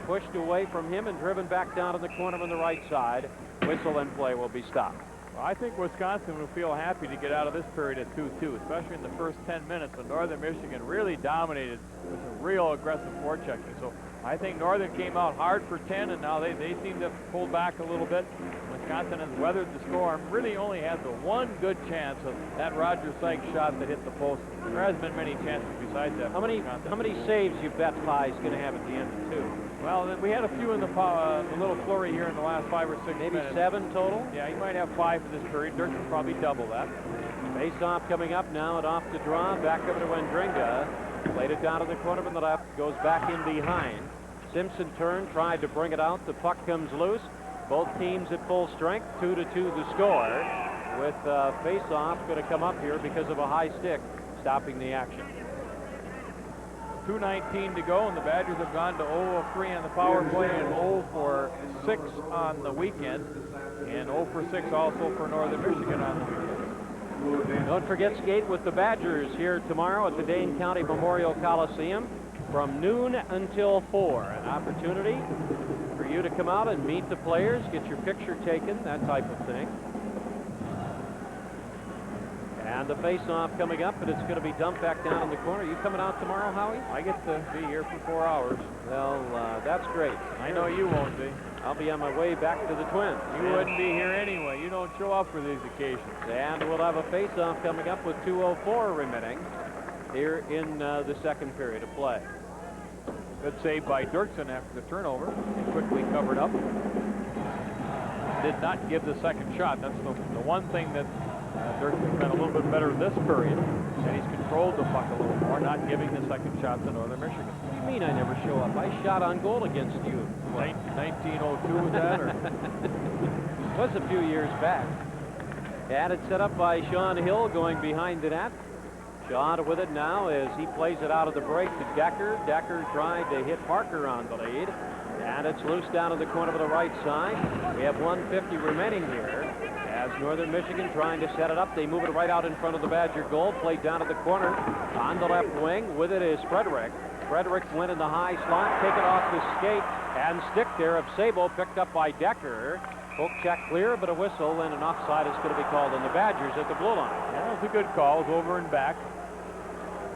B: Pushed away from him and driven back down in the corner on the right side. Whistle and play will be stopped.
C: Well, I think Wisconsin will feel happy to get out of this period at 2-2, especially in the first 10 minutes when Northern Michigan really dominated with some real aggressive forechecking. So I think Northern came out hard for 10, and now they seem to pull back a little bit. Wisconsin has weathered the storm, really only had the one good chance of that Roger Sykes shot that hit the post. There hasn't been many chances besides that.
B: How many saves you bet Pye's going to have at the end of 2?
C: Well, we had a few in the little flurry here in the last 5 or 6 minutes.
B: Maybe 7 total?
C: Yeah, he might have 5 for this period. Dirk will probably double that.
B: Face-off coming up now, and off the draw. Back over to Andringa. Played it down to the corner on the left. Goes back in behind. Simpson turned, tried to bring it out. The puck comes loose. Both teams at full strength. 2-2 the score. With face-off going to come up here because of a high stick stopping the action.
C: 2:19 to go, and the Badgers have gone to 0 of 3 on the power play and 0 for 6 on the weekend, and 0 for 6 also for Northern Michigan on the weekend.
B: Don't forget, skate with the Badgers here tomorrow at the Dane County Memorial Coliseum from noon until 4. An opportunity for you to come out and meet the players, get your picture taken, that type of thing. And the face-off coming up, and it's going to be dumped back down in the corner. You coming out tomorrow, Howie?
C: I get to be here for 4 hours.
B: Well, that's great.
C: I know you won't be.
B: I'll be on my way back to the Twins.
C: You wouldn't be here anyway. You don't show up for these occasions.
B: And we'll have a face-off coming up with 2:04 remaining here in the second period of play.
C: Good save by Dirksen after the turnover. He quickly covered up. Did not give the second shot. That's the one thing that Dirksen's been a little bit better this period. And he's controlled the puck a little more, not giving the second shot to Northern Michigan.
B: What do you mean I never show up? I shot on goal against you.
C: 1902 was that? Or?
B: It was a few years back. And it's set up by Sean Hill going behind the net. Sean with it now as he plays it out of the break to Decker. Decker tried to hit Parker on the lead. And it's loose down in the corner of the right side. We have 1:50 remaining here. As Northern Michigan trying to set it up, they move it right out in front of the Badger goal. Played down at the corner on the left wing. With it is Frederick. Frederick went in the high slot, take it off the skate, and stick there of Sabo, picked up by Decker. Poke check clear, but a whistle and an offside is going to be called on the Badgers at the blue line.
C: Yeah, it was a good call. It was over and back.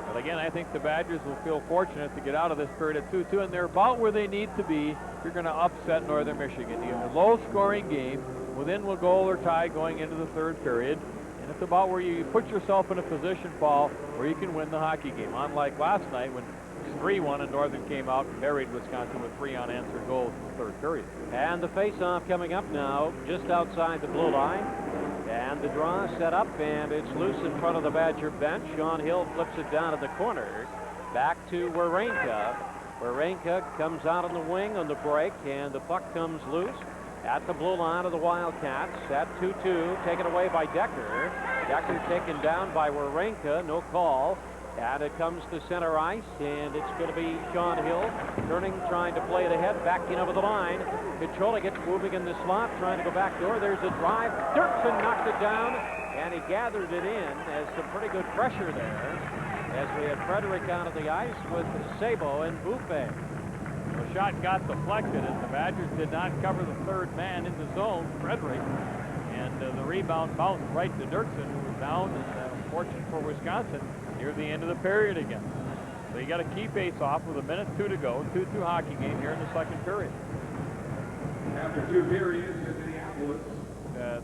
C: But again, I think the Badgers will feel fortunate to get out of this period at 2-2, and they're about where they need to be if you're going to upset Northern Michigan. You have a low-scoring game, within a goal or tie going into the third period, and it's about where you put yourself in a position, Paul, where you can win the hockey game. Unlike last night when it was 3-1 and Northern came out and buried Wisconsin with 3 unanswered goals in the third period.
B: And the face-off coming up now, just outside the blue line. And the draw set up, and it's loose in front of the Badger bench. Sean Hill flips it down in the corner. Back to Warenka. Warenka comes out on the wing on the break, and the puck comes loose at the blue line of the Wildcats at 2-2, taken away by Decker. Decker taken down by Warenka, no call. And it comes to center ice, and it's going to be Sean Hill turning, trying to play it ahead, back in over the line. Controlling it, moving in the slot, trying to go back door. There's a drive. Dirksen knocked it down, and he gathered it in as some pretty good pressure there as we had Frederick out of the ice with Sabo and Buffet.
C: The shot got deflected, and the Badgers did not cover the third man in the zone, Frederick. And the rebound bounced right to Dirksen, who was down, and fortunate for Wisconsin near the end of the period again. So you got a key face-off with 1:02 to go. 2-2 hockey game here in the second period.
D: After 2 periods in Minneapolis.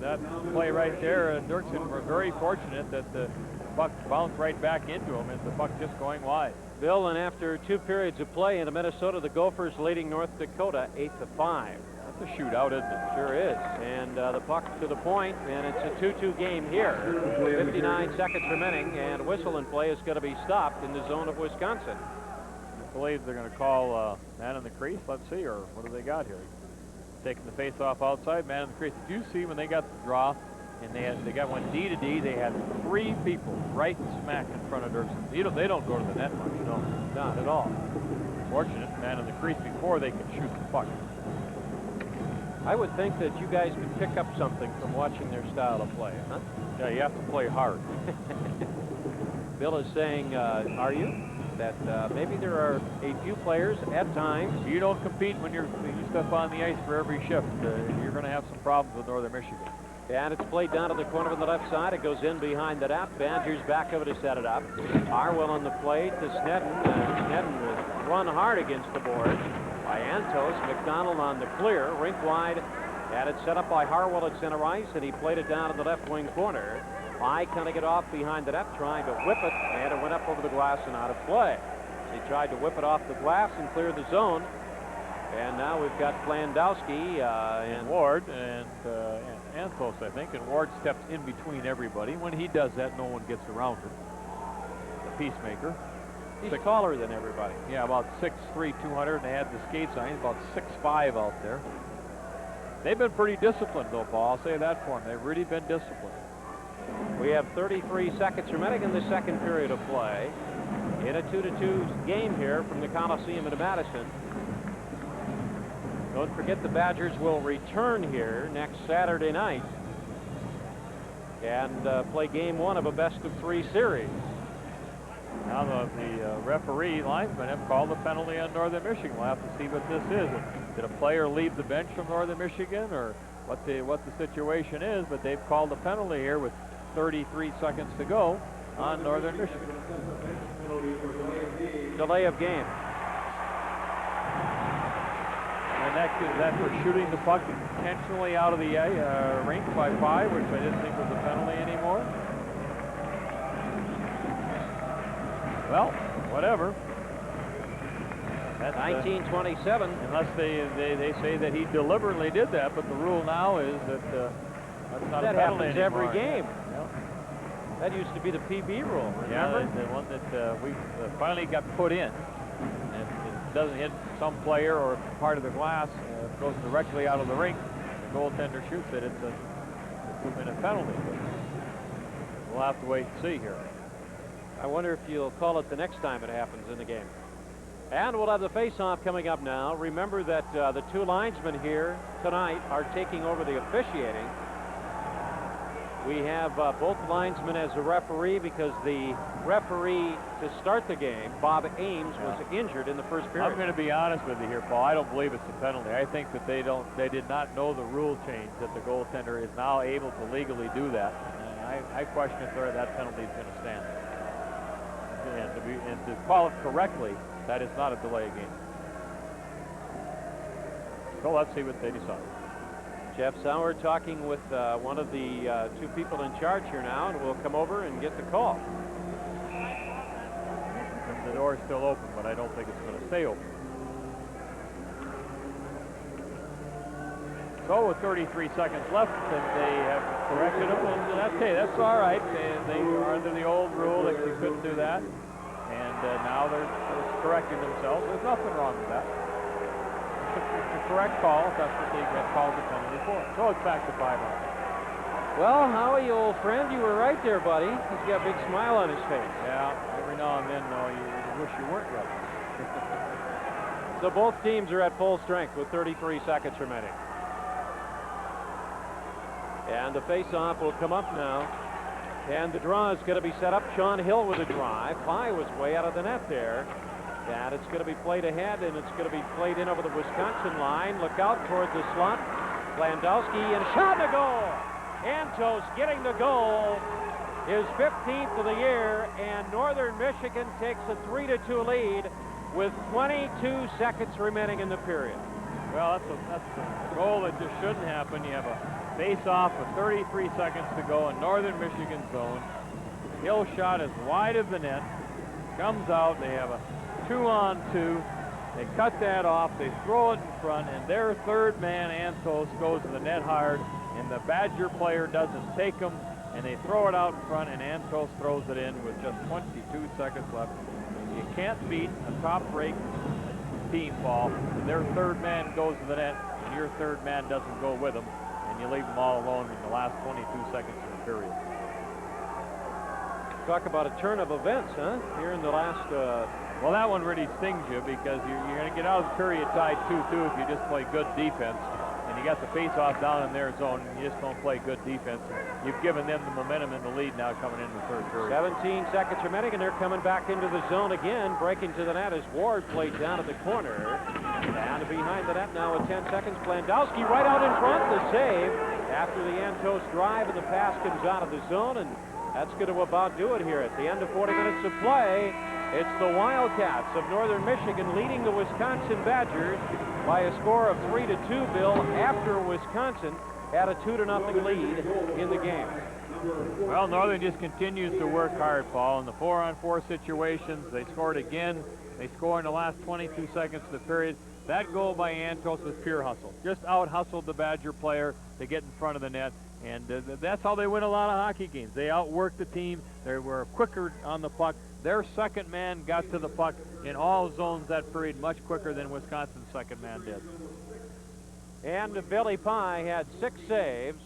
C: That play right there, Dirksen were very fortunate that the puck bounced right back into him as the puck just going wide.
B: Bill, and after 2 periods of play in Minnesota, the Gophers leading North Dakota 8-5.
C: That's a shootout, isn't it?
B: Sure is. And the puck to the point, and it's a 2-2 game here. 59 seconds remaining, and whistle and play is going to be stopped in the zone of Wisconsin.
C: I believe they're going to call man in the crease. Let's see, or what do they got here? Taking the face-off outside, man in the crease. Did you see when they got the draw and they got one D to D, they had 3 people right smack in front of Dirksen. They don't go to the net much, no, not at all. Fortunate, man in the crease before they could shoot the puck.
B: I would think that you guys could pick up something from watching their style of play, huh?
C: Yeah, you have to play hard.
B: Bill is saying, are you? That maybe there are a few players at times.
C: You don't compete when you step on the ice for every shift. You're going to have some problems with Northern Michigan.
B: And it's played down to the corner on the left side. It goes in behind the net. Badgers back over to set it up. Harwell on the plate to Snedden. Snedden was run hard against the boards by Antos. McDonald on the clear, rink wide, and it's set up by Harwell at center ice, and he played it down in the left wing corner. Eye cutting it off behind the net, trying to whip it, and it went up over the glass and out of play. He tried to whip it off the glass and clear the zone, and now we've got Flandowski and
C: Ward and Antos, I think, and Ward steps in between everybody. When he does that, no one gets around him. The peacemaker.
B: He's taller than everybody.
C: Yeah, about 6'3", 200, and they had the skates on. He's about 6'5" out there. They've been pretty disciplined, though, Paul. I'll say that for them. They've really been disciplined.
B: We have 33 seconds remaining in the second period of play. in a 2-2 game here from the Coliseum in Madison. Don't forget the Badgers will return here next Saturday night and play game 1 of a best-of-3 series.
C: Now the referee linesmen have called a penalty on Northern Michigan. We'll have to see what this is. Did a player leave the bench from Northern Michigan, or what the situation is? But they've called a penalty here with 33 seconds to go on Northern Michigan.
B: Delay of game.
C: And that for shooting the puck intentionally out of the rink by 5, which I didn't think was a penalty anymore. Well, whatever.
B: That's 1927.
C: Unless they say that he deliberately did that, but the rule now is that that's not
B: that
C: a penalty
B: happens
C: anymore.
B: every game.
C: Yep.
B: That used to be the PB rule, remember?
C: Yeah, the one that we finally got put in. And it doesn't hit some player or part of the glass, goes directly out of the rink. The goaltender shoots it. It's a 2-minute penalty. But we'll have to wait and see here.
B: I wonder if you'll call it the next time it happens in the game. And we'll have the face-off coming up now. Remember that the 2 linesmen here tonight are taking over the officiating. We have both linesmen as a referee because the referee to start the game, Bob Ames, was injured in the first period.
C: I'm going to be honest with you here, Paul. I don't believe it's a penalty. I think that they did not know the rule change that the goaltender is now able to legally do that. And I question if that penalty is going to stand. And to call it correctly, that is not a delay game. So let's see what they decide.
B: Jeff Sauer talking with one of the 2 people in charge here now, and we'll come over and get the call.
C: And the door is still open, but I don't think it's going to stay open. So with 33 seconds left, they have corrected them, and that's all right. They are under the old rule that you couldn't do that, and now they're correcting themselves. There's nothing wrong with that. It's the correct call if that's what they get called the penalty for. So it's back to 5-0.
B: Well, Howie, old friend, you were right there, buddy. He's got a big smile on his face.
C: Yeah, every now and then, though, you wish you weren't right.
B: So both teams are at full strength with 33 seconds remaining. And the face-off will come up now. And the draw is going to be set up. Sean Hill with a drive. Pye was way out of the net there. And it's going to be played ahead, and it's going to be played in over the Wisconsin line. Look out toward the slot. Landowski, and shot and a goal. Antos getting the goal. His 15th of the year, and Northern Michigan takes a 3-2 lead with 22 seconds remaining in the period.
C: Well, that's a goal that just shouldn't happen. You have a face-off with 33 seconds to go in Northern Michigan zone. Hill shot is wide of the net. Comes out. They have a 2-on-2. They cut that off. They throw it in front, and their third man, Antos, goes to the net hard, and the Badger player doesn't take him, and they throw it out in front, and Antos throws it in with just 22 seconds left. You can't beat a top-rate team, Paul. Their third man goes to the net, and your third man doesn't go with them, and you leave them all alone in the last 22 seconds of the period.
B: Talk about a turn of events, huh? Here in the last...
C: Well, that one really stings you because you're going to get out of the period tied 2-2 if you just play good defense. And you got the face-off down in their zone, and you just don't play good defense. You've given them the momentum in the lead now coming into the third period.
B: 17 seconds remaining, and they're coming back into the zone again. Breaking to the net as Ward played down at the corner. And behind the net now with 10 seconds. Landowski right out in front, the save. After the Antos drive, and the pass comes out of the zone, and that's going to about do it here at the end of 40 minutes of play. It's the Wildcats of Northern Michigan leading the Wisconsin Badgers by a score of 3-2, Bill, after Wisconsin had a 2-0 lead in the game.
C: Well, Northern just continues to work hard, Paul. In the 4-on-4 situations, they scored again. They score in the last 22 seconds of the period. That goal by Antos was pure hustle. Just out-hustled the Badger player to get in front of the net. And that's how they win a lot of hockey games. They outworked the team. They were quicker on the puck. Their second man got to the puck in all zones that period much quicker than Wisconsin's second man did.
B: And Billy Pye had 6 saves.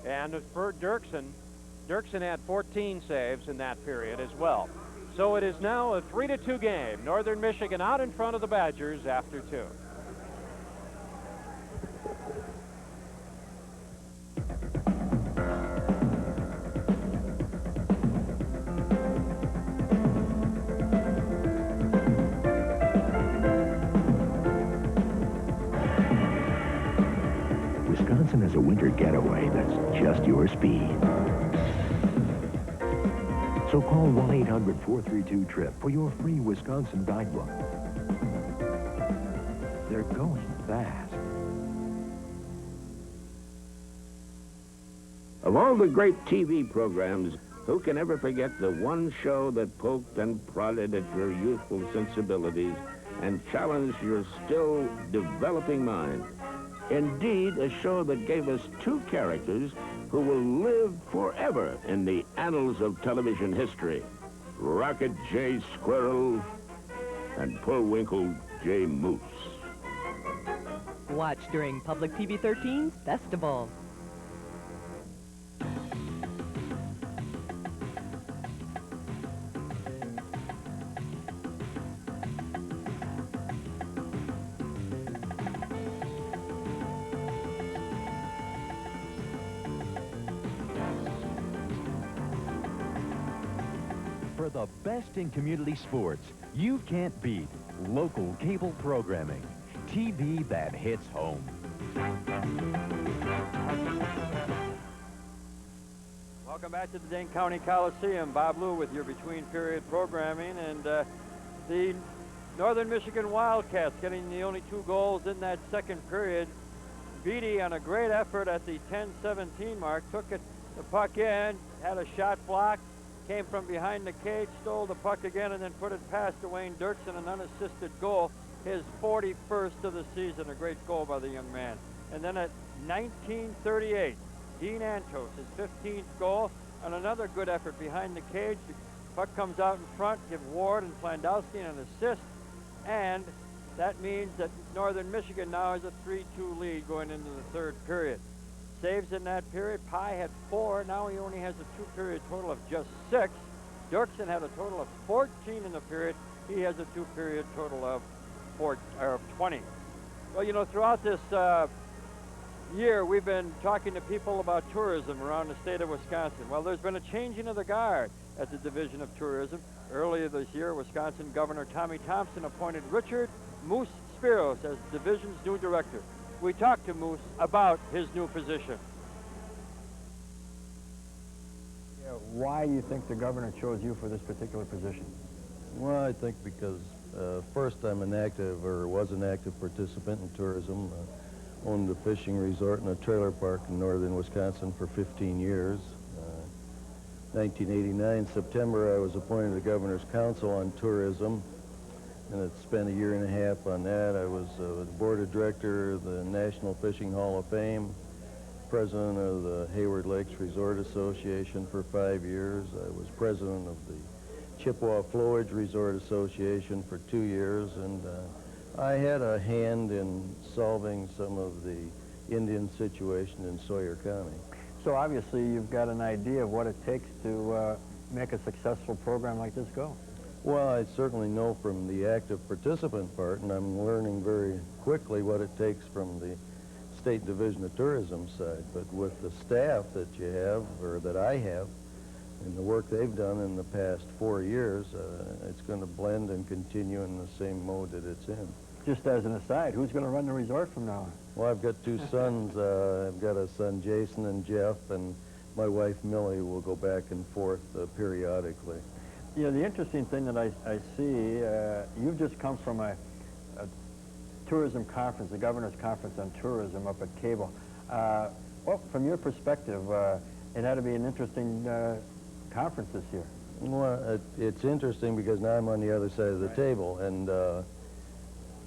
B: And for Dirksen had 14 saves in that period as well. So it is now a 3-2 game. Northern Michigan out in front of the Badgers after 2.
H: Wisconsin has a winter getaway that's just your speed. So call 1-800-432-TRIP for your free Wisconsin guidebook. They're going fast.
Q: Of all the great TV programs, who can ever forget the one show that poked and prodded at your youthful sensibilities and challenged your still developing mind? Indeed, a show that gave us two characters who will live forever in the annals of television history. Rocket J. Squirrel and Bullwinkle J. Moose.
M: Watch during Public TV 13's Best of All.
R: For the best in community sports, you can't beat local cable programming. TV that hits home.
N: Welcome back to the Dane County Coliseum. Bob Lou with your between-period programming. And the Northern Michigan Wildcats getting the only 2 goals in that second period. Beatty, on a great effort at the 10-17 mark, took the puck in, had a shot blocked, came from behind the cage, stole the puck again, and then put it past Dwayne Dirksen, an unassisted goal, his 41st of the season. A great goal by the young man. And then at 1938, Dean Antos, his 15th goal, and another good effort behind the cage. The puck comes out in front, give Ward and Plandowski an assist, and that means that Northern Michigan now has a 3-2 lead going into the third period. Saves in that period. Pye had 4. Now he only has a 2-period total of just 6. Dirksen had a total of 14 in the period. He has a 2-period total of 20. Well, you know, throughout this year, we've been talking to people about tourism around the state of Wisconsin. Well, there's been a changing of the guard at the Division of Tourism. Earlier this year, Wisconsin Governor Tommy Thompson appointed Richard Moose Spiros as the division's new director. We talked to Moose about his new position.
K: Yeah, why do you think the governor chose you for this particular position?
G: Well, I think because first I'm an active, or was an active participant in tourism. Owned a fishing resort and a trailer park in northern Wisconsin for 15 years. 1989, September, I was appointed to the Governor's Council on Tourism, and had spent a year and a half on that. I was the board of director of the National Fishing Hall of Fame, president of the Hayward Lakes Resort Association for 5 years. I was president of the Chippewa Flowage Resort Association for 2 years, and I had a hand in solving some of the Indian situation in Sawyer County.
K: So obviously you've got an idea of what it takes to make a successful program like this go.
G: Well, I certainly know from the active participant part, and I'm learning very quickly what it takes from the State Division of Tourism side. But with the staff that you have, or that I have, and the work they've done in the past 4 years, it's going to blend and continue in the same mode that it's in.
K: Just as an aside, who's going to run the resort from now on?
G: Well, I've got 2 sons. I've got a son, Jason, and Jeff, and my wife, Millie, will go back and forth periodically.
K: Yeah, the interesting thing that I see, you've just come from a tourism conference, the Governor's Conference on Tourism up at Cable. Well, from your perspective, it had to be an interesting conference this year.
G: Well, it's interesting because now I'm on the other side of the table, and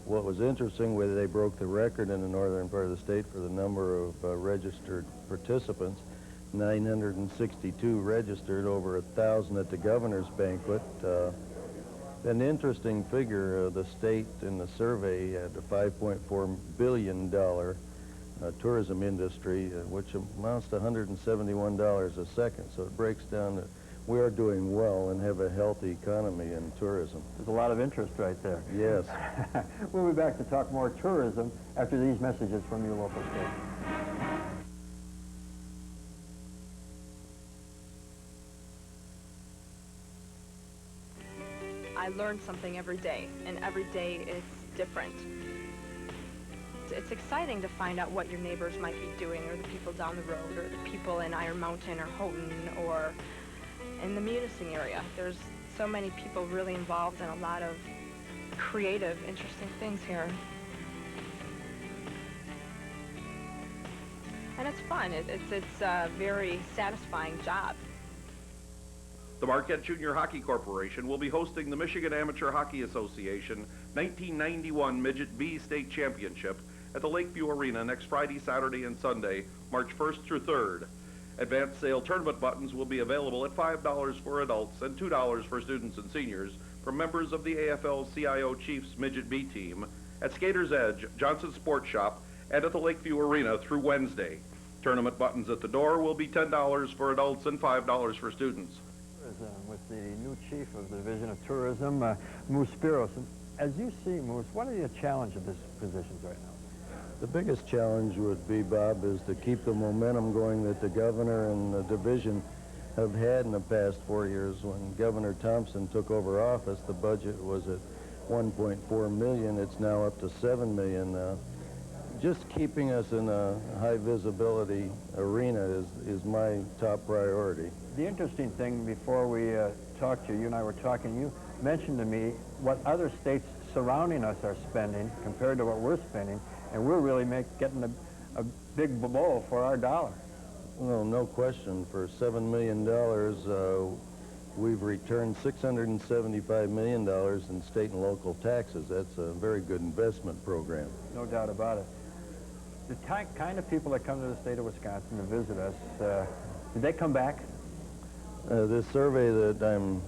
G: what was interesting was they broke the record in the northern part of the state for the number of registered participants. 962 registered, over 1,000 at the governor's banquet. An interesting figure, the state in the survey had a $5.4 billion tourism industry, which amounts to $171 a second. So it breaks down to we are doing well and have a healthy economy in tourism.
K: There's a lot of interest right there.
G: Yes.
K: We'll be back to talk more tourism after these messages from your local station.
L: I learn something every day, and every day it's different. It's exciting to find out what your neighbors might be doing, or the people down the road, or the people in Iron Mountain or Houghton, or in the Munising area. There's so many people really involved in a lot of creative, interesting things here. And it's fun. It's a very satisfying job.
P: The Marquette Junior Hockey Corporation will be hosting the Michigan Amateur Hockey Association 1991 Midget B State Championship at the Lakeview Arena next Friday, Saturday, and Sunday, March 1st through 3rd. Advanced sale tournament buttons will be available at $5 for adults and $2 for students and seniors from members of the AFL-CIO Chiefs Midget B team at Skater's Edge, Johnson Sports Shop, and at the Lakeview Arena through Wednesday. Tournament buttons at the door will be $10 for adults and $5 for students.
K: With the new chief of the Division of Tourism, Moose Spiros. As you see, Moose, what are the challenges of this positions right now?
G: The biggest challenge would be, Bob, is to keep the momentum going that the governor and the division have had in the past 4 years. When Governor Thompson took over office, the budget was at $1.4 million. It's now up to $7 million now. Just keeping us in a high visibility arena is my top priority.
K: The interesting thing, before we talked to you, you and I were talking, you mentioned to me what other states surrounding us are spending compared to what we're spending, and we're really getting a big blow for our dollar.
G: Well, no question. For $7 million, we've returned $675 million in state and local taxes. That's a very good investment program.
K: No doubt about it. The kind of people that come to the state of Wisconsin to visit us, did they come back?
G: This survey that I'm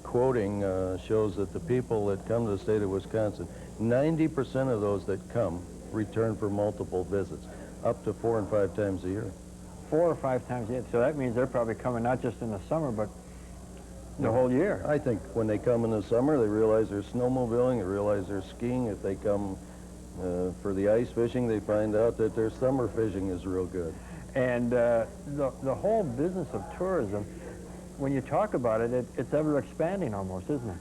G: quoting shows that the people that come to the state of Wisconsin, 90% of those that come return for multiple visits, up to 4 and 5 times a year.
K: 4 or 5 times a year. So that means they're probably coming not just in the summer, but the whole year.
G: I think when they come in the summer, they realize they're snowmobiling, they realize they're skiing. If they come for the ice fishing, they find out that their summer fishing is real good.
K: And the whole business of tourism, when you talk about it, it's ever expanding almost, isn't it?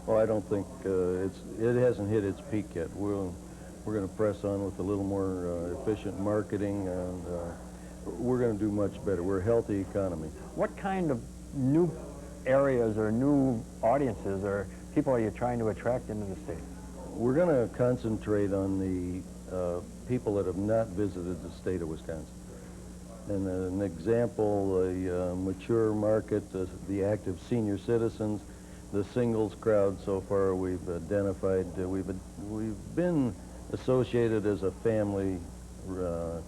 G: Well, I don't think it hasn't hit its peak yet. We're going to press on with a little more efficient marketing, and we're going to do much better. We're a healthy economy.
K: What kind of new areas or new audiences or people are you trying to attract into the state?
G: We're going to concentrate on the people that have not visited the state of Wisconsin. And an example, a mature market, the active senior citizens, the singles crowd so far we've identified. We've been associated as a family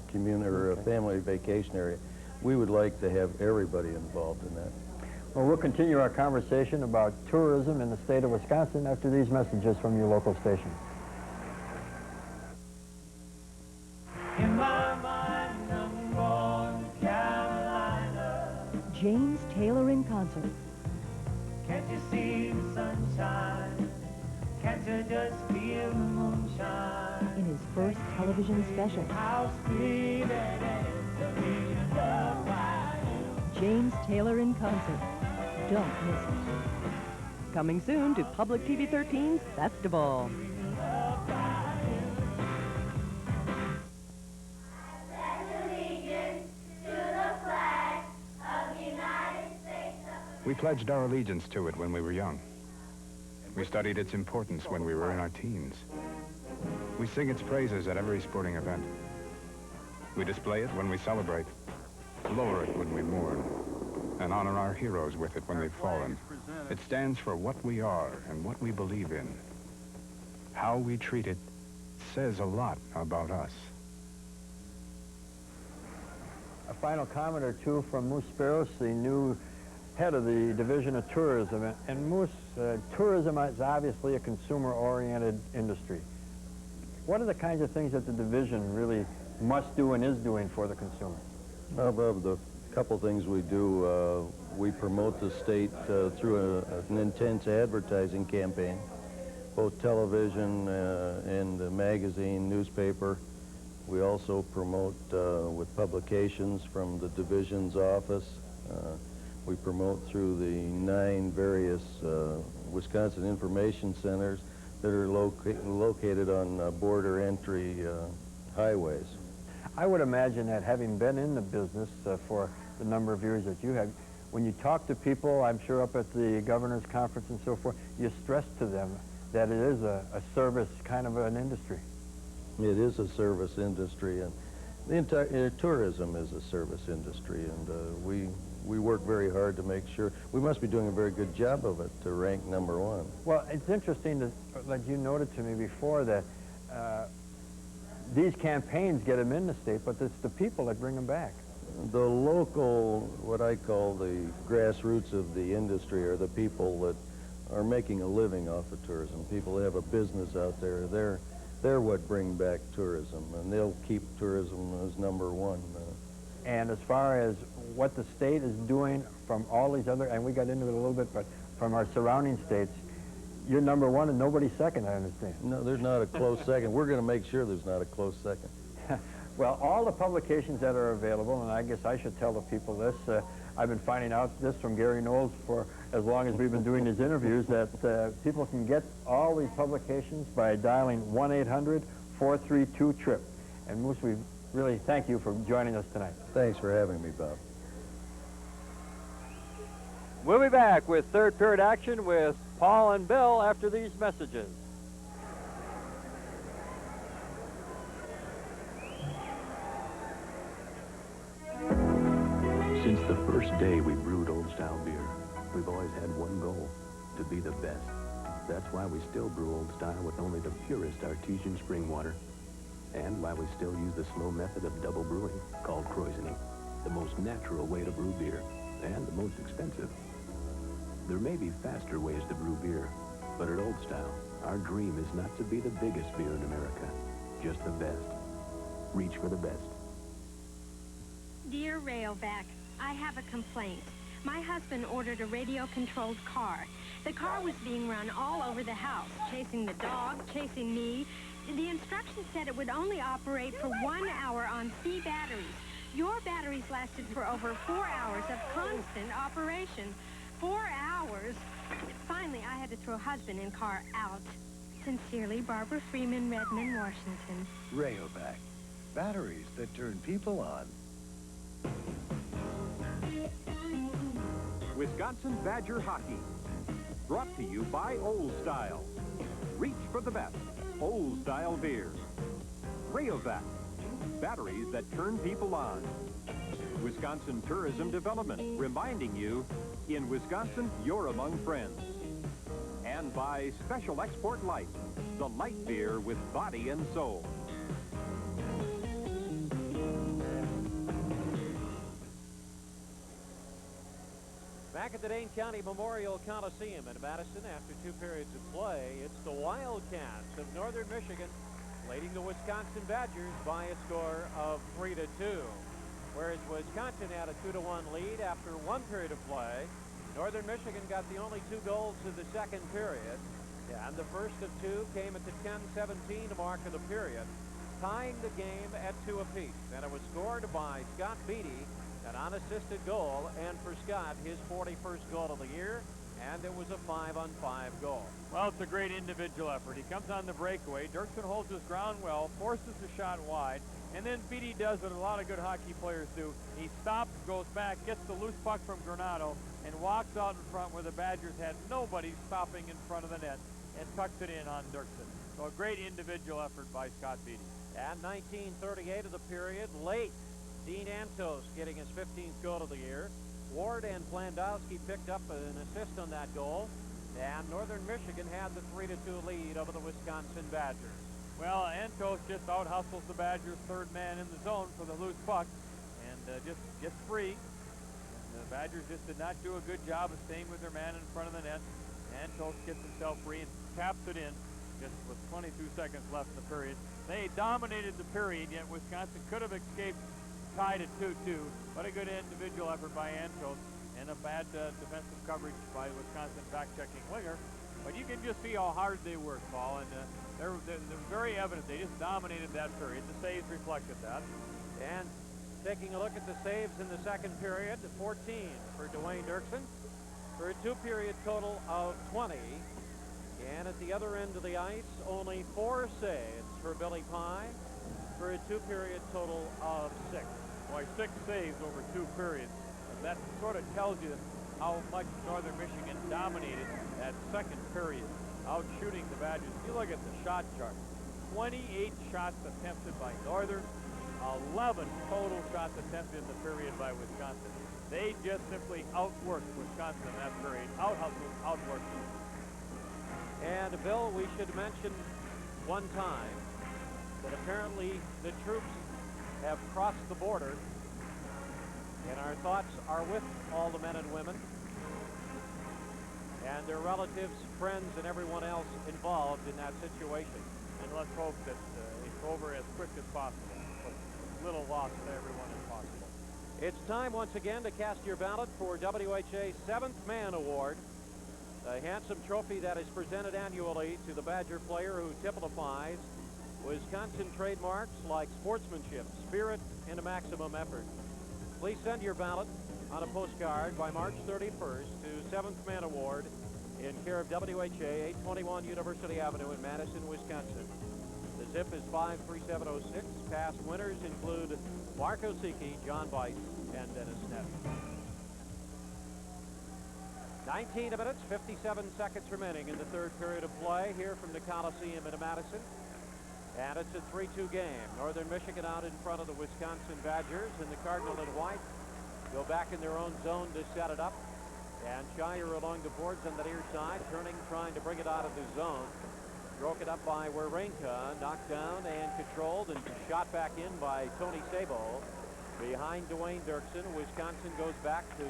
G: community or a family vacation area. We would like to have everybody involved in that.
K: Well, we'll continue our conversation about tourism in the state of Wisconsin after these messages from your local station.
S: In my mind, I'm going to Carolina.
M: James Taylor in concert.
S: Can't you see the sunshine? Can't you just feel the moonshine?
M: In his first television special.
S: How sweet it is to be loved by you.
M: James Taylor in concert. Don't miss it. Coming soon to Public TV 13's Best of All.
I: We pledged our allegiance to it when we were young. We studied its importance when we were in our teens. We sing its praises at every sporting event. We display it when we celebrate, lower it when we mourn, and honor our heroes with it when they've fallen. It stands for what we are and what we believe in. How we treat it says a lot about us.
K: A final comment or two from Moose Spiros, the new head of the Division of Tourism. And Moose, tourism is obviously a consumer-oriented industry. What are the kinds of things that the division really must do and is doing for the consumer?
G: Bob, the couple things we do. We promote the state through an intense advertising campaign, both television and magazine, newspaper. We also promote with publications from the division's office. We promote through the 9 various Wisconsin information centers that are located on border entry highways.
K: I would imagine that having been in the business for the number of years that you have, when you talk to people, I'm sure up at the governor's conference and so forth, you stress to them that it is a service kind of an industry.
G: It is a service industry, and the entire tourism is a service industry, and we work very hard to make sure. We must be doing a very good job of it to rank #1.
K: Well, it's interesting that you noted to me before that these campaigns get them in the state, but it's the people that bring them back.
G: The local, what I call the grassroots of the industry, are the people that are making a living off of tourism. People that have a business out there, they're what bring back tourism, and they'll keep tourism as #1.
K: And as far as what the state is doing from all these other, and we got into it a little bit, but from our surrounding states, you're #1 and nobody's second, I understand.
G: No, there's not a close second. We're going to make sure there's not a close second.
K: Well, all the publications that are available, and I guess I should tell the people this, I've been finding out this from Gary Knowles for as long as we've been doing these interviews, that people can get all these publications by dialing 1-800-432-TRIP. And Moose, we really thank you for joining us tonight.
G: Thanks for having me, Bob.
N: We'll be back with third period action with Paul and Bill after these messages.
H: Since the first day we brewed old-style beer, we've always had one goal, to be the best. That's why we still brew old style with only the purest artesian spring water, and why we still use the slow method of double brewing, called krausening, the most natural way to brew beer, and the most expensive. There may be faster ways to brew beer, but at Old Style, our dream is not to be the biggest beer in America, just the best. Reach for the best.
A: Dear Rayovac, I have a complaint. My husband ordered a radio-controlled car. The car was being run all over the house, chasing the dog, chasing me. The instructions said it would only operate for 1 hour on C batteries. Your batteries lasted for over 4 hours of constant operation. 4 hours? Finally, I had to throw husband and car out. Sincerely, Barbara Freeman, Redmond, Washington.
F: Rayovac. Batteries that turn people on.
E: Wisconsin Badger Hockey. Brought to you by Old Style. Reach for the best. Old Style beer. Rayovac. Batteries that turn people on. Wisconsin Tourism Development, reminding you, in Wisconsin, you're among friends. And by Special Export Light, the light beer with body and soul.
B: Back at the Dane County Memorial Coliseum in Madison after 2 periods of play, it's the Wildcats of Northern Michigan leading the Wisconsin Badgers by a score of 3-2. Whereas Wisconsin had a 2-1 lead after 1 period of play. Northern Michigan got the only 2 goals in the second period, and the first of 2 came at the 10-17 mark of the period, tying the game at 2 apiece. And it was scored by Scott Beatty, an unassisted goal, and for Scott, his 41st goal of the year, and it was a 5-on-5 goal.
C: Well, it's a great individual effort. He comes on the breakaway. Dirksen holds his ground well, forces the shot wide, and then Beatty does what a lot of good hockey players do. He stops, goes back, gets the loose puck from Granado, and walks out in front where the Badgers had nobody stopping in front of the net, and tucks it in on Dirksen. So a great individual effort by Scott Beatty.
B: And 19:38 of the period, late, Dean Antos getting his 15th goal of the year. Ward and Flandowski picked up an assist on that goal, and Northern Michigan had the 3-2 lead over the Wisconsin Badgers.
C: Well, Antos just out-hustles the Badgers' third man in the zone for the loose puck, and just gets free. And the Badgers just did not do a good job of staying with their man in front of the net. Antos gets himself free and taps it in just with 22 seconds left in the period. They dominated the period, yet Wisconsin could have escaped tied at 2-2. But a good individual effort by Antos and a bad defensive coverage by Wisconsin back-checking winger. But you can just see how hard they worked, Paul, and they're very evident. They just dominated that period. The saves reflected that.
B: And taking a look at the saves in the second period, 14 for Dwayne Dirksen for a two-period total of 20. And at the other end of the ice, only 4 saves for Billy Pye for a two-period total of 6.
C: Boy, 6 saves over 2 periods. And that sort of tells you how much Northern Michigan dominated that second period, out shooting the Badgers. You look at the shot chart. 28 shots attempted by Northern, 11 total shots attempted in the period by Wisconsin. They just simply outworked Wisconsin in that period. Out-hustled, outworked them.
B: And Bill, we should mention one time that apparently the troops have crossed the border, and our thoughts are with all the men and women and their relatives, friends, and everyone else involved in that situation.
C: And let's hope that it's over as quick as possible, but little loss to everyone as possible.
B: It's time once again to cast your ballot for WHA's 7th Man Award, a handsome trophy that is presented annually to the Badger player who typifies Wisconsin trademarks like sportsmanship, spirit, and a maximum effort. Please send your ballot on a postcard by March 31st to 7th Man Award in care of WHA, 821 University Avenue in Madison, Wisconsin. The zip is 53706. Past winners include Mark Osiki, John Bice, and Dennis Sneddon. 19 minutes, 57 seconds remaining in the third period of play here from the Coliseum in Madison. And it's a 3-2 game. Northern Michigan out in front of the Wisconsin Badgers, and the Cardinal and White go back in their own zone to set it up. And Shire along the boards on the near side, turning, trying to bring it out of the zone. Broken up by Wawrinka, knocked down and controlled, and shot back in by Tony Sabo. Behind Dwayne Dirksen, Wisconsin goes back to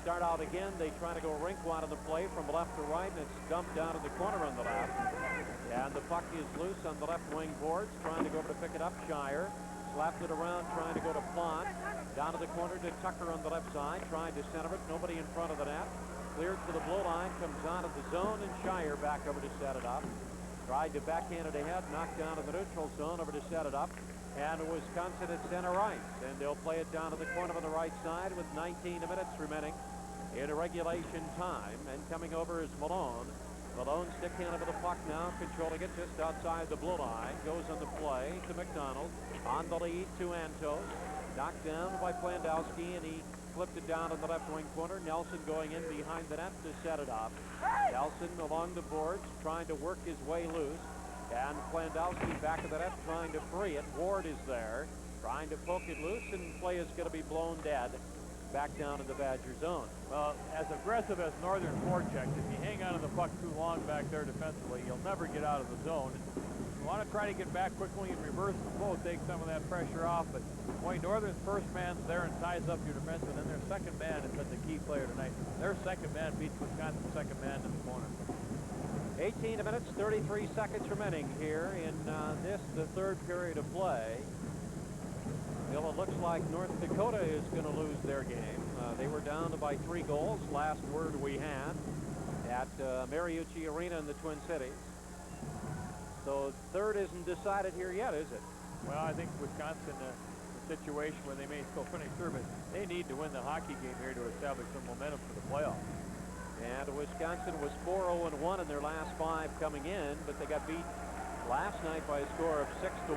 B: start out again. They try to go rink one on the play from left to right, and it's dumped down in the corner on the left. And the puck is loose on the left wing boards, trying to go over to pick it up. Shire slapped it around, trying to go to Plant. Down to the corner to Tucker on the left side, trying to center it. Nobody in front of the net. Cleared to the blue line, comes out of the zone, and Shire back over to set it up. Tried to backhand it ahead, knocked down in the neutral zone, over to set it up. And Wisconsin at center ice, and they'll play it down to the corner on the right side with 19 minutes remaining in regulation time. And coming over is Malone. Malone sticking over the puck now, controlling it just outside the blue line. Goes on the play to McDonald. On the lead to Antos. Knocked down by Plandowski, and he flipped it down in the left wing corner. Nelson going in behind the net to set it up. Nelson along the boards, trying to work his way loose. And Plandowski back of the net, trying to free it. Ward is there, trying to poke it loose, and play is going to be blown dead back down in the Badger zone.
C: Well, as aggressive as Northern forechecks, if you hang on to the puck too long back there defensively, you'll never get out of the zone. You want to try to get back quickly and reverse the flow, take some of that pressure off, but boy, Northern's first man's there and ties up your defenseman, and their second man has been the key player tonight. Their second man beats Wisconsin's second man in the corner.
B: 18 minutes, 33 seconds remaining here in the third period of play. Well, it looks like North Dakota is going to lose their game. They were down by 3 goals, last word we had, at Mariucci Arena in the Twin Cities. So third isn't decided here yet, is it?
C: Well, I think Wisconsin, a situation where they may still finish third, but they need to win the hockey game here to establish some momentum for the playoffs.
B: And Wisconsin was 4-0-1 in their last 5 coming in, but they got beat last night by a score of 6-1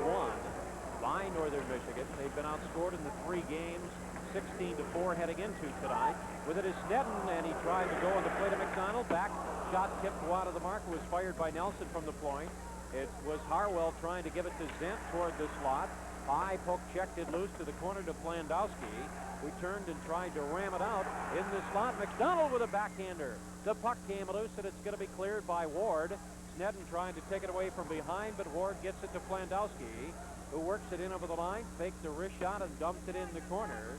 B: by Northern Michigan. They've been outscored in the 3 games, 16-4 heading into tonight. With it is Sneddon, and he tried to go on the play to McDonald. Back shot tipped wide of the mark, was fired by Nelson from the point. It was Harwell trying to give it to Zent toward the slot. High poke checked it loose to the corner to Plandowski, who turned and tried to ram it out in the slot. McDonald with a backhander. The puck came loose, and it's going to be cleared by Ward. Sneddon trying to take it away from behind, but Ward gets it to Plandowski, who works it in over the line, faked the wrist shot, and dumped it in the corner.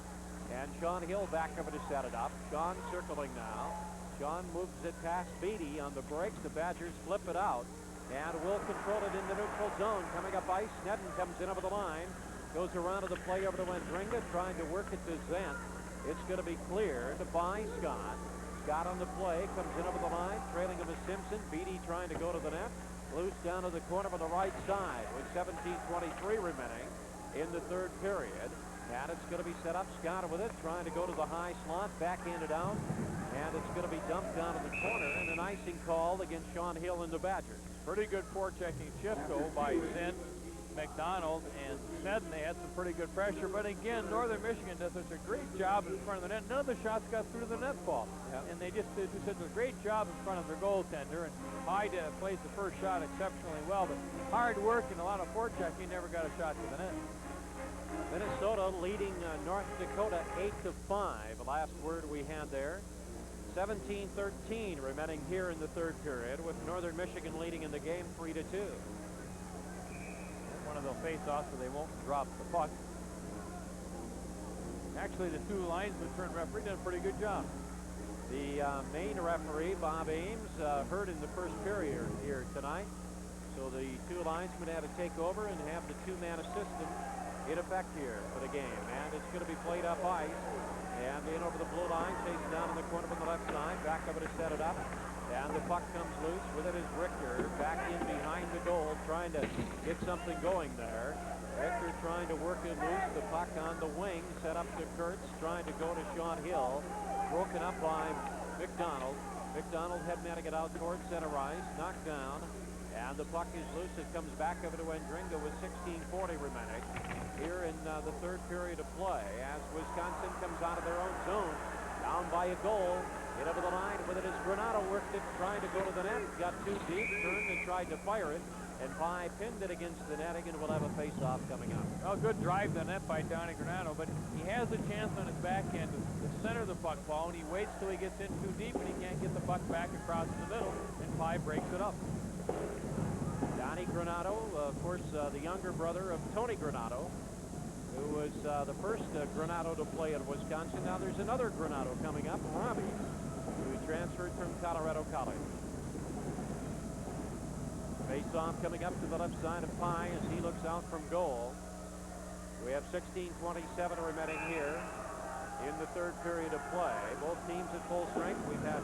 B: And Sean Hill back over to set it up. Sean circling now. Sean moves it past Beatty on the brakes. The Badgers flip it out and will control it in the neutral zone. Coming up ice, Sneddon comes in over the line. Goes around to the play over to Wendringa, trying to work it to Zent. It's going to be cleared by Scott. Scott on the play, comes in over the line, trailing him is Simpson. Beatty trying to go to the net. Loose down to the corner on the right side with 17:23 remaining in the third period. And it's going to be set up. Scott with it, trying to go to the high slot, backhanded out. And it's going to be dumped down in the corner, and an icing called against Sean Hill and the Badgers.
C: Pretty good forechecking shift, though, by Zent, McDonald, and Sneddon. They had some pretty good pressure, but again, Northern Michigan does such a great job in front of the net. None of the shots got through the net ball, and they just did such a great job in front of their goaltender. And Hyde plays the first shot exceptionally well, but hard work and a lot of forechecking, never got a shot to the net.
B: Minnesota leading North Dakota 8-5. The last word we had there. 17-13 remaining here in the third period, with Northern Michigan leading in the game 3-2.
C: One of those face-offs where they won't drop the puck. Actually, the two linesmen turned referee did a pretty good job.
B: The main referee, Bob Ames, hurt in the first period here tonight. So the two linesmen had to take over and have the two-man system in effect here for the game. And it's going to be played up ice. And in over the blue line, chasing down in the corner on the left side. Back over to set it up. And the puck comes loose. With it is Richter. Back in behind the goal, trying to get something going there. Richter trying to work it loose. The puck on the wing. Set up to Kurtz. Trying to go to Sean Hill. Broken up by McDonald. McDonald headmanning it out towards center ice. Knocked down. And the puck is loose. It comes back over to Wendringa with 16:40 remaining here in the third period of play, as Wisconsin comes out of their own zone, down by a goal. Hit over the line. With it is Granato, worked it, trying to go to the net. Got too deep, turned and tried to fire it. And Pye pinned it against the netting, and will have a face-off coming up.
C: Well, good drive to the net by Donnie Granato, but he has a chance on his backhand to center the puck ball, and he waits till he gets in too deep, and he can't get the puck back across the middle, and Pye breaks it up.
B: Donnie Granato, of course, the younger brother of Tony Granato, who was the first Granato to play at Wisconsin. Now there's another Granato coming up, Robbie, who transferred from Colorado College. Face-off coming up to the left side of Pye as he looks out from goal. We have 16:27 remaining here in the third period of play. Both teams at full strength. We've had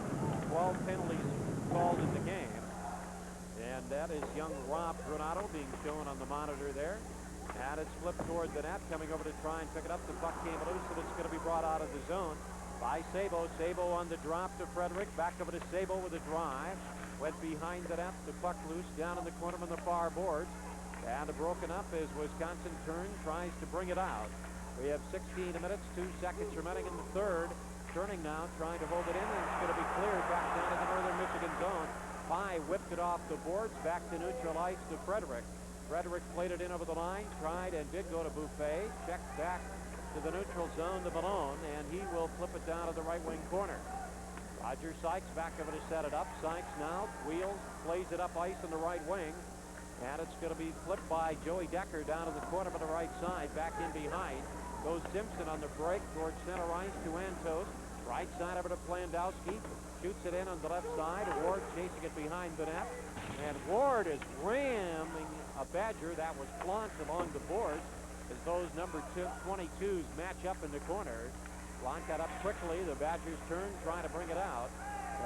B: 12 penalties called in the game. And that is young Rob Granato being shown on the monitor there. And it's flipped toward the net, coming over to try and pick it up. The puck came loose, and it's going to be brought out of the zone by Sabo. Sabo on the drop to Frederick. Back over to Sabo with a drive. Went behind the net. The puck loose down in the corner on the far boards. And broken up as Wisconsin turns, tries to bring it out. We have 16 minutes, 2 seconds remaining in the third. Turning now, trying to hold it in, and it's going to be cleared back down to the Northern Michigan zone. Pye whipped it off the boards, back to neutral ice to Frederick. Frederick played it in over the line, tried and did go to Buffet, checked back to the neutral zone to Malone, and he will flip it down to the right wing corner. Roger Sykes back over to set it up. Sykes now wheels, plays it up ice on the right wing, and it's going to be flipped by Joey Decker down to the corner on the right side, back in behind. Goes Simpson on the break towards center ice to Antos. Right side over to Plandowski. Shoots it in on the left side. Ward chasing it behind the net. And Ward is ramming a Badger that was launched along the boards as those number 22s match up in the corner. Blanc got up quickly. The Badgers turn, trying to bring it out.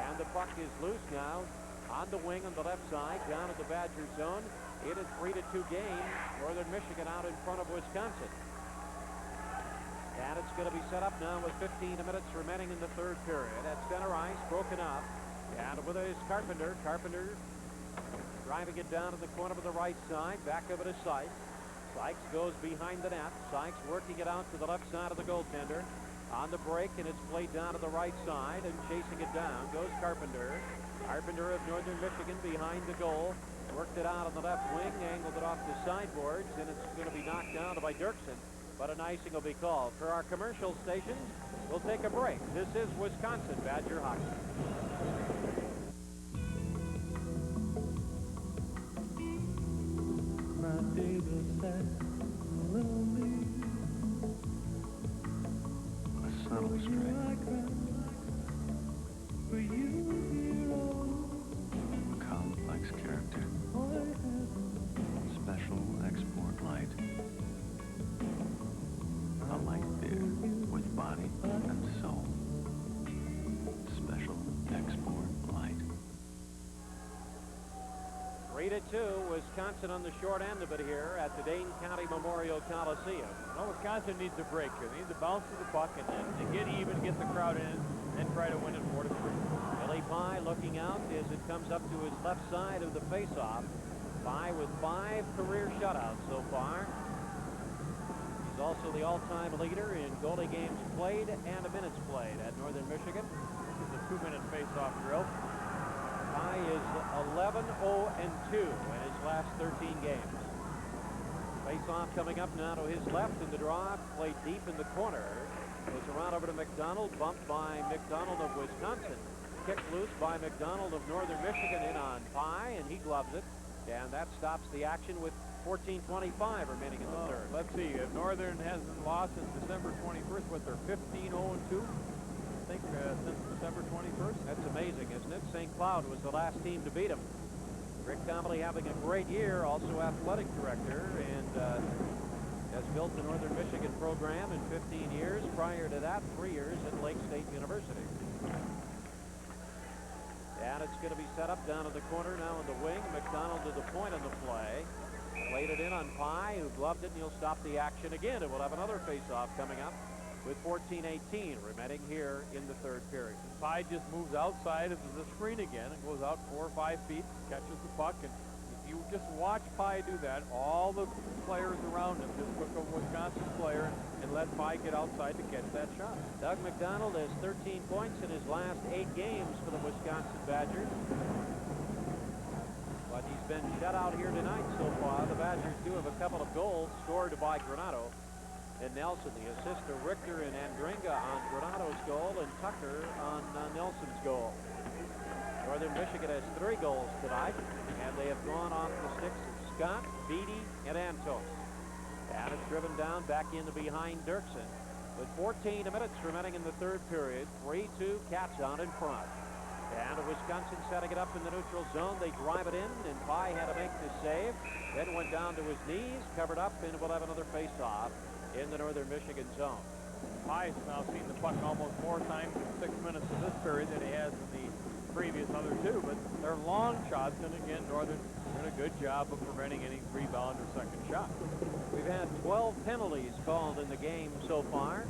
B: And the puck is loose now on the wing on the left side, down at the Badger zone. It is 3-2 game. Northern Michigan out in front of Wisconsin. And it's going to be set up now with 15 minutes remaining in the third period. At center ice, broken up. And with it is Carpenter. Carpenter driving it down to the corner of the right side. Back over to Sykes. Sykes goes behind the net. Sykes working it out to the left side of the goaltender. On the break, and it's played down to the right side, and chasing it down goes Carpenter. Carpenter of Northern Michigan behind the goal. Worked it out on the left wing, angled it off the sideboards, and it's going to be knocked down by Dirksen. But an icing will be called. For our commercial stations, we'll take a break. This is Wisconsin Badger Hockey.
S: My table sat lonely.
F: A subtle strain.
S: For you, hero.
F: Complex character. Special export light.
B: Wisconsin on the short end of it here at the Dane County Memorial Coliseum.
C: Well, Wisconsin needs a break here. They need to bounce to the puck and to get even, get the crowd in, and try to win it 4-3.
B: Billy Pye looking out as it comes up to his left side of the faceoff. Pye with 5 career shutouts so far. He's also the all-time leader in goalie games played and minutes played at Northern Michigan.
C: This is a 2-minute face-off drill.
B: Pye is 11-0-2 in his last 13 games. Face-off coming up now to his left in the draw, played deep in the corner. Goes around over to McDonald, bumped by McDonald of Wisconsin. Kicked loose by McDonald of Northern Michigan in on Pye, and he gloves it. And that stops the action with 14:25 remaining in the third.
C: Let's see, if Northern hasn't lost since December 21st, what, they're 15-0-2? I think since December 21st.
B: That's amazing, isn't it? St. Cloud was the last team to beat him. Rick Donnelly having a great year, also athletic director, and has built the Northern Michigan program in 15 years. Prior to that, 3 years at Lake State University. And it's going to be set up down in the corner now in the wing. McDonald to the point on the play. Played it in on Pye, who gloved it, and he'll stop the action again. And we'll have another face-off coming up with 14:18 remaining here in the third period.
C: Pye just moves outside of the screen again and goes out 4 or 5 feet, catches the puck, and if you just watch Pye do that, all the players around him just took a Wisconsin player and let Pye get outside to catch that shot.
B: Doug McDonald has 13 points in his last 8 games for the Wisconsin Badgers. But he's been shut out here tonight so far. The Badgers do have a couple of goals scored by Granato and Nelson. The assist to Richter and Andringa on Granato's goal and Tucker on Nelson's goal. Northern Michigan has 3 goals tonight, and they have gone off the sticks of Scott, Beatty, and Antos. And it's driven down back into behind Dirksen. With 14 minutes remaining in the third period, 3-2 Cats on in front. And Wisconsin setting it up in the neutral zone. They drive it in, and Pye had to make the save. Then went down to his knees, covered up, and we'll have another face-off in the Northern Michigan zone.
C: Pye's now seen the puck almost more times in 6 minutes of this period than he has in the previous other 2, but they're long shots, and again, Northern doing a good job of preventing any rebound or second shot.
B: We've had 12 penalties called in the game so far.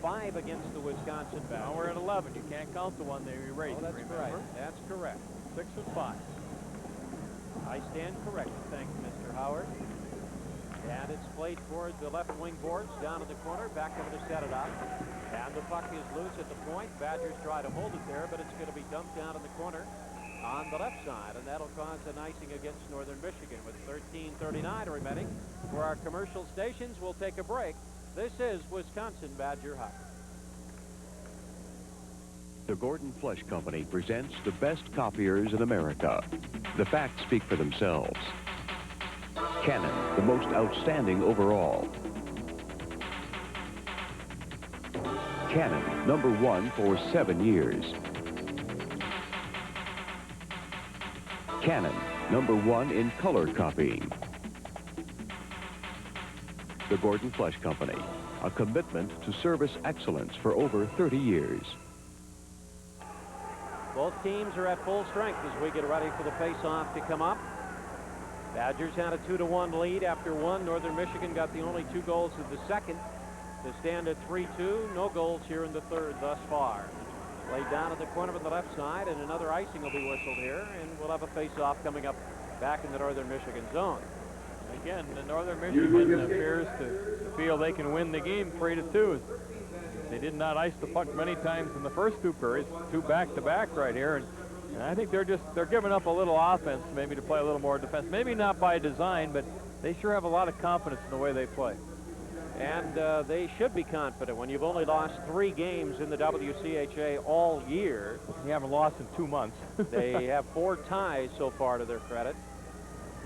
B: 5 against the Wisconsin Badgers.
C: Now we're at 11. You can't count the one they erased.
B: Oh, that's
C: remember?
B: correct. That's correct.
C: 6 was 5.
B: I stand corrected. Thank you, Mr. Howard. And it's played towards the left wing boards, down in the corner, back over to set it up. And the puck is loose at the point. Badgers try to hold it there, but it's going to be dumped down in the corner on the left side, and that'll cause an icing against Northern Michigan with 13:39 remaining. For our commercial stations, we'll take a break. This is Wisconsin Badger Hockey.
O: The Gordon Flesh Company presents the best copiers in America. The facts speak for themselves. Canon, the most outstanding overall. Canon, #1 for 7 years. Canon, #1 in color copying. The Gordon Flesh Company, a commitment to service excellence for over 30 years.
B: Both teams are at full strength as we get ready for the face-off to come up. Badgers had a 2-1 lead after 1. Northern Michigan got the only 2 goals of the second to stand at 3-2. No goals here in the third thus far. Laid down at the corner on the left side, and another icing will be whistled here, and we'll have a face-off coming up back in the Northern Michigan zone.
C: Again, the Northern Michigan appears to feel they can win the game 3-2. They did not ice the puck many times in the first 2 periods, 2 back-to-back right here, and I think they're giving up a little offense, maybe to play a little more defense. Maybe not by design, but they sure have a lot of confidence in the way they play.
B: And they should be confident when you've only lost 3 games in the WCHA all year.
C: You haven't lost in 2 months.
B: They have 4 ties so far to their credit.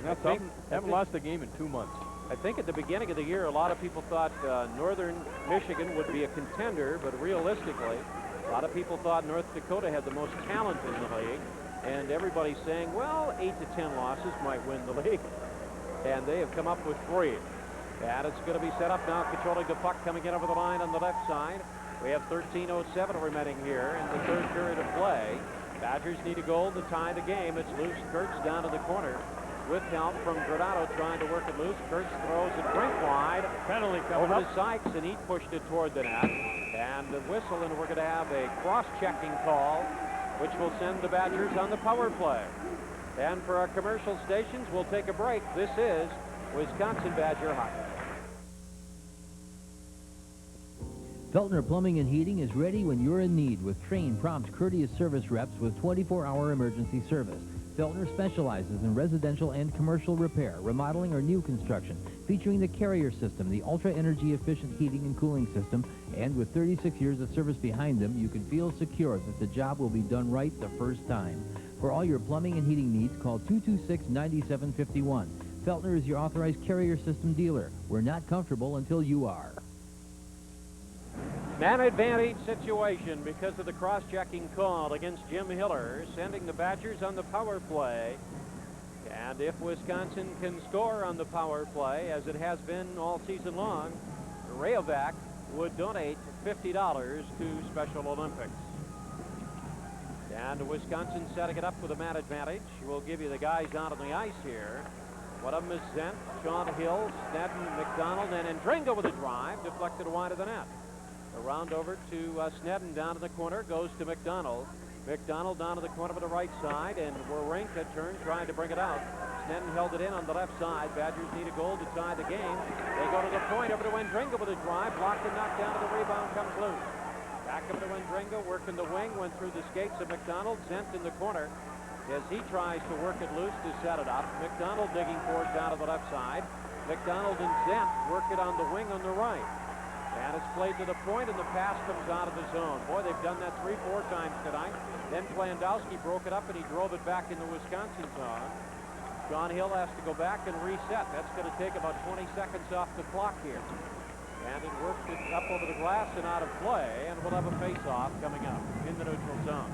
C: Haven't lost a game in 2 months.
B: I think at the beginning of the year, a lot of people thought Northern Michigan would be a contender, but realistically, a lot of people thought North Dakota had the most talent in the league, and everybody's saying, well, 8 to 10 losses might win the league, and they have come up with 3. And it's going to be set up now, controlling the puck coming in over the line on the left side. We have 13:07 remaining here in the third period of play. Badgers need a goal to tie the game. It's loose. Kurtz down to the corner. with help from Granado trying to work it loose. Kurtz throws it drink wide.
C: Penalty coming
B: over
C: up.
B: to Sykes, and he pushed it toward the net. And the whistle, and we're going to have a cross-checking call, which will send the Badgers on the power play. And for our commercial stations, we'll take a break. This is Wisconsin Badger Hockey.
J: Feltner Plumbing and Heating is ready when you're in need with trained, prompt, courteous service reps with 24-hour emergency service. Feltner specializes in residential and commercial repair, remodeling, or new construction, featuring the Carrier system, the ultra-energy efficient heating and cooling system, and with 36 years of service behind them, you can feel secure that the job will be done right the first time. For all your plumbing and heating needs, call 226-9751. Feltner is your authorized Carrier system dealer. We're not comfortable until you are.
B: Man advantage situation because of the cross-checking call against Jim Hiller, sending the Badgers on the power play. And if Wisconsin can score on the power play, as it has been all season long, Rayovac would donate $50 to Special Olympics. And Wisconsin setting it up with a man advantage. We'll give you the guys out on the ice here. One of them is Zent, Sean Hill, Snedden, McDonald, and Andringa with a drive, deflected wide of the net. Around over to Snedden down in the corner, goes to McDonald. McDonald down to the corner of the right side, and Wawrinka turned, trying to bring it out. Snedden held it in on the left side. Badgers need a goal to tie the game. They go to the point, over to Andringa with a drive, blocked and knocked down to the rebound, comes loose. Back up to Andringa, working the wing, went through the skates of McDonald. Zent in the corner as he tries to work it loose to set it up. McDonald digging for it down to the left side. McDonald and Zent work it on the wing on the right. And it's played to the point, and the pass comes out of the zone. Boy, they've done that 3-4 times tonight. Then Plandowski broke it up, and he drove it back in the Wisconsin zone. John Hill has to go back and reset. That's going to take about 20 seconds off the clock here. And it works it up over the glass and out of play, and we'll have a face-off coming up in the neutral zone.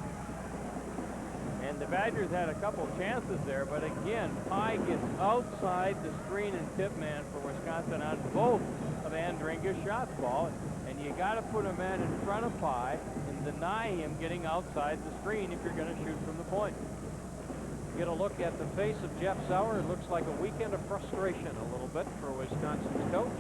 C: And the Badgers had a couple chances there, but again, Pye gets outside the screen and tip man for Wisconsin on both of Andringa's shots, Paul. And you got to put a man in front of Pye and deny him getting outside the screen if you're going to shoot from the point.
B: Get a look at the face of Jeff Sauer. It looks like a weekend of frustration a little bit for Wisconsin's coach.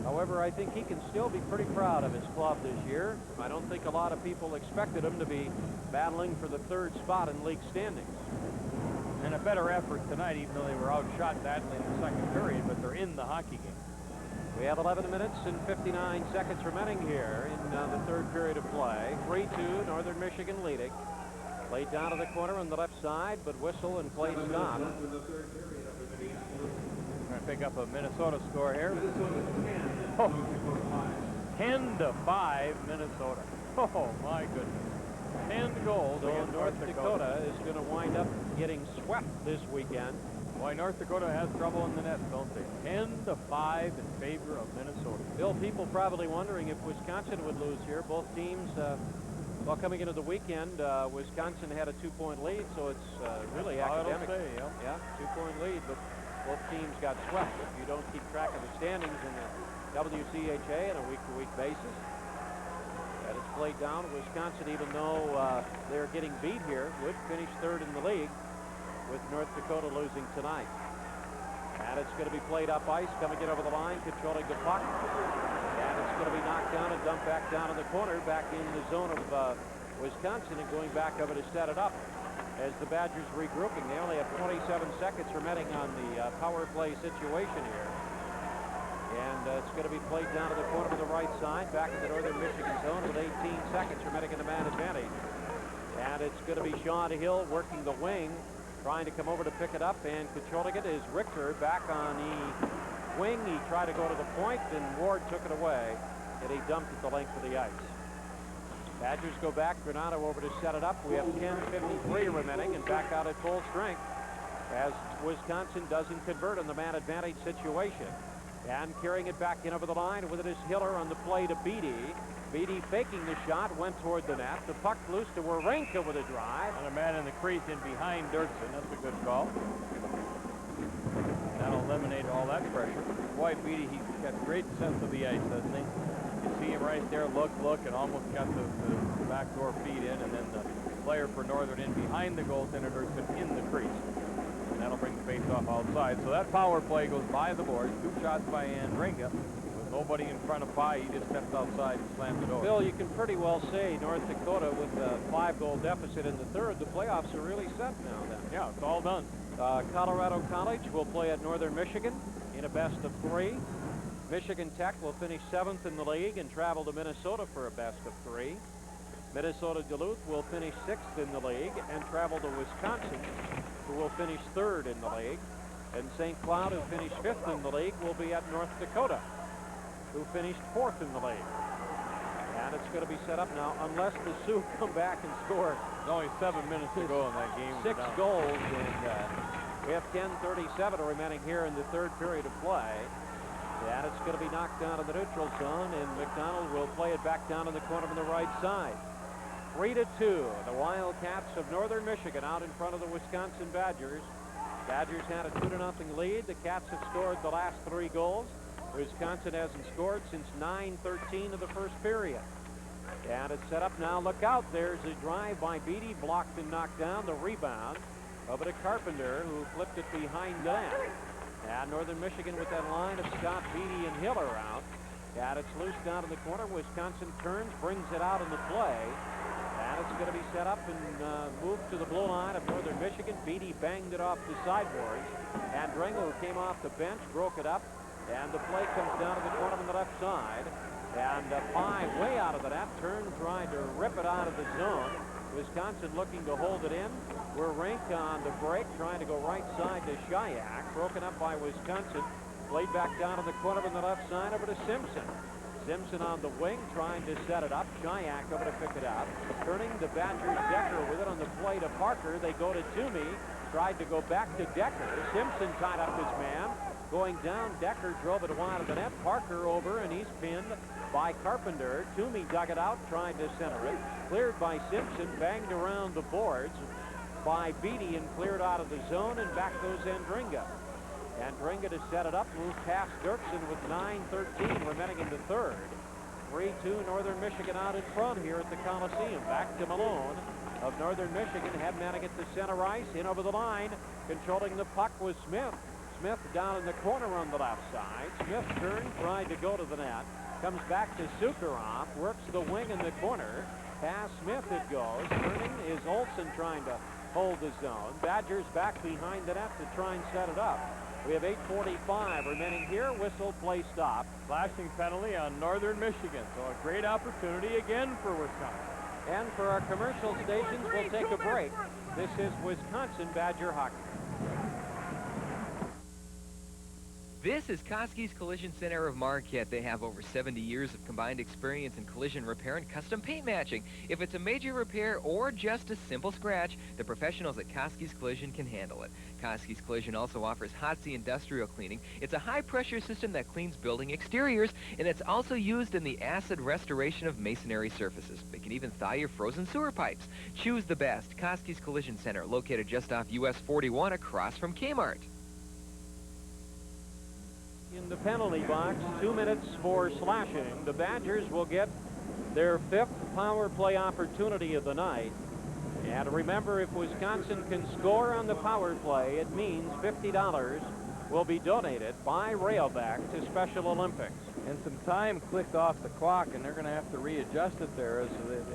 B: However, I think he can still be pretty proud of his club this year. I don't think a lot of people expected him to be battling for the third spot in league standings.
C: And a better effort tonight, even though they were outshot badly in the second period, but they're in the hockey game.
B: We have 11 minutes and 59 seconds remaining here in the third period of play. 3-2, Northern Michigan leading. Played down to the corner on the left side, but whistle and play stop.
C: Trying to pick up a Minnesota score here. Oh, 10-5 Minnesota. Oh, my goodness. 10 goals.
B: So North Dakota is going to wind up getting swept this weekend.
C: Boy, North Dakota has trouble in the net, don't they? 10-5 in favor of Minnesota.
B: Bill, people probably wondering if Wisconsin would lose here. Both teams, well, coming into the weekend, Wisconsin had a 2-point lead, so it's really academic. Yeah, 2-point lead, but both teams got swept. If you don't keep track of the standings in the WCHA on a week-to-week basis, that is played down. Wisconsin, even though they're getting beat here, would finish third in the league, with North Dakota losing tonight. And it's going to be played up ice, coming in over the line, controlling the puck. And it's going to be knocked down and dumped back down in the corner, back in the zone of Wisconsin, and going back over to set it up as the Badgers regrouping. They only have 27 seconds remaining on the power play situation here. And it's going to be played down to the corner to the right side, back in the Northern Michigan zone with 18 seconds remaining in the man advantage. And it's going to be Sean Hill working the wing, trying to come over to pick it up, and controlling it is Richter back on the wing. He tried to go to the point, and Ward took it away, and he dumped it the length of the ice. Badgers go back, Granado over to set it up. We have 10:53 remaining, and back out at full strength as Wisconsin doesn't convert on the man advantage situation. And carrying it back in over the line, with it is Hiller on the play to Beatty. Beatty faking the shot, went toward the net. The puck loose to Wawrinka with a drive.
C: And a man in the crease in behind Dirksen. That's a good call. That'll eliminate all that pressure. Boy, Beatty, he's got great sense of the ice, doesn't he? You see him right there, look, and almost got the backdoor feed in, and then the player for Northern in behind the goaltender, Dirksen, in the crease. that'll bring the face-off outside. So that power play goes by the boards. 2 shots by Andringa. With nobody in front of Pai, he just stepped outside and slammed it over.
B: Bill, you can pretty well say North Dakota with a 5-goal deficit in the third, the playoffs are really set now then.
C: Yeah, it's all done.
B: Colorado College will play at Northern Michigan in a best-of-3. Michigan Tech will finish 7th in the league and travel to Minnesota for a best-of-3. Minnesota Duluth will finish 6th in the league and travel to Wisconsin, who will finish 3rd in the league. And St. Cloud, who finished 5th in the league, will be at North Dakota, who finished 4th in the league. And it's going to be set up now, unless the Sioux come back and score.
C: There's only 7 minutes to go in that game.
B: 6 goals, and we have 10:37 remaining here in the third period of play. And it's going to be knocked down in the neutral zone, and McDonald will play it back down in the corner on the right side. 3-2, the Wildcats of Northern Michigan out in front of the Wisconsin Badgers. Badgers had a 2-0 lead. The Cats have scored the last 3 goals. Wisconsin hasn't scored since 9:13 of the first period. And it's set up now. Look out. There's a drive by Beatty, blocked and knocked down. The rebound over to Carpenter, who flipped it behind the net. And Northern Michigan with that line of Scott, Beatty, and Hiller out. And it's loose down in the corner. Wisconsin turns, brings it out in the play. And it's going to be set up and moved to the blue line of Northern Michigan. Beatty banged it off the sideboards. And Dringle, who came off the bench, broke it up. And the play comes down to the corner on the left side. And Pai way out of the net, turned, tried to rip it out of the zone. Wisconsin looking to hold it in. We're ranked on the break, trying to go right side to Shayak. Broken up by Wisconsin. Played back down in the corner on the left side over to Simpson. Simpson on the wing, trying to set it up. Shayak over to pick it up. Turning the Badgers, Decker with it on the play to Parker. They go to Toomey. Tried to go back to Decker. Simpson tied up his man. Going down, Decker drove it wide of the net. Parker over, and he's pinned by Carpenter. Toomey dug it out, tried to center it. Cleared by Simpson, banged around the boards by Beatty and cleared out of the zone, and back goes Andringa. Andringa to set it up, move past Dirksen with 9:13 remaining in the third. 3-2 Northern Michigan out in front here at the Coliseum. Back to Malone of Northern Michigan. Had Manigat to center ice, in over the line. Controlling the puck was Smith. Smith down in the corner on the left side. Smith turned, tried to go to the net. Comes back to Sukharov, works the wing in the corner. Past Smith it goes. Turning is Olsen trying to hold the zone. Badgers back behind the net to try and set it up. We have 8:45 remaining here. Whistle, play, stop.
C: Flashing penalty on Northern Michigan. So a great opportunity again for Wisconsin.
B: And for our commercial stations, we'll take a break. This is Wisconsin Badger Hockey.
T: This is Koski's Collision Center of Marquette. They have over 70 years of combined experience in collision repair and custom paint matching. If it's a major repair or just a simple scratch, the professionals at Koski's Collision can handle it. Koski's Collision also offers Hot Sea Industrial Cleaning. It's a high-pressure system that cleans building exteriors, and it's also used in the acid restoration of masonry surfaces. They can even thaw your frozen sewer pipes. Choose the best. Koski's Collision Center, located just off US 41 across from Kmart.
B: In the penalty box, 2 minutes for slashing. The Badgers will get their 5th power play opportunity of the night. And remember, if Wisconsin can score on the power play, it means $50 will be donated by Railback to Special Olympics.
C: And some time clicked off the clock, and they're going to have to readjust it there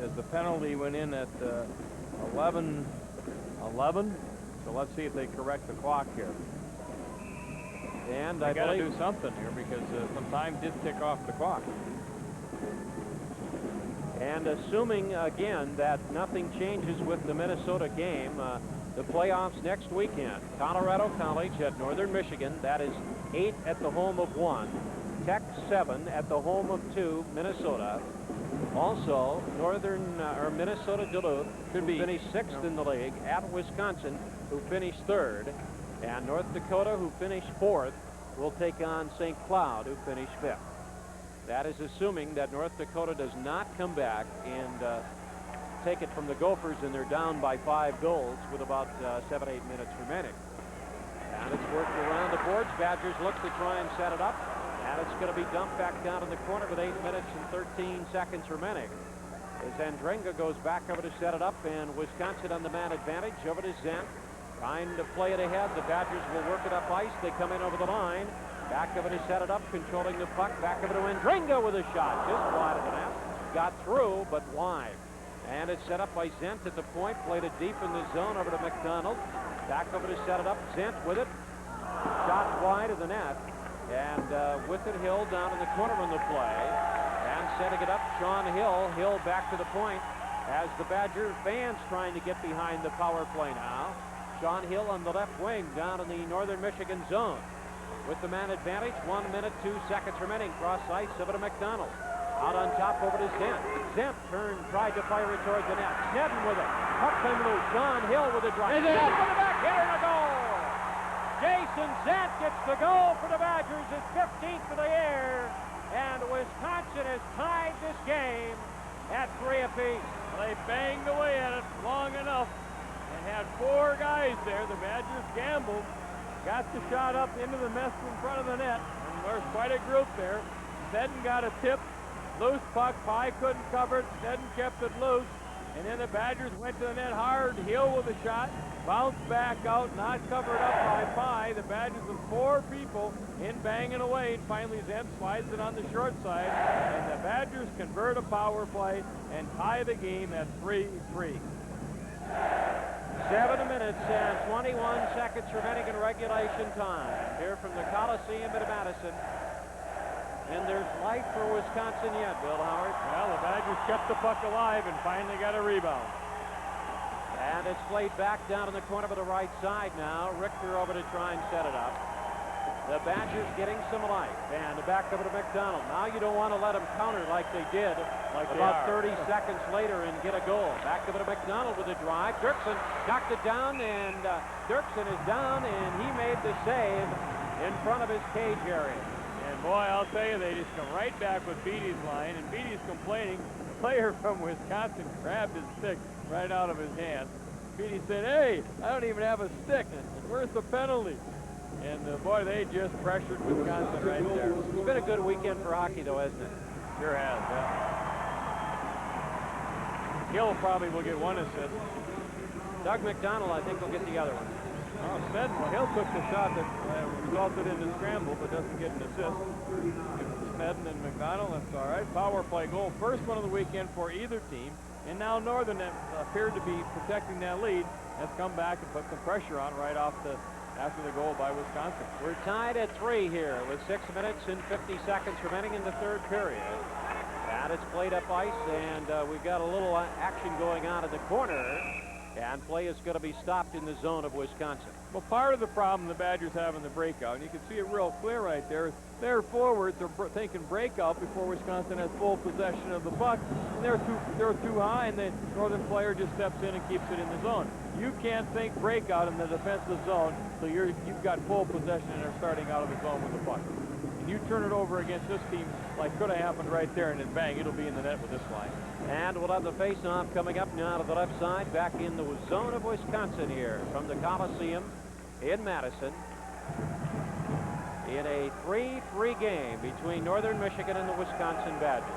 C: as the penalty went in at 11:11. So let's see if they correct the clock here.
B: And
C: I got to
B: believe
C: do something here because some time did tick off the clock.
B: And assuming, again, that nothing changes with the Minnesota game, the playoffs next weekend. Colorado College at Northern Michigan. That is 8 at the home of 1. Tech 7 at the home of 2, Minnesota. Also, Minnesota Duluth, who finished 6th in the league, at Wisconsin, who finished 3rd. And North Dakota, who finished 4th, will take on St. Cloud, who finished 5th. That is assuming that North Dakota does not come back and take it from the Gophers, and they're down by 5 goals with about 7-8 minutes remaining. And it's worked around the boards. Badgers look to try and set it up. And it's going to be dumped back down in the corner with 8 minutes and 13 seconds remaining. As Andringa goes back over to set it up, and Wisconsin on the man advantage over to Zent. Trying to play it ahead. The Badgers will work it up ice. They come in over the line. Back of it is set it up, controlling the puck. Back of it to Andringa with a shot. Just wide of the net. Got through, but wide. And it's set up by Zent at the point. Played it deep in the zone over to McDonald. Back over to set it up. Zent with it. Shot wide of the net. And with it, Hill down in the corner on the play. And setting it up, Sean Hill. Hill back to the point as the Badger fans trying to get behind the power play now. Sean Hill on the left wing down in the Northern Michigan zone. With the man advantage, 1 minute, 2 seconds remaining. Cross ice over to McDonald. Out on top over to Zent. Zent turned, tried to fire it towards the net. Snedden with it. Puck come loose. Sean Hill with a drive. Zent with the back hitter and a goal. Jason Zent gets the goal for the Badgers. His 15th for the year. And Wisconsin has tied this game at 3 apiece.
C: They banged away at it long enough and had 4 guys there. The Badgers gambled. Got the shot up into the mess in front of the net. And there's quite a group there. Snedden got a tip. Loose puck. Pye couldn't cover it. Snedden kept it loose. And then the Badgers went to the net hard. Hill with a shot. Bounced back out. Not covered up by Pye. The Badgers with 4 people in banging away. And finally Zent slides it on the short side. And the Badgers convert a power play and tie the game at 3-3.
B: 7 minutes and 21 seconds remaining in regulation time. Here from the Coliseum at Madison. And there's life for Wisconsin yet, Bill Howard.
C: Well, the Badgers kept the puck alive and finally got a rebound.
B: And it's played back down in the corner to the right side now. Richter over to try and set it up. The Badgers getting some life. And the back over to McDonald. Now you don't want to let them counter like they did about 30 seconds later and get a goal. Back over to McDonald with a drive. Dirksen knocked it down, and Dirksen is down, and he made the save in front of his cage area.
C: And boy, I'll tell you, they just come right back with Beatty's line, and Beatty's complaining. The player from Wisconsin grabbed his stick right out of his hand. Beatty said, "Hey, I don't even have a stick. Where's the penalty?" And boy, they just pressured Wisconsin right there.
B: It's been a good weekend for hockey, though, hasn't it?
C: Sure has, yeah. Hill probably will get 1 assist.
B: Doug McDonald, I think, will get the other one.
C: Oh, Snedden, well, Hill took the shot that resulted in the scramble, but doesn't get an assist. Snedden and McDonald, that's all right. Power play goal, first one of the weekend for either team. And now Northern appeared to be protecting that lead. Has come back and put some pressure on right off after the goal by Wisconsin.
B: We're tied at 3 here with 6 minutes and 50 seconds remaining in the third period. And it's played up ice, and we've got a little action going on in the corner. And play is going to be stopped in the zone of Wisconsin.
C: Well, part of the problem the Badgers have in the breakout, and you can see it real clear right there, is their forwards are thinking breakout before Wisconsin has full possession of the puck, and they're too high, and the Northern player just steps in and keeps it in the zone. You can't think breakout in the defensive zone till you've got full possession and are starting out of the zone with the puck. And you turn it over against this team like could have happened right there, and then bang, it'll be in the net with this line.
B: And we'll have the face-off coming up now to the left side, back in the zone of Wisconsin here from the Coliseum in Madison. In a 3-3 game between Northern Michigan and the Wisconsin Badgers.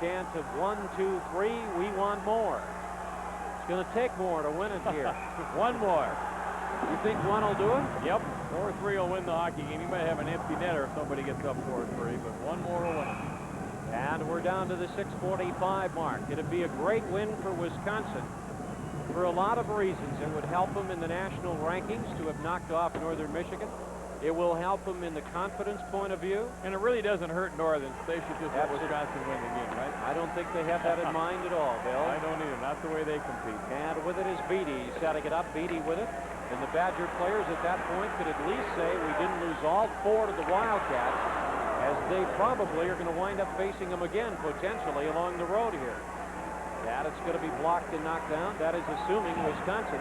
B: Chant of 1, 2, 3, we want more. It's going to take more to win it here.
C: One more.
B: You think one will do it?
C: Yep. 4-3 will win the hockey game. He might have an empty netter if somebody gets up 4-3, but one more will win it.
B: And we're down to the 6:45 mark. It'd be a great win for Wisconsin for a lot of reasons. It would help them in the national rankings to have knocked off Northern Michigan. It will help them in the confidence point of view.
C: And it really doesn't hurt Northern. They should just let Wisconsin win the game, right?
B: I don't think they have that in mind at all, Bill.
C: I don't either. Not the way they compete.
B: And with it is Beatty setting it up. Beatty with it. And the Badger players at that point could at least say we didn't lose all 4 to the Wildcats, as they probably are going to wind up facing them again, potentially, along the road here. That it's going to be blocked and knocked down. That is assuming Wisconsin,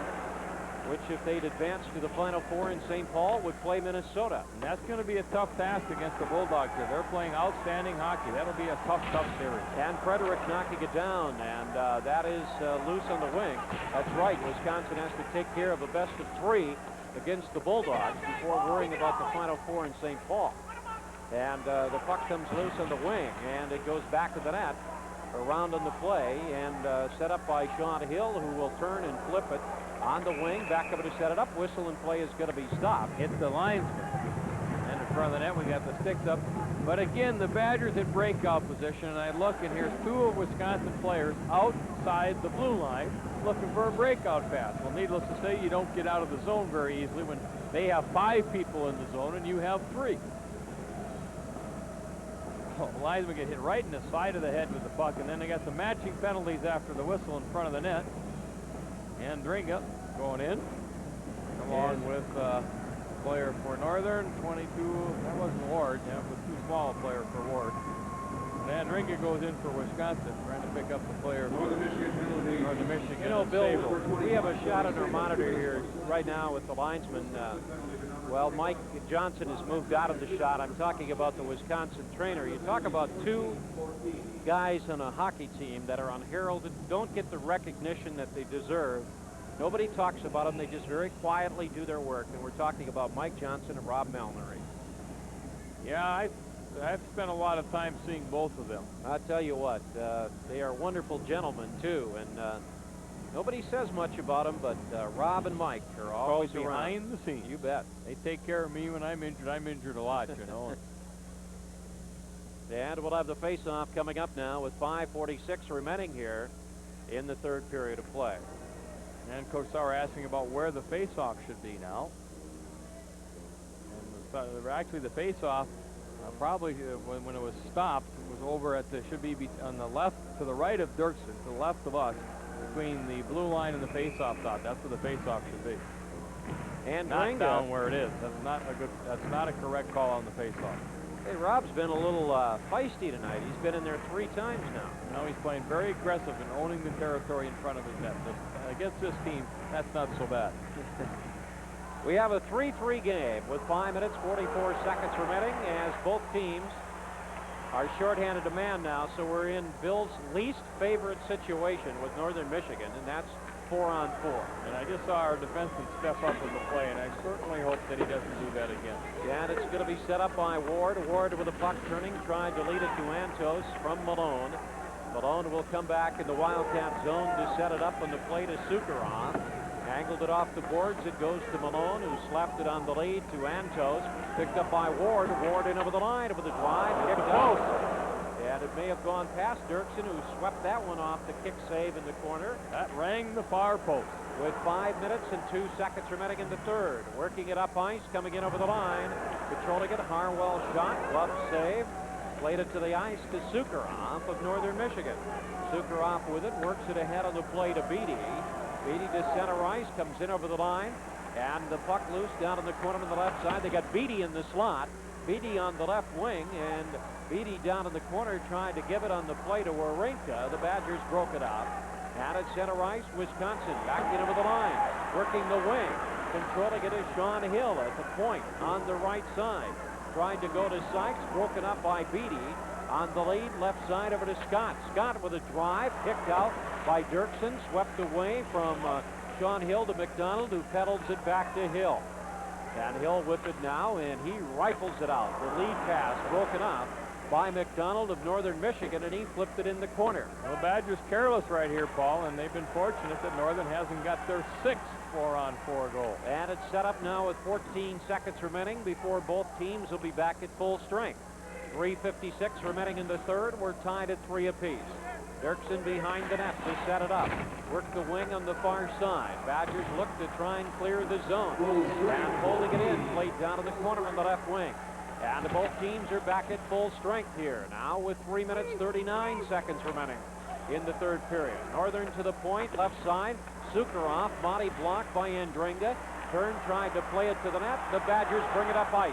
B: which if they'd advanced to the Final Four in St. Paul, would play Minnesota.
C: And that's going to be a tough task against the Bulldogs here. They're playing outstanding hockey. That'll be a tough series.
B: And Frederick knocking it down, and that is loose on the wing. That's right. Wisconsin has to take care of a best of 3 against the Bulldogs before worrying about the Final Four in St. Paul. And the puck comes loose on the wing, and it goes back to the net. Around on the play, and set up by Sean Hill, who will turn and flip it On the wing, back up to set it up. Whistle and play is going to be stopped.
C: Hits the linesman. And in front of the net, we got the sticks up. But again, the Badgers in breakout position, and I look, and here's 2 of Wisconsin players outside the blue line looking for a breakout pass. Well, needless to say, you don't get out of the zone very easily when they have 5 people in the zone and you have 3. Oh, linesman get hit right in the side of the head with the puck, and then they got the matching penalties after the whistle in front of the net. And Dringa going in, along with player for Northern, 22, that wasn't Ward, yeah, it was too small a player for Ward. And Dringa goes in for Wisconsin, trying to pick up the player for Northern Michigan.
B: You know, Bill, we have a shot on our monitor here right now with the linesman. Well, Mike Johnson has moved out of the shot. I'm talking about the Wisconsin trainer. You talk about 2 guys on a hockey team that are unheralded, don't get the recognition that they deserve. Nobody talks about them. They just very quietly do their work. And we're talking about Mike Johnson and Rob Malnery.
C: Yeah, I've spent a lot of time seeing both of them.
B: I'll tell you what, they are wonderful gentlemen, too. And nobody says much about them, but Rob and Mike are always
C: behind the scenes.
B: You bet.
C: They take care of me when I'm injured. I'm injured a lot, you know.
B: And we'll have the face-off coming up now with 5:46 remaining here in the 3rd period of play.
C: And Coach Sauer asking about where the face-off should be now. And actually, the face-off probably when it was stopped was over at the should be on the left to the right of Dirksen, to the left of us, between the blue line and the face-off dot. That's where the face-off should be.
B: And
C: not down where it is. That's not a good. That's not a correct call on the face-off.
B: Hey, Rob's been a little feisty tonight. He's been in there 3 times now.
C: No, he's playing very aggressive and owning the territory in front of his net. Against this team, that's not so bad.
B: We have a 3-3 game with 5 minutes, 44 seconds remaining as both teams are shorthanded to man now. So we're in Bill's least favorite situation with Northern Michigan, and that's 4-on-4.
C: And I just saw our defenseman step up in the play, and I certainly hope that he doesn't do that again.
B: And it's going to be set up by Ward. Ward with the puck turning, trying to lead it to Antos from Malone. Malone will come back in the Wildcat zone to set it up on the play to Sukharov. Angled it off the boards. It goes to Malone, who slapped it on the lead to Antos. Picked up by Ward. Ward in over the line, over the drive. Kicked out. And it may have gone past Dirksen, who swept that one off the kick save in the corner.
C: That rang the far post.
B: With 5 minutes and 2 seconds remaining in the 3rd. Working it up ice, coming in over the line. Controlling it, Harwell shot, glove save. Played it to the ice to Sukharov of Northern Michigan. Sukharov with it, works it ahead on the play to Beatty. Beatty to center ice, comes in over the line. And the puck loose down in the corner on the left side. They got Beatty in the slot. Beatty on the left wing, and Beatty down in the corner trying to give it on the play to Wawrinka. The Badgers broke it up. And at center ice, Wisconsin back in over the line, working the wing. Controlling it is Sean Hill at the point on the right side. Trying to go to Sykes, broken up by Beatty. On the lead, left side over to Scott. Scott with a drive, kicked out by Dirksen, swept away from Sean Hill to McDonald, who pedals it back to Hill. And Hill with it now, and he rifles it out. The lead pass broken up by McDonald of Northern Michigan, and he flipped it in the corner.
C: Well, Badgers careless right here, Paul, and they've been fortunate that Northern hasn't got their 6th 4-on-4 goal.
B: And it's set up now with 14 seconds remaining before both teams will be back at full strength. 3:56 remaining in the 3rd. We're tied at 3 apiece. Dirksen behind the net to set it up. Work the wing on the far side. Badgers look to try and clear the zone. And holding it in, played down in the corner on the left wing. And both teams are back at full strength here. Now with 3 minutes, 39 seconds remaining in the 3rd period. Northern to the point, left side. Sukharov, body blocked by Andringa. Kern tried to play it to the net. The Badgers bring it up ice.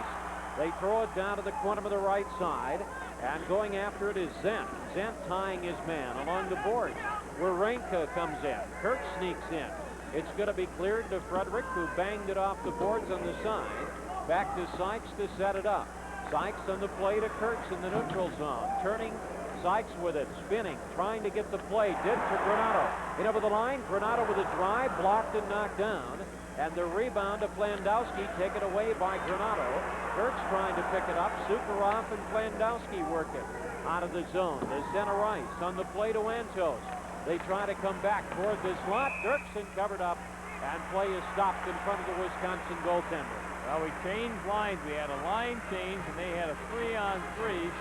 B: They throw it down to the corner of the right side. And going after it is Zent. Zent tying his man along the boards. Wawrinka comes in. Kirk sneaks in. It's going to be cleared to Frederick, who banged it off the boards on the side. Back to Sykes to set it up. Sykes on the play to Kurtz in the neutral zone. Turning, Sykes with it, spinning, trying to get the play. Did for Granato. In over the line, Granato with a drive, blocked and knocked down. And the rebound to Plandowski, taken away by Granato. Kurtz trying to pick it up. Sukharov and Plandowski work it out of the zone. The center ice on the play to Antos. They try to come back toward the slot. Dirksen covered up And play is stopped in front of the Wisconsin goaltender.
C: Well, we changed lines. We had a line change, and they had a 3-on-3.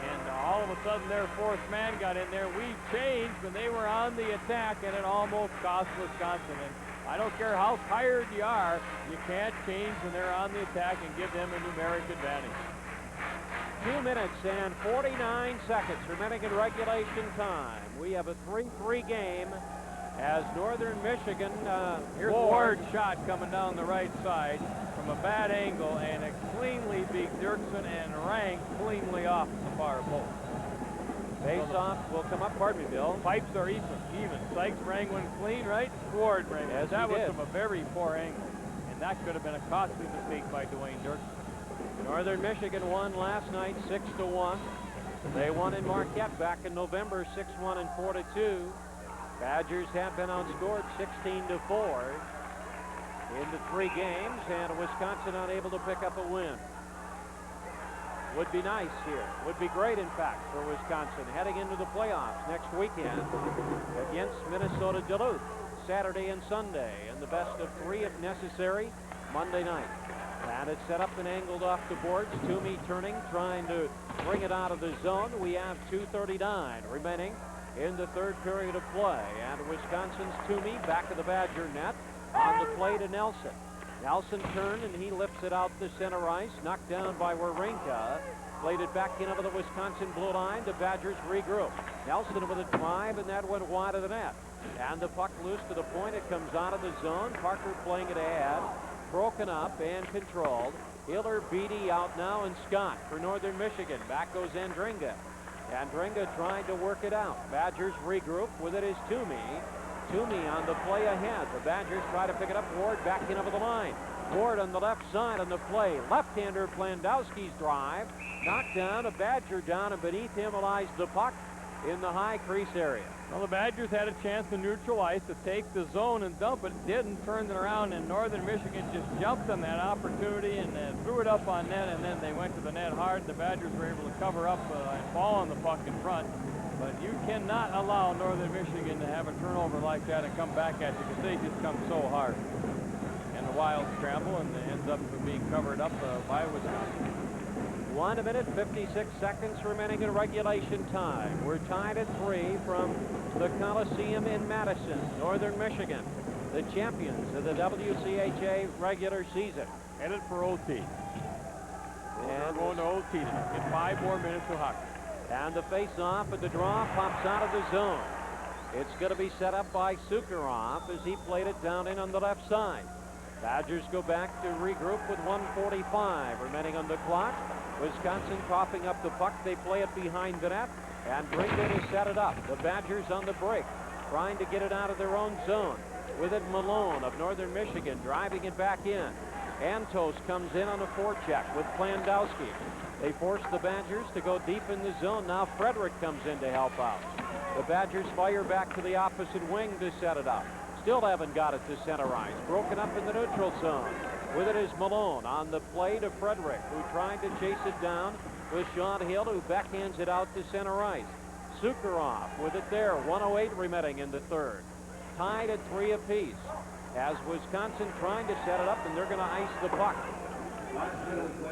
C: And all of a sudden, their fourth man got in there. We changed when they were on the attack, and it almost cost Wisconsin. And I don't care how tired you are, you can't change when they're on the attack and give them a numeric advantage.
B: 2 minutes and 49 seconds remaining in regulation time. We have a 3-3 game as Northern Michigan...
C: Here's Ward's shot coming down the right side from a bad angle, and it cleanly beat Dirksen and rang cleanly off the far post.
B: Face-off will come up. Pardon me, Bill.
C: Pipes are even. Sykes rang one clean, right? Ward rang.
B: Yes,
C: that was
B: did.
C: from a very poor angle, and that could have been a costly mistake by Dwayne Dirksen.
B: Northern Michigan won last night 6-1. They won in Marquette back in November 6-1 and 4-2. Badgers have been outscored 16-4 in the 3 games, and Wisconsin unable to pick up a win. Would be nice here. Would be great, in fact, for Wisconsin heading into the playoffs next weekend against Minnesota Duluth, Saturday and Sunday, and the best of 3 if necessary, Monday night. And it's set up and angled off the boards. Toomey turning, trying to bring it out of the zone. We have 2:39 remaining in the 3rd period of play. And Wisconsin's Toomey back of the Badger net on the play to Nelson. Nelson turned and he lifts it out to center ice, knocked down by Wawrinka. Played it back in over the Wisconsin blue line. The Badgers regroup. Nelson with a drive, and that went wide of the net. And the puck loose to the point. It comes out of the zone. Parker playing it ahead. Broken up and controlled. Hiller, Beatty out now, and Scott for Northern Michigan. Back goes Andringa. Andringa trying to work it out. Badgers regroup. With it is Toomey. Toomey on the play ahead. The Badgers try to pick it up. Ward back in over the line. Ward on the left side on the play. Left-hander Plandowski's drive. Knocked down. A Badger down, and beneath him lies the puck in the high crease area.
C: Well, the Badgers had a chance in neutral ice to take the zone and dump it. Didn't turn it around, and Northern Michigan just jumped on that opportunity and threw it up on net, and then they went to the net hard. The Badgers were able to cover up and fall on the puck in front. But you cannot allow Northern Michigan to have a turnover like that and come back at you, because they just come so hard. And the Wild scramble, and it ends up being covered up by Wisconsin.
B: 1 minute, 56 seconds remaining in regulation time. We're tied at 3 from the Coliseum in Madison, Northern Michigan, the champions of the WCHA regular season.
C: Headed for OT. And we're going to OT tonight. Get 5 more minutes of hockey.
B: And the face-off at the draw pops out of the zone. It's going to be set up by Sukharov as he played it down in on the left side. Badgers go back to regroup with 1:45 remaining on the clock. Wisconsin coughing up the puck. They play it behind the net, and Bringan has set it up. The Badgers on the break, trying to get it out of their own zone. With it, Malone of Northern Michigan driving it back in. Antos comes in on a forecheck with Plandowski. They force the Badgers to go deep in the zone. Now Frederick comes in to help out. The Badgers fire back to the opposite wing to set it up. Still haven't got it to center ice. Broken up in the neutral zone. With it is Malone on the play to Frederick, who tried to chase it down with Sean Hill, who backhands it out to center ice. Sukharov with it there. 1:08 remaining in the 3rd. Tied at 3 apiece. As Wisconsin trying to set it up, and they're going to ice the puck.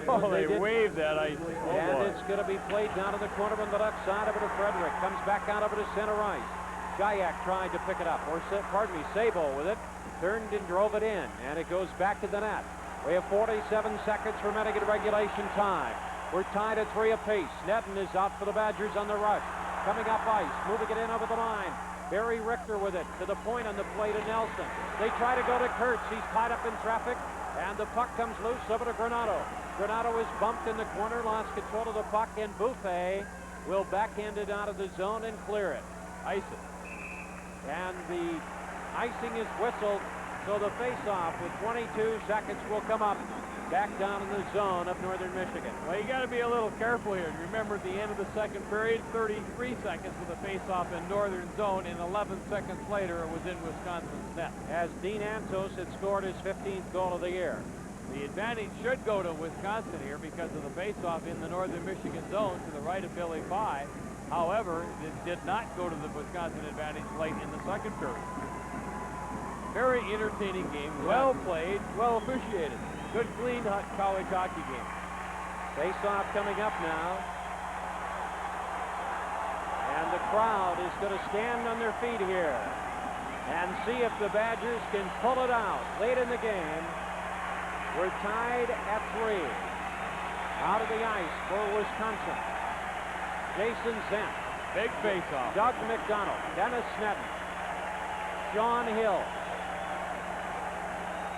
C: Oh, they waved that ice. Oh,
B: and
C: boy.
B: it's going to be played down to the corner on the left side of it to Frederick. Comes back out over to center ice. Shayak tried to pick it up. Sabo with it. Turned and drove it in. And it goes back to the net. We have 47 seconds remaining in regulation time. We're tied at 3 apiece. Sneddon is out for the Badgers on the rush. Coming up ice. Moving it in over the line. Barry Richter with it to the point on the play to Nelson. They try to go to Kurtz. He's tied up in traffic. And the puck comes loose over to Granato. Granato is bumped in the corner, lost control of the puck, and Buffet will backhand it out of the zone and clear it.
C: Ice it.
B: And the icing is whistled, so the face-off with 22 seconds will come up back down in the zone of Northern Michigan.
C: Well, you got to be a little careful here. Remember, at the end of the 2nd period, 33 seconds with the face-off in Northern zone, and 11 seconds later, it was in Wisconsin's net.
B: As Dean Antos had scored his 15th goal of the year.
C: The advantage should go to Wisconsin here because of the face-off in the Northern Michigan zone to the right of Billy Pye. However, it did not go to the Wisconsin advantage late in the 2nd period. Very entertaining game, well played, well officiated. Good, clean college hockey game.
B: Face-off coming up now. And the crowd is going to stand on their feet here and see if the Badgers can pull it out late in the game. We're tied at 3. Out of the ice for Wisconsin. Jason Zent.
C: Big face-off.
B: Doug McDonald. Dennis Sneddon. Sean Hill.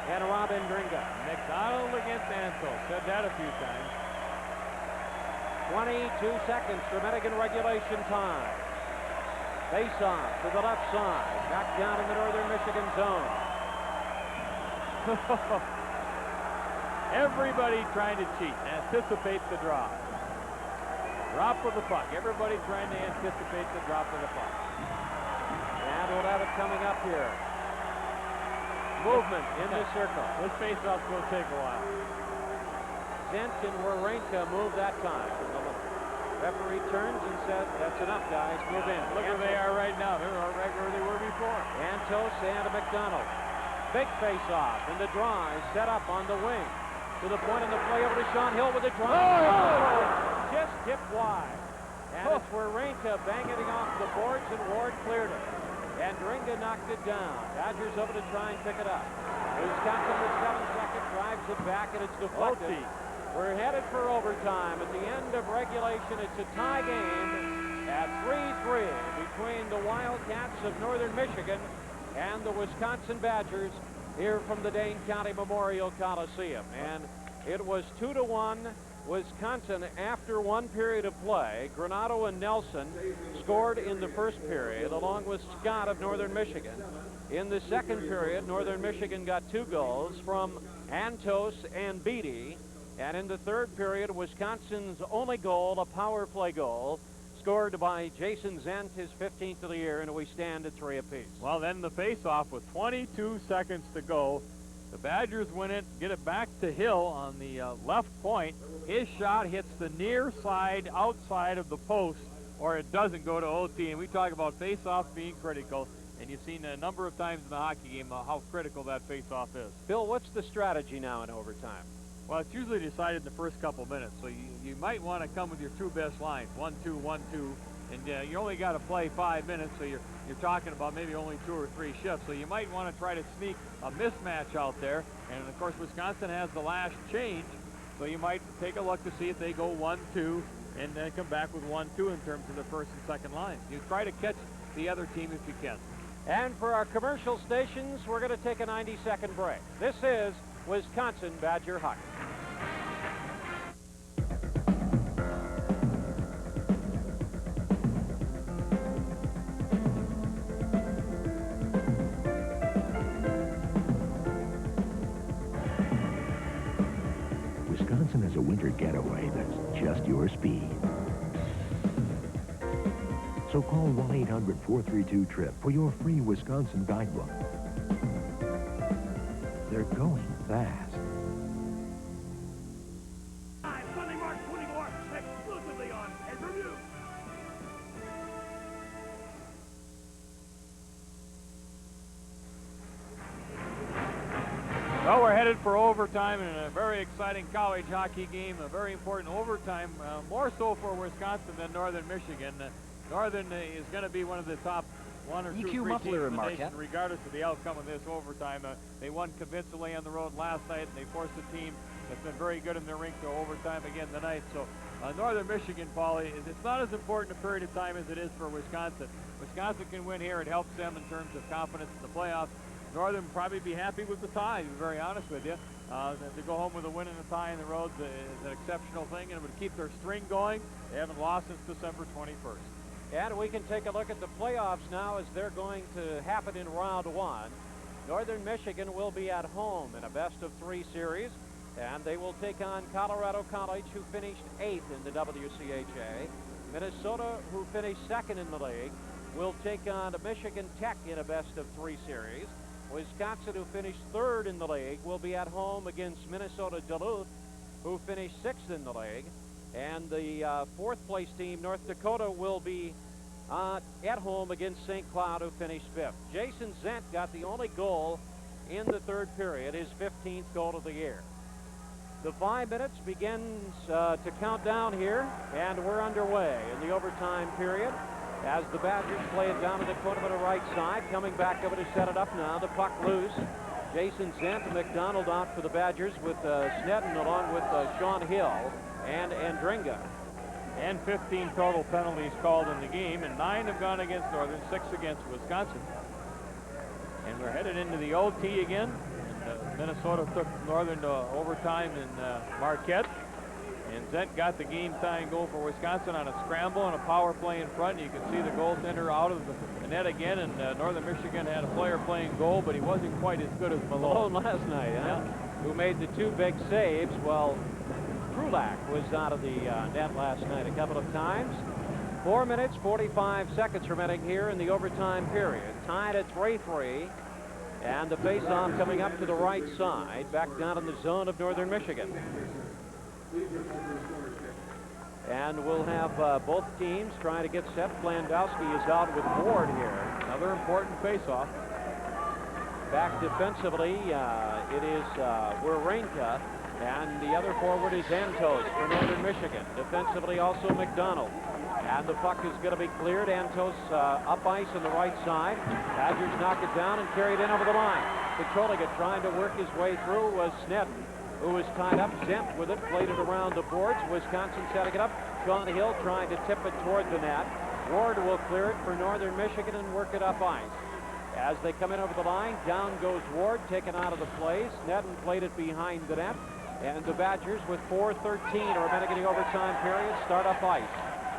B: And Robin Dringa.
C: McDonald against Antos. Said that a few times.
B: 22 seconds remaining in regulation time. Face-off to the left side. Back down in the northern Michigan zone.
C: Everybody trying to cheat. Anticipate the drop. Drop of the puck. Everybody trying to anticipate the drop of the puck.
B: And we'll have it coming up here. Movement in the circle.
C: This face-off's going to take a while.
B: Zent and Wawrinka move that time. The referee turns and says, that's enough, guys. Move in.
C: Look where they are right now. They're right where they were before.
B: Antos and McDonald. Big face-off, and the draw is set up on the wing. To the point of the play over to Sean Hill with a draw. Oh! Just tipped wide. And it's Wawrinka banging it off the boards, and Ward cleared it. And Dringa knocked it down. Badgers over to try and pick it up. Wisconsin with 7 seconds, drives it back, and it's deflected. We're headed for overtime. At the end of regulation, it's a tie game at 3-3 between the Wildcats of Northern Michigan and the Wisconsin Badgers here from the Dane County Memorial Coliseum. And it was 2-1 Wisconsin after 1 period of play. Granato and Nelson scored in the first period, along with Scott of Northern Michigan. In the second period, Northern Michigan got 2 goals from Antos and Beatty. And in the third period, Wisconsin's only goal, a power play goal, scored by Jason Zent, his 15th of the year, and we stand at 3 apiece.
C: Well, then the face-off with 22 seconds to go. The Badgers win it, get it back to Hill on the left point. His shot hits the near side, outside of the post, or it doesn't go to OT. And we talk about face-off being critical, and you've seen a number of times in the hockey game how critical that face-off is.
B: Bill, what's the strategy now in overtime?
C: Well, it's usually decided in the first couple minutes, so you might want to come with your 2 best lines, 1-2, 1-2, and you only got to play 5 minutes, so you're talking about maybe only 2 or 3 shifts, so you might want to try to sneak a mismatch out there, and of course Wisconsin has the last change, so you might take a look to see if they go 1-2 and then come back with 1-2 in terms of the first and second lines. You try to catch the other team if you can.
B: And for our commercial stations, we're going to take a 90-second break. This is Wisconsin Badger Hockey.
O: Wisconsin has a winter getaway that's just your speed. So call 1-800-432-TRIP for your free Wisconsin guidebook. They're going fast.
S: Sunday, March 24th, exclusively on pay-per-view.
C: Well, we're headed for overtime in a very exciting college hockey game, a very important overtime, more so for Wisconsin than Northern Michigan. Northern is going to be one of the top 1 or 2 teams in the nation, regardless of the outcome of this overtime. They won convincingly on the road last night, and they forced a team that's been very good in their rink to overtime again tonight. So Northern Michigan, Paulie, it's not as important a period of time as it is for Wisconsin. Wisconsin can win here. It helps them in terms of confidence in the playoffs. Northern will probably be happy with the tie, to be very honest with you. To go home with a win and a tie in the road is an exceptional thing, and it would keep their string going. They haven't lost since December 21st.
B: And we can take a look at the playoffs now as they're going to happen in round 1. Northern Michigan will be at home in a best-of-3 series, and they will take on Colorado College, who finished 8th in the WCHA. Minnesota, who finished 2nd in the league, will take on Michigan Tech in a best-of-3 series. Wisconsin, who finished 3rd in the league, will be at home against Minnesota Duluth, who finished 6th in the league. And the 4th place team, North Dakota, will be at home against St. Cloud, who finished 5th. Jason Zent got the only goal in the 3rd period, his 15th goal of the year. The 5 minutes begins to count down here, and we're underway in the overtime period as the Badgers play it down to the corner of the right side, coming back over to set it up now. The puck loose. Jason Zent and McDonald out for the Badgers with Snedden along with Sean Hill and Andringa.
C: And 15 total penalties called in the game, and 9 have gone against Northern, 6 against Wisconsin. And we're headed into the OT again. And, Minnesota took Northern to overtime in Marquette. And Zent got the game-tying goal for Wisconsin on a scramble and a power play in front. You can see the goaltender out of the net again, and Northern Michigan had a player playing goal, but he wasn't quite as good as Malone.
B: Last night, huh? Yeah. Who made the 2 big saves. Well, Krulak was out of the net last night a couple of times. 4 minutes, 45 seconds remaining here in the overtime period. Tied at 3-3. And the face-off coming up to the right side, back down in the zone of Northern Michigan. And we'll have both teams trying to get set. Flandowski is out with Ward here.
C: Another important face-off.
B: Back defensively, it is Wawrinka, and the other forward is Antos for Northern Michigan. Defensively, also McDonald. And the puck is going to be cleared. Antos up ice on the right side. Badgers knock it down and carry it in over the line. Controlling it, trying to work his way through was Snedden, who was tied up. Zent with it, played it around the boards. Wisconsin setting it up. Sean Hill trying to tip it toward the net. Ward will clear it for Northern Michigan and work it up ice. As they come in over the line, down goes Ward, taken out of the play. Snedden played it behind the net. And the Badgers, with 4:13 remaining in the overtime period, start up ice.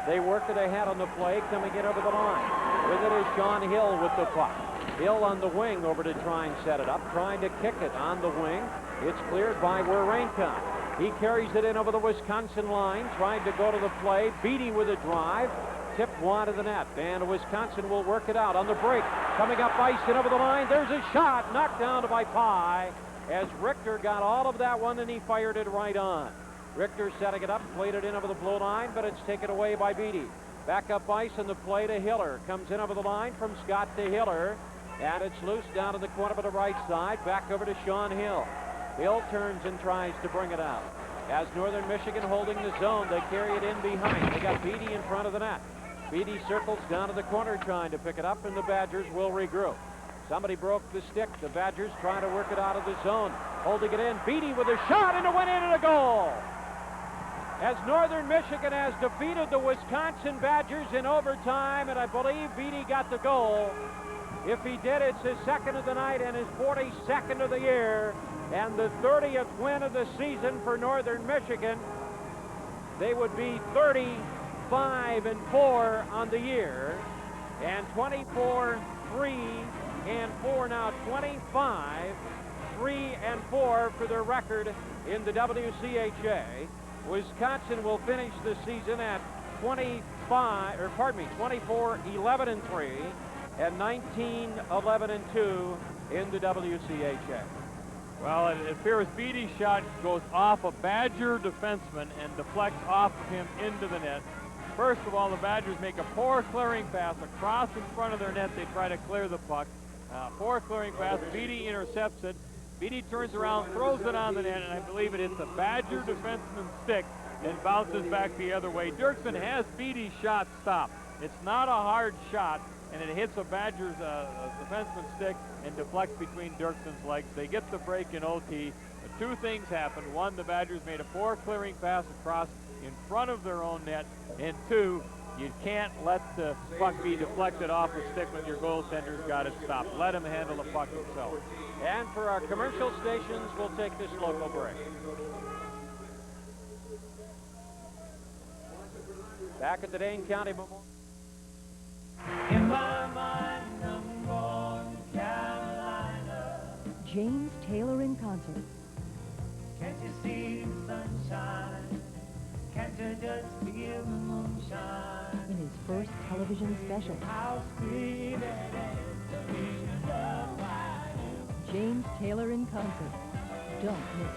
B: They work it ahead on the play, coming in over the line. With it is Sean Hill with the puck. Hill on the wing over to try and set it up, trying to kick it on the wing. It's cleared by Wawrinka. He carries it in over the Wisconsin line, trying to go to the play. Beatty with a drive, tipped wide of the net, and Wisconsin will work it out on the break. Coming up ice and over the line, there's a shot, knocked down by Pye, as Richter got all of that one and he fired it right on. Richter setting it up, played it in over the blue line, but it's taken away by Beatty. Back up ice on the play to Hiller. Comes in over the line from Scott to Hiller, and it's loose down in the corner of the right side, back over to Sean Hill. Hill turns and tries to bring it out. As Northern Michigan holding the zone, they carry it in behind. They got Beatty in front of the net. Beatty circles down to the corner trying to pick it up, and the Badgers will regroup. Somebody broke the stick. The Badgers trying to work it out of the zone. Holding it in. Beatty with a shot, and it went in and a goal. As Northern Michigan has defeated the Wisconsin Badgers in overtime, and I believe Beatty got the goal. If he did, it's his 2nd of the night and his 42nd of the year, and the 30th win of the season for Northern Michigan. They would be 35-4 on the year, and 24-3-4 now, 25-3-4 for their record in the WCHA. Wisconsin will finish the season at 24-11-3 and 19-11-2 in the WCHA.
C: Well, it appears Beatty's shot goes off a Badger defenseman and deflects off of him into the net. First of all, the Badgers make a poor clearing pass across in front of their net. They try to clear the puck. Poor clearing pass. Beatty intercepts it. Beatty turns around, throws it on the net, and I believe it hits a Badger defenseman's stick and bounces back the other way. Dirksen has Beatty's shot stopped. It's not a hard shot, and it hits a Badger's defenseman's stick and deflects between Dirksen's legs. They get the break in OT. But 2 things happened. 1, the Badgers made a poor clearing pass across in front of their own net, and 2, you can't let the puck be deflected off a stick when your goaltender's got it stopped. Let him handle the puck himself.
B: And for our commercial stations, we'll take this local break. Back at the Dane County Memorial.
S: In my mind, I'm going to Carolina.
M: James Taylor in concert.
S: Can't you see the sunshine? Can't you just feel the moonshine?
M: In his first television special.
S: How sweet it is to be loved by you.
M: James Taylor in concert. Don't miss it.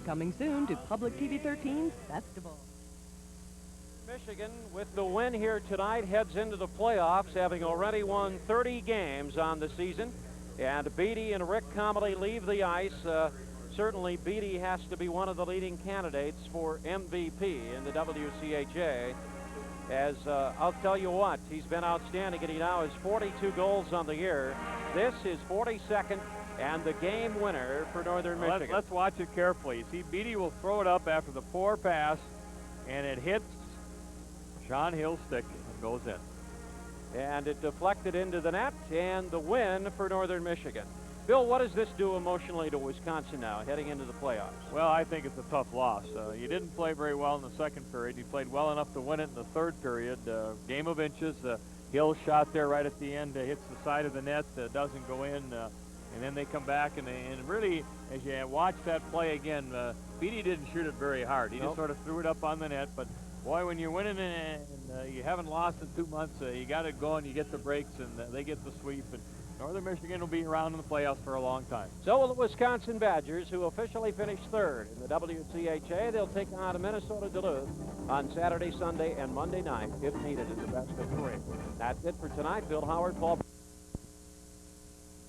M: Coming soon to Public TV 13's Festival.
B: Michigan, with the win here tonight, heads into the playoffs, having already won 30 games on the season. And Beatty and Rick Comedy leave the ice. Certainly, Beatty has to be one of the leading candidates for MVP in the WCHA. As I'll tell you what, he's been outstanding, and he now has 42 goals on the year. This is 42nd and the game winner for Northern Michigan.
C: Let's watch it carefully. See, Beatty will throw it up after the poor pass, and it hits Sean Hill's stick and goes in.
B: And it deflected into the net, and the win for Northern Michigan. Bill, what does this do emotionally to Wisconsin now, heading into the playoffs?
C: Well, I think it's a tough loss. You didn't play very well in the second period. You played well enough to win it in the third period. Game of inches. Hill's shot there right at the end hits the side of the net, doesn't go in. And then they come back, and really, as you watch that play again, Beatty didn't shoot it very hard. He just sort of threw it up on the net. But, boy, when you're winning and you haven't lost in 2 months, you got it going, you get the breaks, and they get the sweep. And Northern Michigan will be around in the playoffs for a long time.
B: So will the Wisconsin Badgers, who officially finished third in the WCHA. They'll take on Minnesota Duluth on Saturday, Sunday, and Monday night, if needed, in the best of 3. That's it for tonight. Bill Howard, Paul